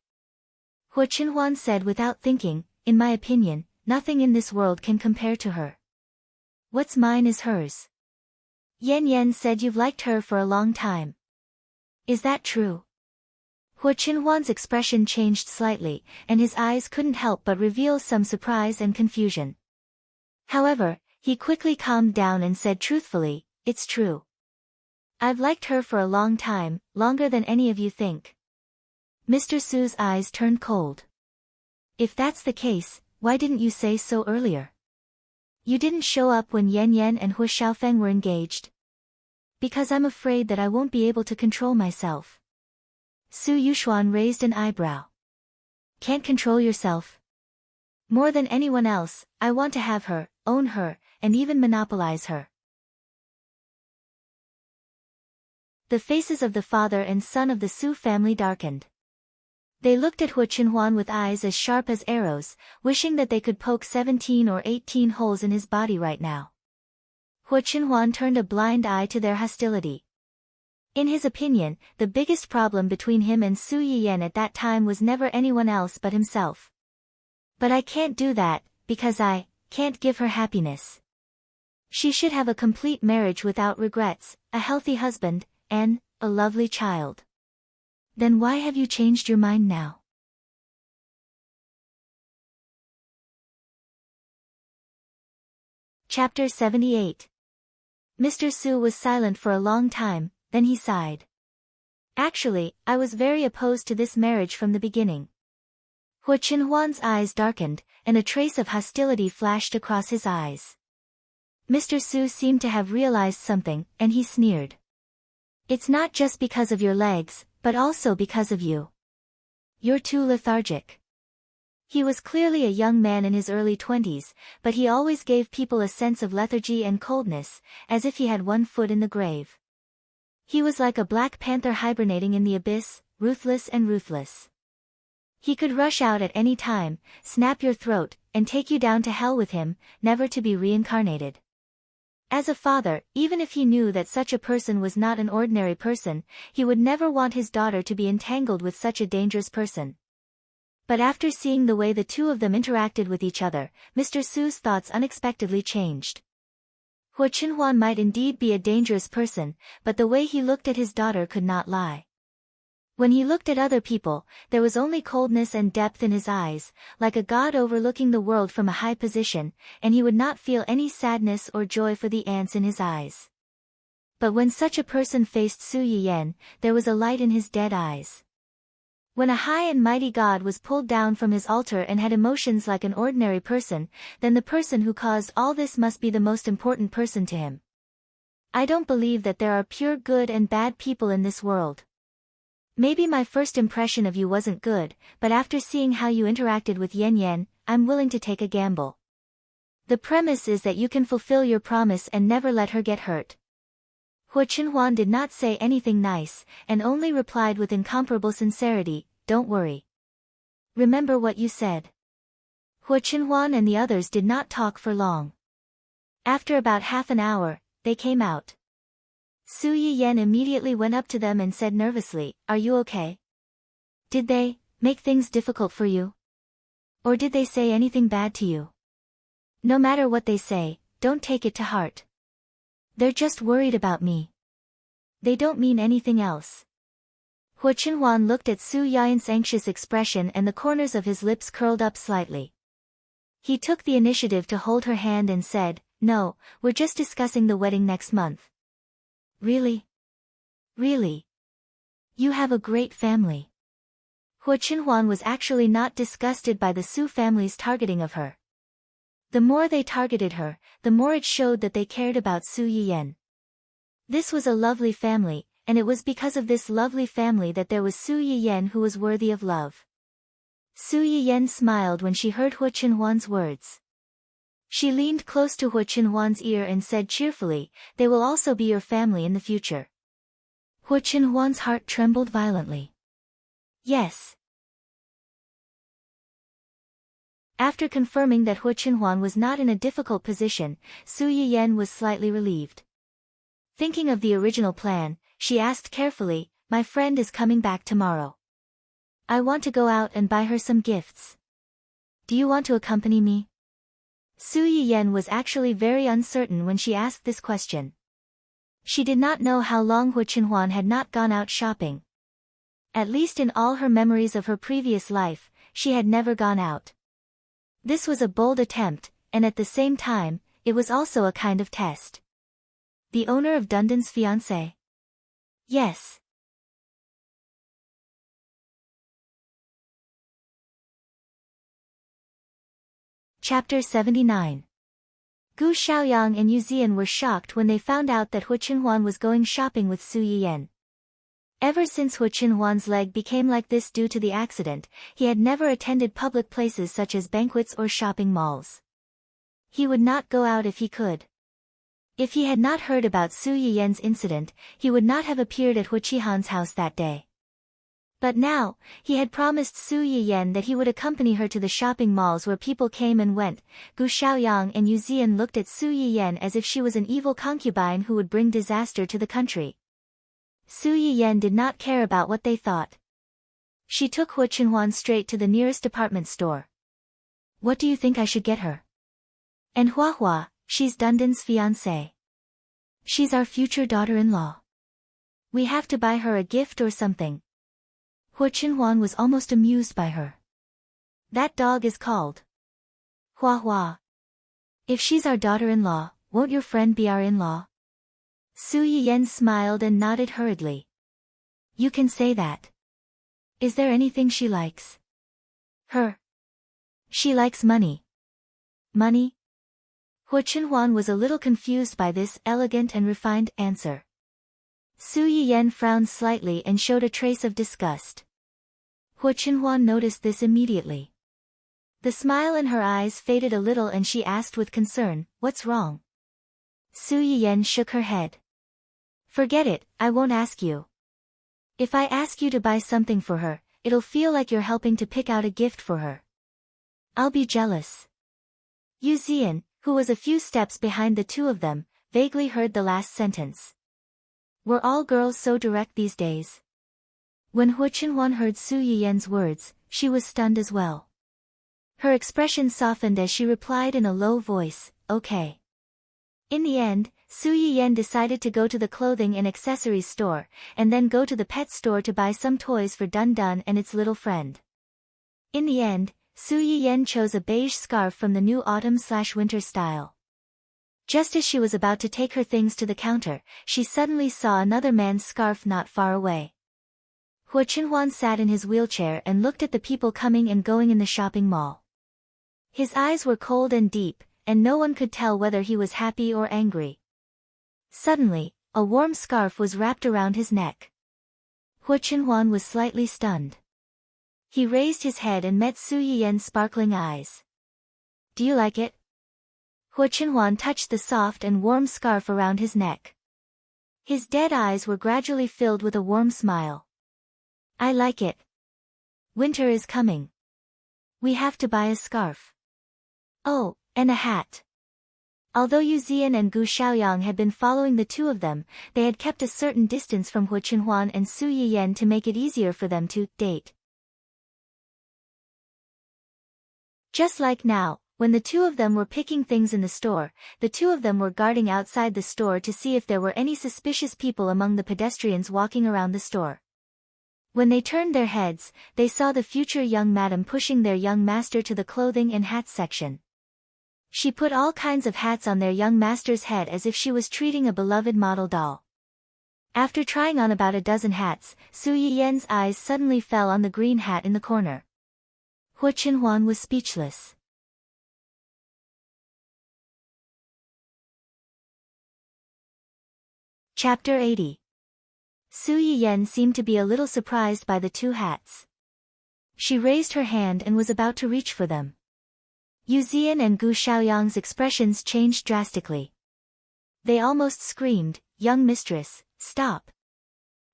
S1: Hu Qinhuan said without thinking, in my opinion, nothing in this world can compare to her. What's mine is hers. Yan Yan said you've liked her for a long time. Is that true? Hu Qinhuan's expression changed slightly, and his eyes couldn't help but reveal some surprise and confusion. However, he quickly calmed down and said truthfully, it's true. I've liked her for a long time, longer than any of you think. Mr. Su's eyes turned cold. If that's the case, why didn't you say so earlier? You didn't show up when Yan Yan and Hu Xiaofeng were engaged. Because I'm afraid that I won't be able to control myself. Su Yuxuan raised an eyebrow. Can't control yourself? More than anyone else, I want to have her, own her, and even monopolize her. The faces of the father and son of the Su family darkened. They looked at Hu Qinhuan with eyes as sharp as arrows, wishing that they could poke 17 or 18 holes in his body right now. Hu Qinhuan turned a blind eye to their hostility. In his opinion, the biggest problem between him and Su Yiyan at that time was never anyone else but himself. But I can't do that, because I can't give her happiness. She should have a complete marriage without regrets, a healthy husband, and a lovely child. Then why have you changed your mind now? Chapter 78. Mr. Su was silent for a long time, then he sighed. Actually, I was very opposed to this marriage from the beginning. Hu Qinhuan's eyes darkened, and a trace of hostility flashed across his eyes. Mr. Su seemed to have realized something, and he sneered. It's not just because of your legs, but also because of you. You're too lethargic. He was clearly a young man in his early 20s, but he always gave people a sense of lethargy and coldness, as if he had one foot in the grave. He was like a black panther hibernating in the abyss, ruthless and ruthless. He could rush out at any time, snap your throat, and take you down to hell with him, never to be reincarnated. As a father, even if he knew that such a person was not an ordinary person, he would never want his daughter to be entangled with such a dangerous person. But after seeing the way the two of them interacted with each other, Mr. Su's thoughts unexpectedly changed. Hu Qinhuan might indeed be a dangerous person, but the way he looked at his daughter could not lie. When he looked at other people, there was only coldness and depth in his eyes, like a god overlooking the world from a high position, and he would not feel any sadness or joy for the ants in his eyes. But when such a person faced Su Yiyan, there was a light in his dead eyes. When a high and mighty god was pulled down from his altar and had emotions like an ordinary person, then the person who caused all this must be the most important person to him. I don't believe that there are pure good and bad people in this world. Maybe my first impression of you wasn't good, but after seeing how you interacted with Yan Yan, I'm willing to take a gamble. The premise is that you can fulfill your promise and never let her get hurt. Hu Qinhuan did not say anything nice, and only replied with incomparable sincerity, don't worry. Remember what you said. Hu Qinhuan and the others did not talk for long. After about half an hour, they came out. Su Yiyan immediately went up to them and said nervously, are you okay? Did they make things difficult for you? Or did they say anything bad to you? No matter what they say, don't take it to heart. They're just worried about me. They don't mean anything else. Hu Qinhuan looked at Su Yiyan's anxious expression and the corners of his lips curled up slightly. He took the initiative to hold her hand and said, no, we're just discussing the wedding next month. Really? Really? You have a great family. Hu Qinhuan was actually not disgusted by the Su family's targeting of her. The more they targeted her, the more it showed that they cared about Su Yiyan. This was a lovely family, and it was because of this lovely family that there was Su Yiyan who was worthy of love. Su Yiyan smiled when she heard Hu Qinhuan's words. She leaned close to Hu Qinhuan's ear and said cheerfully, they will also be your family in the future. Hu Qinhuan's heart trembled violently. Yes. After confirming that Hu Qinhuan was not in a difficult position, Su Yiyan was slightly relieved. Thinking of the original plan, she asked carefully, my friend is coming back tomorrow. I want to go out and buy her some gifts. Do you want to accompany me? Su Yiyen was actually very uncertain when she asked this question. She did not know how long Hu Qinhuan had not gone out shopping. At least in all her memories of her previous life, she had never gone out. This was a bold attempt, and at the same time, it was also a kind of test. The owner of Dundon's fiancé? Yes. Chapter 79. Gu Xiaoyang and Yu Zian were shocked when they found out that Hu Qinhuan was going shopping with Su Yiyen. Ever since Hu Qinhuan's leg became like this due to the accident, he had never attended public places such as banquets or shopping malls. He would not go out if he could. If he had not heard about Su Yiyen's incident, he would not have appeared at Hu Qihan's house that day. But now, he had promised Su Yiyen that he would accompany her to the shopping malls where people came and went. Gu Xiaoyang and Yu Zian looked at Su Yiyen as if she was an evil concubine who would bring disaster to the country. Su Yiyen did not care about what they thought. She took Hu Qinhuan straight to the nearest department store. What do you think I should get her? And Huahua, she's Dundon's fiancé. She's our future daughter-in-law. We have to buy her a gift or something. Hu Qinhuan was almost amused by her. That dog is called Huahua. If she's our daughter-in-law, won't your friend be our in-law? Su Yiyen smiled and nodded hurriedly. You can say that. Is there anything she likes? Her. She likes money. Money? Hu Qinhuan was a little confused by this elegant and refined answer. Su Yiyen frowned slightly and showed a trace of disgust. Hu Qinhuan noticed this immediately. The smile in her eyes faded a little and she asked with concern, "What's wrong?" Su Yiyen shook her head. Forget it, I won't ask you. If I ask you to buy something for her, it'll feel like you're helping to pick out a gift for her. I'll be jealous. Yu Zian, who was a few steps behind the two of them, vaguely heard the last sentence. Were all girls so direct these days? When Hu Qinhuan heard Su Yiyen's words, she was stunned as well. Her expression softened as she replied in a low voice, okay. In the end, Su Yiyen decided to go to the clothing and accessories store, and then go to the pet store to buy some toys for Dun Dun and its little friend. In the end, Su Yiyen chose a beige scarf from the new autumn/winter style. Just as she was about to take her things to the counter, she suddenly saw another man's scarf not far away. Hu Qinhuan sat in his wheelchair and looked at the people coming and going in the shopping mall. His eyes were cold and deep, and no one could tell whether he was happy or angry. Suddenly, a warm scarf was wrapped around his neck. Hu Qinhuan was slightly stunned. He raised his head and met Su Yiyen's sparkling eyes. Do you like it? Hu Qinhuan touched the soft and warm scarf around his neck. His dead eyes were gradually filled with a warm smile. I like it. Winter is coming. We have to buy a scarf. Oh, and a hat. Although Yu Zian and Gu Xiaoyang had been following the two of them, they had kept a certain distance from Hu Qinhuan and Su Yiyen to make it easier for them to date. Just like now, when the two of them were picking things in the store, the two of them were guarding outside the store to see if there were any suspicious people among the pedestrians walking around the store. When they turned their heads, they saw the future young madam pushing their young master to the clothing and hats section. She put all kinds of hats on their young master's head as if she was treating a beloved model doll. After trying on about a dozen hats, Su Yiyen's eyes suddenly fell on the green hat in the corner. Hu Qinhuan was speechless. Chapter 80. Su Yiyen seemed to be a little surprised by the two hats. She raised her hand and was about to reach for them. Yu Zian and Gu Xiaoyang's expressions changed drastically. They almost screamed, "Young mistress, stop!"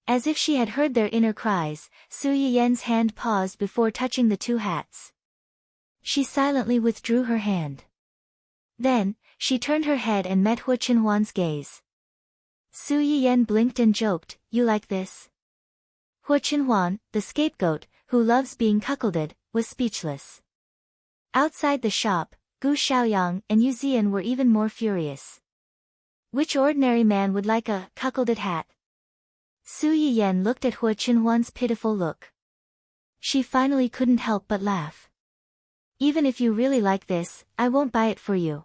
S1: As if she had heard their inner cries, Su Yiyen's hand paused before touching the two hats. She silently withdrew her hand. Then, she turned her head and met Hu Qinhuan's gaze. Su Yiyen blinked and joked, "You like this?" Hu Qinhuan, the scapegoat, who loves being cuckolded, was speechless. Outside the shop, Gu Xiaoyang and Yu Zian were even more furious. Which ordinary man would like a cuckolded hat? Su Yiyan looked at Hua Qinhuan's pitiful look. She finally couldn't help but laugh. Even if you really like this, I won't buy it for you.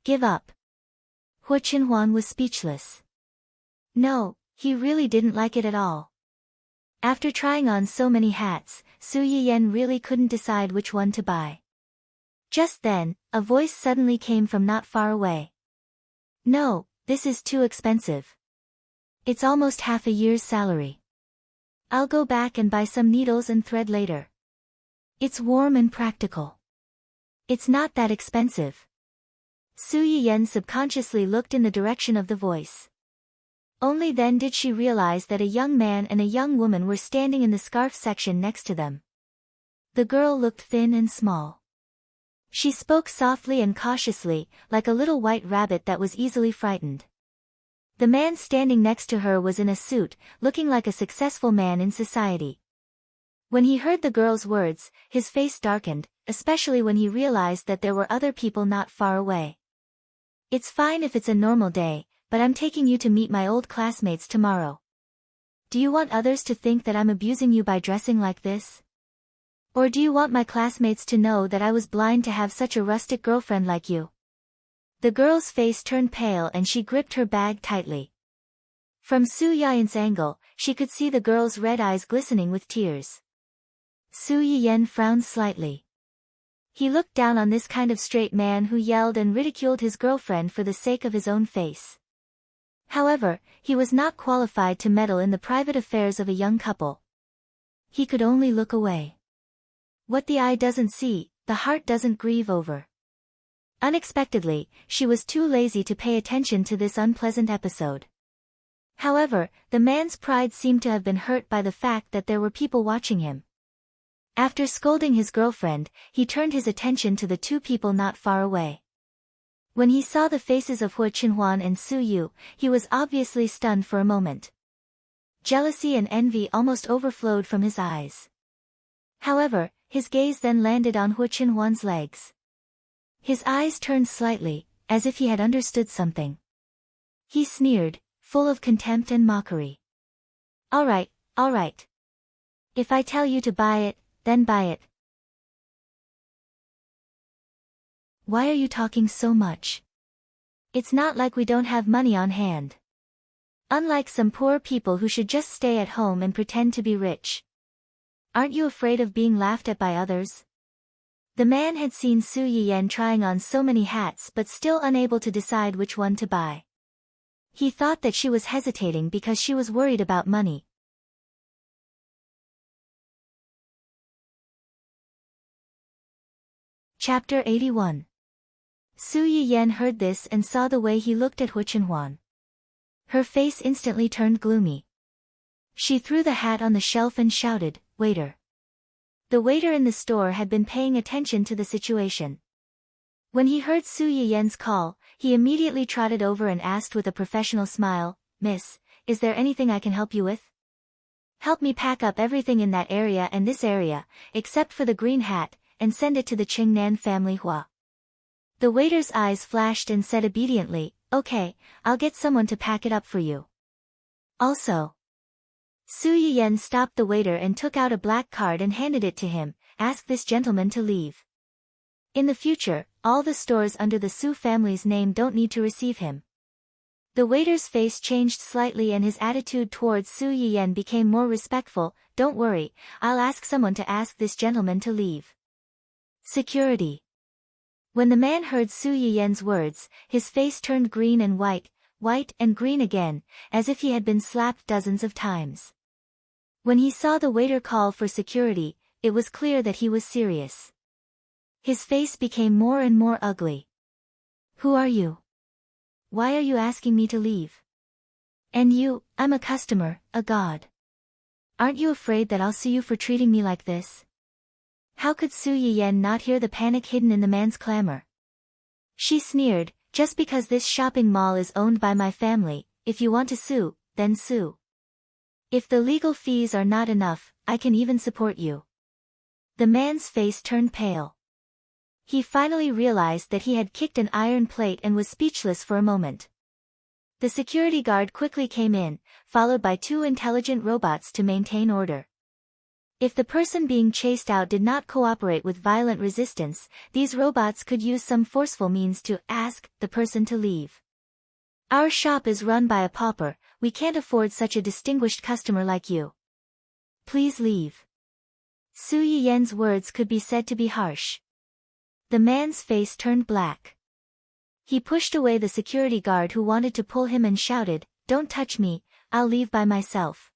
S1: Give up. Hua Qinhuan was speechless. No, he really didn't like it at all. After trying on so many hats, Su Yiyan really couldn't decide which one to buy. Just then, a voice suddenly came from not far away. No, this is too expensive. It's almost half a year's salary. I'll go back and buy some needles and thread later. It's warm and practical. It's not that expensive. Su Yiyan subconsciously looked in the direction of the voice. Only then did she realize that a young man and a young woman were standing in the scarf section next to them. The girl looked thin and small. She spoke softly and cautiously, like a little white rabbit that was easily frightened. The man standing next to her was in a suit, looking like a successful man in society. When he heard the girl's words, his face darkened, especially when he realized that there were other people not far away. It's fine if it's a normal day, but I'm taking you to meet my old classmates tomorrow. Do you want others to think that I'm abusing you by dressing like this? Or do you want my classmates to know that I was blind to have such a rustic girlfriend like you? The girl's face turned pale and she gripped her bag tightly. From Su Yiyan's angle, she could see the girl's red eyes glistening with tears. Su Yiyan frowned slightly. He looked down on this kind of straight man who yelled and ridiculed his girlfriend for the sake of his own face. However, he was not qualified to meddle in the private affairs of a young couple. He could only look away. What the eye doesn't see, the heart doesn't grieve over. Unexpectedly, she was too lazy to pay attention to this unpleasant episode. However, the man's pride seemed to have been hurt by the fact that there were people watching him. After scolding his girlfriend, he turned his attention to the two people not far away. When he saw the faces of Hua Qinhuan and Su Yu, he was obviously stunned for a moment. Jealousy and envy almost overflowed from his eyes. However, his gaze then landed on Hua Qinhuan's legs. His eyes turned slightly, as if he had understood something. He sneered, full of contempt and mockery. All right. If I tell you to buy it, then buy it. Why are you talking so much? It's not like we don't have money on hand. Unlike some poor people who should just stay at home and pretend to be rich. Aren't you afraid of being laughed at by others? The man had seen Su Yiyan trying on so many hats but still unable to decide which one to buy. He thought that she was hesitating because she was worried about money. Chapter 81. Su Yiyan heard this and saw the way he looked at Hua Qinhuan. Her face instantly turned gloomy. She threw the hat on the shelf and shouted, "Waiter!" The waiter in the store had been paying attention to the situation. When he heard Su Yiyan's call, he immediately trotted over and asked with a professional smile, "Miss, is there anything I can help you with? Help me pack up everything in that area and this area, except for the green hat, and send it to the Qingnan family Hua." The waiter's eyes flashed and said obediently, "Okay, I'll get someone to pack it up for you." Also, Su Yiyan stopped the waiter and took out a black card and handed it to him, "Ask this gentleman to leave. In the future, all the stores under the Su family's name don't need to receive him." The waiter's face changed slightly and his attitude towards Su Yiyan became more respectful. "Don't worry, I'll ask someone to ask this gentleman to leave." Security. When the man heard Su Yiyan's words, his face turned green and white and green again, as if he had been slapped dozens of times. When he saw the waiter call for security, it was clear that he was serious. His face became more and more ugly. "Who are you? Why are you asking me to leave? And you, I'm a customer, a god. Aren't you afraid that I'll sue you for treating me like this?" How could Su Yiyan not hear the panic hidden in the man's clamor? She sneered, "Just because this shopping mall is owned by my family, if you want to sue, then sue. If the legal fees are not enough, I can even support you." The man's face turned pale. He finally realized that he had kicked an iron plate and was speechless for a moment. The security guard quickly came in, followed by 2 intelligent robots to maintain order. If the person being chased out did not cooperate with violent resistance, these robots could use some forceful means to ask the person to leave. Our shop is run by a pauper, we can't afford such a distinguished customer like you. Please leave. Su Yiyen's words could be said to be harsh. The man's face turned black. He pushed away the security guard who wanted to pull him and shouted, "Don't touch me, I'll leave by myself."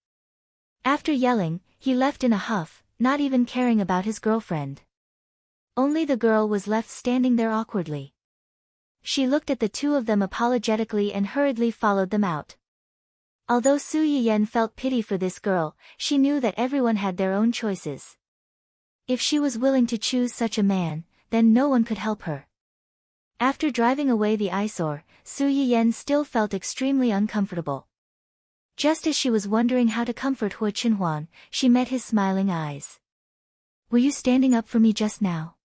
S1: After yelling, he left in a huff, not even caring about his girlfriend. Only the girl was left standing there awkwardly. She looked at the 2 of them apologetically and hurriedly followed them out. Although Su Yiyen felt pity for this girl, she knew that everyone had their own choices. If she was willing to choose such a man, then no one could help her. After driving away the eyesore, Su Yiyen still felt extremely uncomfortable. Just as she was wondering how to comfort Hu Qinhuan, she met his smiling eyes. "Were you standing up for me just now?"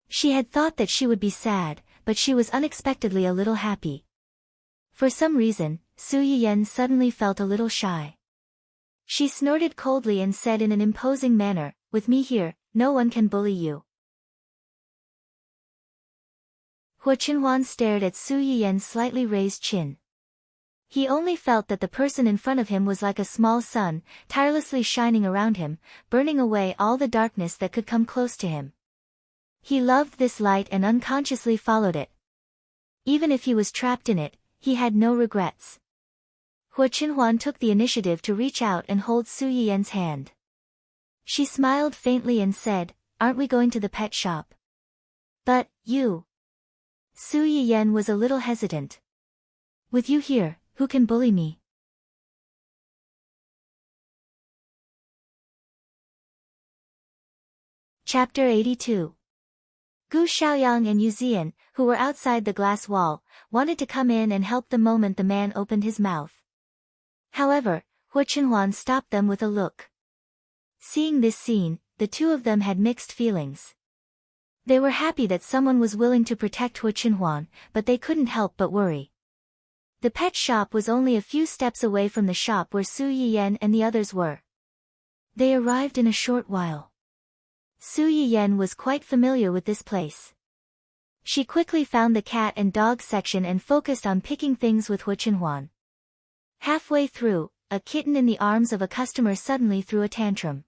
S1: She had thought that she would be sad, but she was unexpectedly a little happy. For some reason, Su Yiyen suddenly felt a little shy. She snorted coldly and said in an imposing manner, "With me here, no one can bully you." Hu Qinhuan stared at Su Yiyen's slightly raised chin. He only felt that the person in front of him was like a small sun, tirelessly shining around him, burning away all the darkness that could come close to him. He loved this light and unconsciously followed it. Even if he was trapped in it, he had no regrets. Hu Qinhuan took the initiative to reach out and hold Su Yiyen's hand. She smiled faintly and said, "Aren't we going to the pet shop?" "But, you..." Su Yiyen was a little hesitant. "With you here, who can bully me?" Chapter 82. Gu Xiaoyang and Yu Zian, who were outside the glass wall, wanted to come in and help the moment the man opened his mouth. However, Hu Qinhuan stopped them with a look. Seeing this scene, the 2 of them had mixed feelings. They were happy that someone was willing to protect Hu Qinhuan, but they couldn't help but worry. The pet shop was only a few steps away from the shop where Su Yiyen and the others were. They arrived in a short while. Su Yiyen was quite familiar with this place. She quickly found the cat and dog section and focused on picking things with Hu Qinhuan. Halfway through, a kitten in the arms of a customer suddenly threw a tantrum.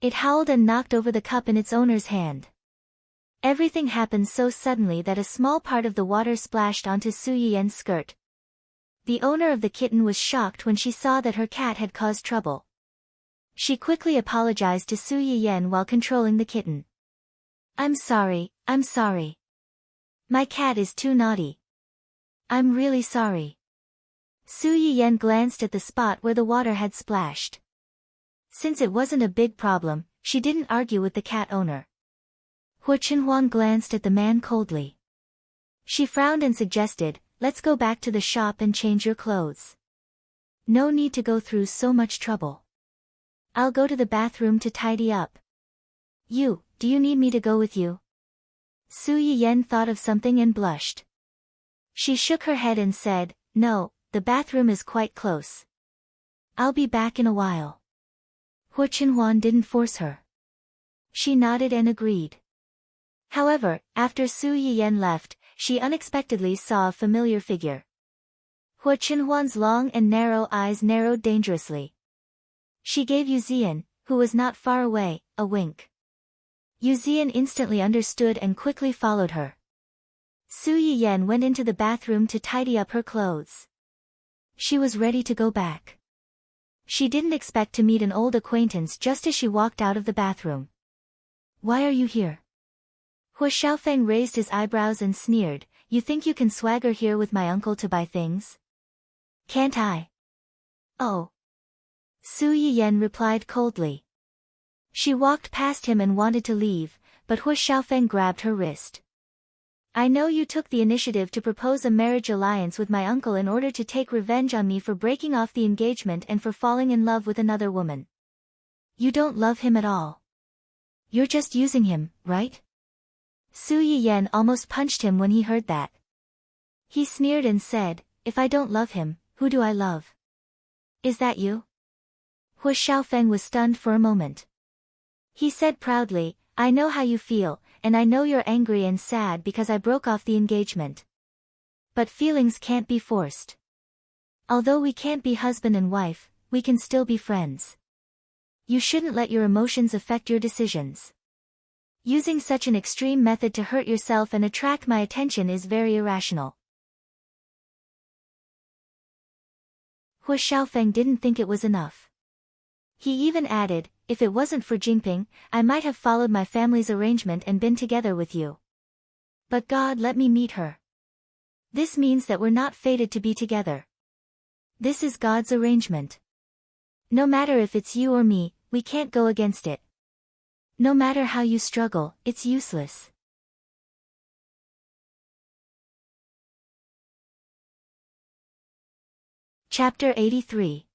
S1: It howled and knocked over the cup in its owner's hand. Everything happened so suddenly that a small part of the water splashed onto Su Yiyen's skirt. The owner of the kitten was shocked when she saw that her cat had caused trouble. She quickly apologized to Su Yiyen while controlling the kitten. I'm sorry. My cat is too naughty. I'm really sorry." Su Yiyen glanced at the spot where the water had splashed. Since it wasn't a big problem, she didn't argue with the cat owner. Hu Qinhuan glanced at the man coldly. She frowned and suggested, "Let's go back to the shop and change your clothes. No need to go through so much trouble. I'll go to the bathroom to tidy up. Do you need me to go with you?" Su Yiyen thought of something and blushed. She shook her head and said, "No, the bathroom is quite close. I'll be back in a while." Hu Qinhuan didn't force her. She nodded and agreed. However, after Su Yiyen left, she unexpectedly saw a familiar figure. Hu Qinhuan's long and narrow eyes narrowed dangerously. She gave Yu Zian, who was not far away, a wink. Yu Zian instantly understood and quickly followed her. Su Yiyen went into the bathroom to tidy up her clothes. She was ready to go back. She didn't expect to meet an old acquaintance just as she walked out of the bathroom. "Why are you here?" Hu Xiaofeng raised his eyebrows and sneered, "You think you can swagger here with my uncle to buy things? Can't I?" "Oh." Su Yiyen replied coldly. She walked past him and wanted to leave, but Hu Xiaofeng grabbed her wrist. "I know you took the initiative to propose a marriage alliance with my uncle in order to take revenge on me for breaking off the engagement and for falling in love with another woman. You don't love him at all. You're just using him, right?" Su Yiyan almost punched him when he heard that. He sneered and said, "If I don't love him, who do I love? Is that you?" Hu Xiaofeng was stunned for a moment. He said proudly, "I know how you feel, and I know you're angry and sad because I broke off the engagement. But feelings can't be forced. Although we can't be husband and wife, we can still be friends. You shouldn't let your emotions affect your decisions. Using such an extreme method to hurt yourself and attract my attention is very irrational." Hu Xiaofeng didn't think it was enough. He even added, "If it wasn't for Jingping, I might have followed my family's arrangement and been together with you. But God let me meet her. This means that we're not fated to be together. This is God's arrangement. No matter if it's you or me, we can't go against it. No matter how you struggle, it's useless." Chapter 83.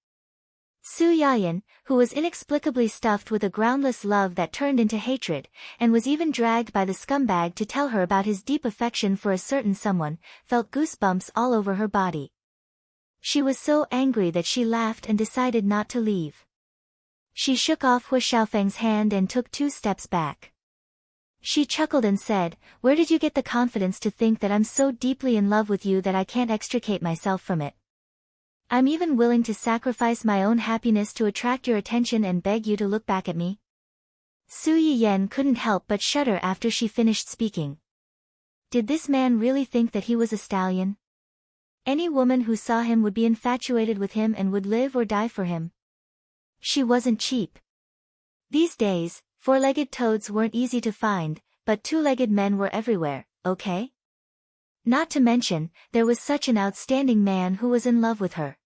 S1: Su Yayan, who was inexplicably stuffed with a groundless love that turned into hatred, and was even dragged by the scumbag to tell her about his deep affection for a certain someone, felt goosebumps all over her body. She was so angry that she laughed and decided not to leave. She shook off Hu Xiaofeng's hand and took 2 steps back. She chuckled and said, "Where did you get the confidence to think that I'm so deeply in love with you that I can't extricate myself from it? I'm even willing to sacrifice my own happiness to attract your attention and beg you to look back at me." Su Yiyan couldn't help but shudder after she finished speaking. Did this man really think that he was a stallion? Any woman who saw him would be infatuated with him and would live or die for him. She wasn't cheap. These days, 4-legged toads weren't easy to find, but 2-legged men were everywhere, okay? Not to mention, there was such an outstanding man who was in love with her.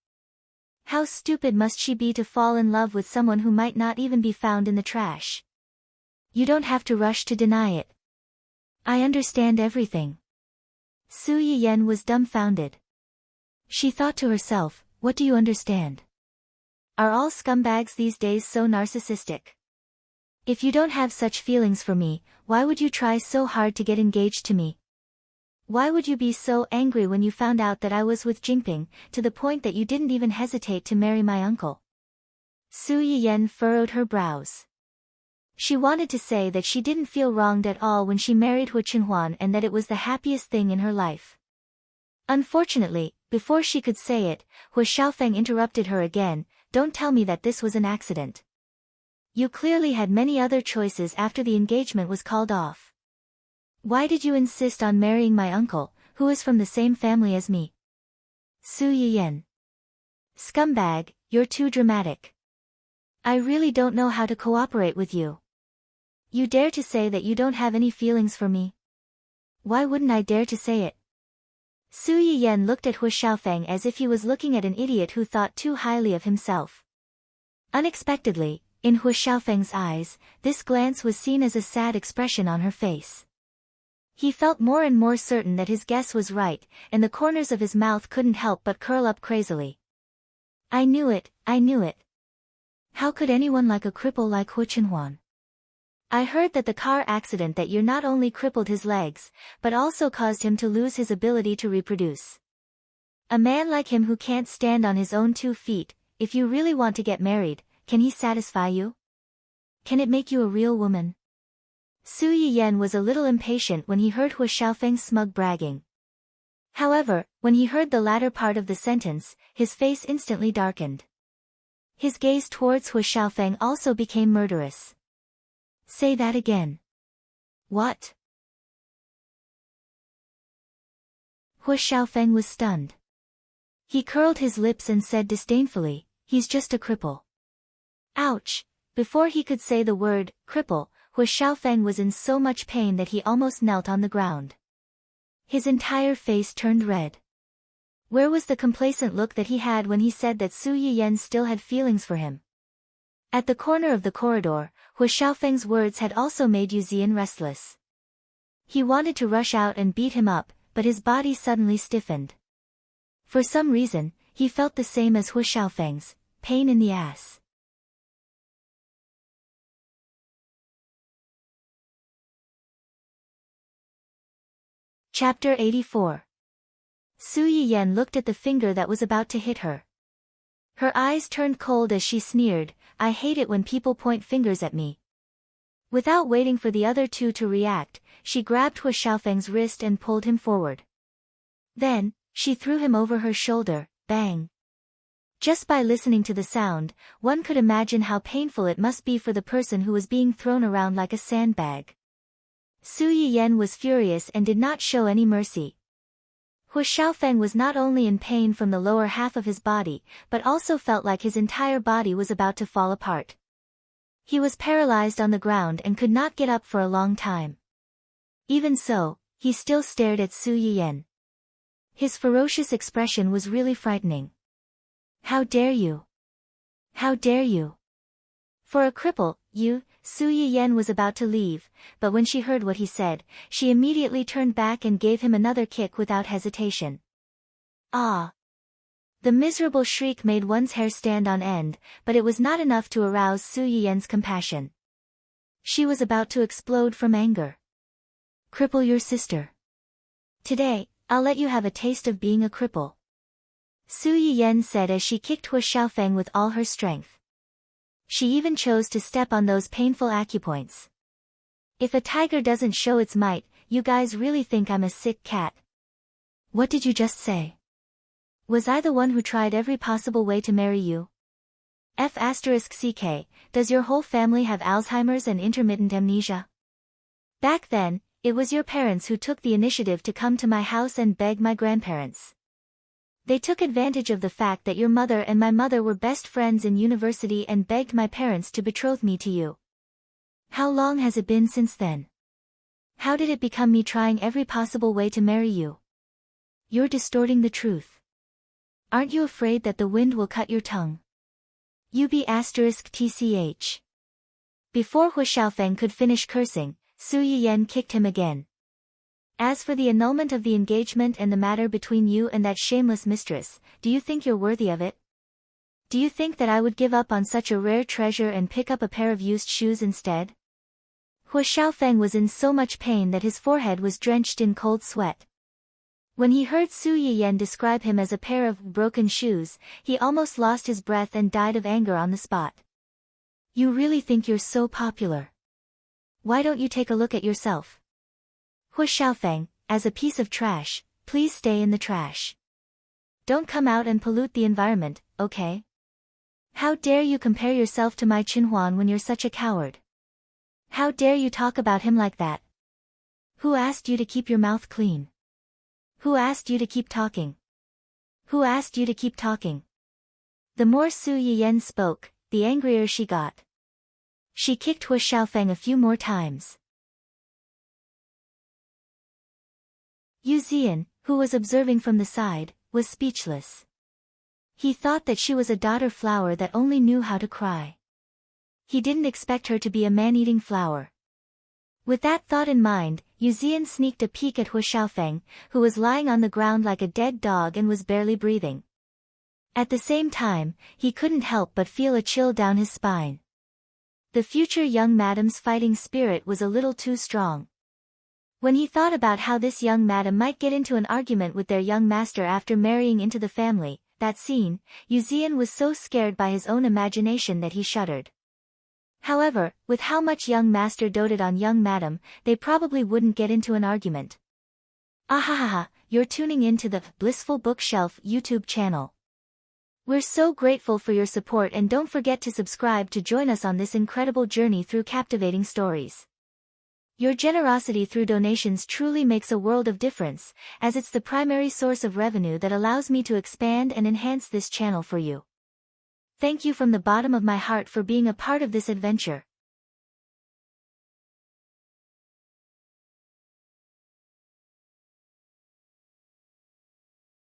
S1: How stupid must she be to fall in love with someone who might not even be found in the trash? You don't have to rush to deny it. I understand everything. Su Yiyan was dumbfounded. She thought to herself, what do you understand? Are all scumbags these days so narcissistic? If you don't have such feelings for me, why would you try so hard to get engaged to me? Why would you be so angry when you found out that I was with Jingping, to the point that you didn't even hesitate to marry my uncle? Su Yiyan furrowed her brows. She wanted to say that she didn't feel wronged at all when she married Hu Chenhuan and that it was the happiest thing in her life. Unfortunately, before she could say it, Hu Xiaofeng interrupted her again, "Don't tell me that this was an accident. You clearly had many other choices after the engagement was called off. Why did you insist on marrying my uncle, who is from the same family as me?" Su Yiyan. Scumbag, you're too dramatic. I really don't know how to cooperate with you. You dare to say that you don't have any feelings for me? Why wouldn't I dare to say it? Su Yiyan looked at Hu Xiaofeng as if he was looking at an idiot who thought too highly of himself. Unexpectedly, in Hu Xiaofeng's eyes, this glance was seen as a sad expression on her face. He felt more and more certain that his guess was right, and the corners of his mouth couldn't help but curl up crazily. I knew it, I knew it. How could anyone like a cripple like Hu Chenhuan? I heard that the car accident that year not only crippled his legs, but also caused him to lose his ability to reproduce. A man like him who can't stand on his own 2 feet, if you really want to get married, can he satisfy you? Can it make you a real woman? Su Yiyan was a little impatient when he heard Hu Xiaofeng's smug bragging. However, when he heard the latter part of the sentence, his face instantly darkened. His gaze towards Hu Xiaofeng also became murderous. Say that again. What? Hu Xiaofeng was stunned. He curled his lips and said disdainfully, he's just a cripple. Ouch! Before he could say the word, cripple, Hu Xiaofeng was in so much pain that he almost knelt on the ground. His entire face turned red. Where was the complacent look that he had when he said that Su Yiyan still had feelings for him? At the corner of the corridor, Hu Xiaofeng's words had also made Yu Zian restless. He wanted to rush out and beat him up, but his body suddenly stiffened. For some reason, he felt the same as Hu Xiaofeng's, pain in the ass. Chapter 84. Su Yiyen looked at the finger that was about to hit her. Her eyes turned cold as she sneered, "I hate it when people point fingers at me." Without waiting for the other two to react, she grabbed Hu Xiaofeng's wrist and pulled him forward. Then, she threw him over her shoulder, bang. Just by listening to the sound, one could imagine how painful it must be for the person who was being thrown around like a sandbag. Su Yiyen was furious and did not show any mercy. Hu Xiaofeng was not only in pain from the lower half of his body, but also felt like his entire body was about to fall apart. He was paralyzed on the ground and could not get up for a long time. Even so, he still stared at Su Yiyen. His ferocious expression was really frightening. "How dare you? How dare you?" For a cripple, Su Yiyen was about to leave, but when she heard what he said, she immediately turned back and gave him another kick without hesitation. Ah! The miserable shriek made one's hair stand on end, but it was not enough to arouse Su Yiyen's compassion. She was about to explode from anger. "Cripple your sister. Today, I'll let you have a taste of being a cripple," Su Yiyen said as she kicked Hu Xiaofeng with all her strength. She even chose to step on those painful acupoints. "If a tiger doesn't show its might, you guys really think I'm a sick cat." "What did you just say? Was I the one who tried every possible way to marry you? F***ck, does your whole family have Alzheimer's and intermittent amnesia? Back then, it was your parents who took the initiative to come to my house and beg my grandparents. They took advantage of the fact that your mother and my mother were best friends in university and begged my parents to betroth me to you. How long has it been since then? How did it become me trying every possible way to marry you? You're distorting the truth. Aren't you afraid that the wind will cut your tongue? **tch. Before Hu Xiaofeng could finish cursing, Su Yiyen kicked him again. "As for the annulment of the engagement and the matter between you and that shameless mistress, do you think you're worthy of it? Do you think that I would give up on such a rare treasure and pick up a pair of used shoes instead?" Hu Xiaofeng was in so much pain that his forehead was drenched in cold sweat. When he heard Su Yiyen describe him as a pair of broken shoes, he almost lost his breath and died of anger on the spot. "You really think you're so popular? Why don't you take a look at yourself? Hu Xiaofeng, as a piece of trash, please stay in the trash. Don't come out and pollute the environment, okay? How dare you compare yourself to my Qinhuan when you're such a coward? How dare you talk about him like that? Who asked you to keep your mouth clean? Who asked you to keep talking? Who asked you to keep talking?" The more Su Yiyen spoke, the angrier she got. She kicked Hu Xiaofeng a few more times. Yu Zian, who was observing from the side, was speechless. He thought that she was a daughter flower that only knew how to cry. He didn't expect her to be a man-eating flower. With that thought in mind, Yu Zian sneaked a peek at Hu Xiaofeng, who was lying on the ground like a dead dog and was barely breathing. At the same time, he couldn't help but feel a chill down his spine. The future young madam's fighting spirit was a little too strong. When he thought about how this young madam might get into an argument with their young master after marrying into the family, that scene, Yu Zian was so scared by his own imagination that he shuddered. However, with how much young master doted on young madam, they probably wouldn't get into an argument. Ahahaha, you're tuning in to the Blissful Bookshelf YouTube channel. We're so grateful for your support and don't forget to subscribe to join us on this incredible journey through captivating stories. Your generosity through donations truly makes a world of difference, as it's the primary source of revenue that allows me to expand and enhance this channel for you. Thank you from the bottom of my heart for being a part of this adventure.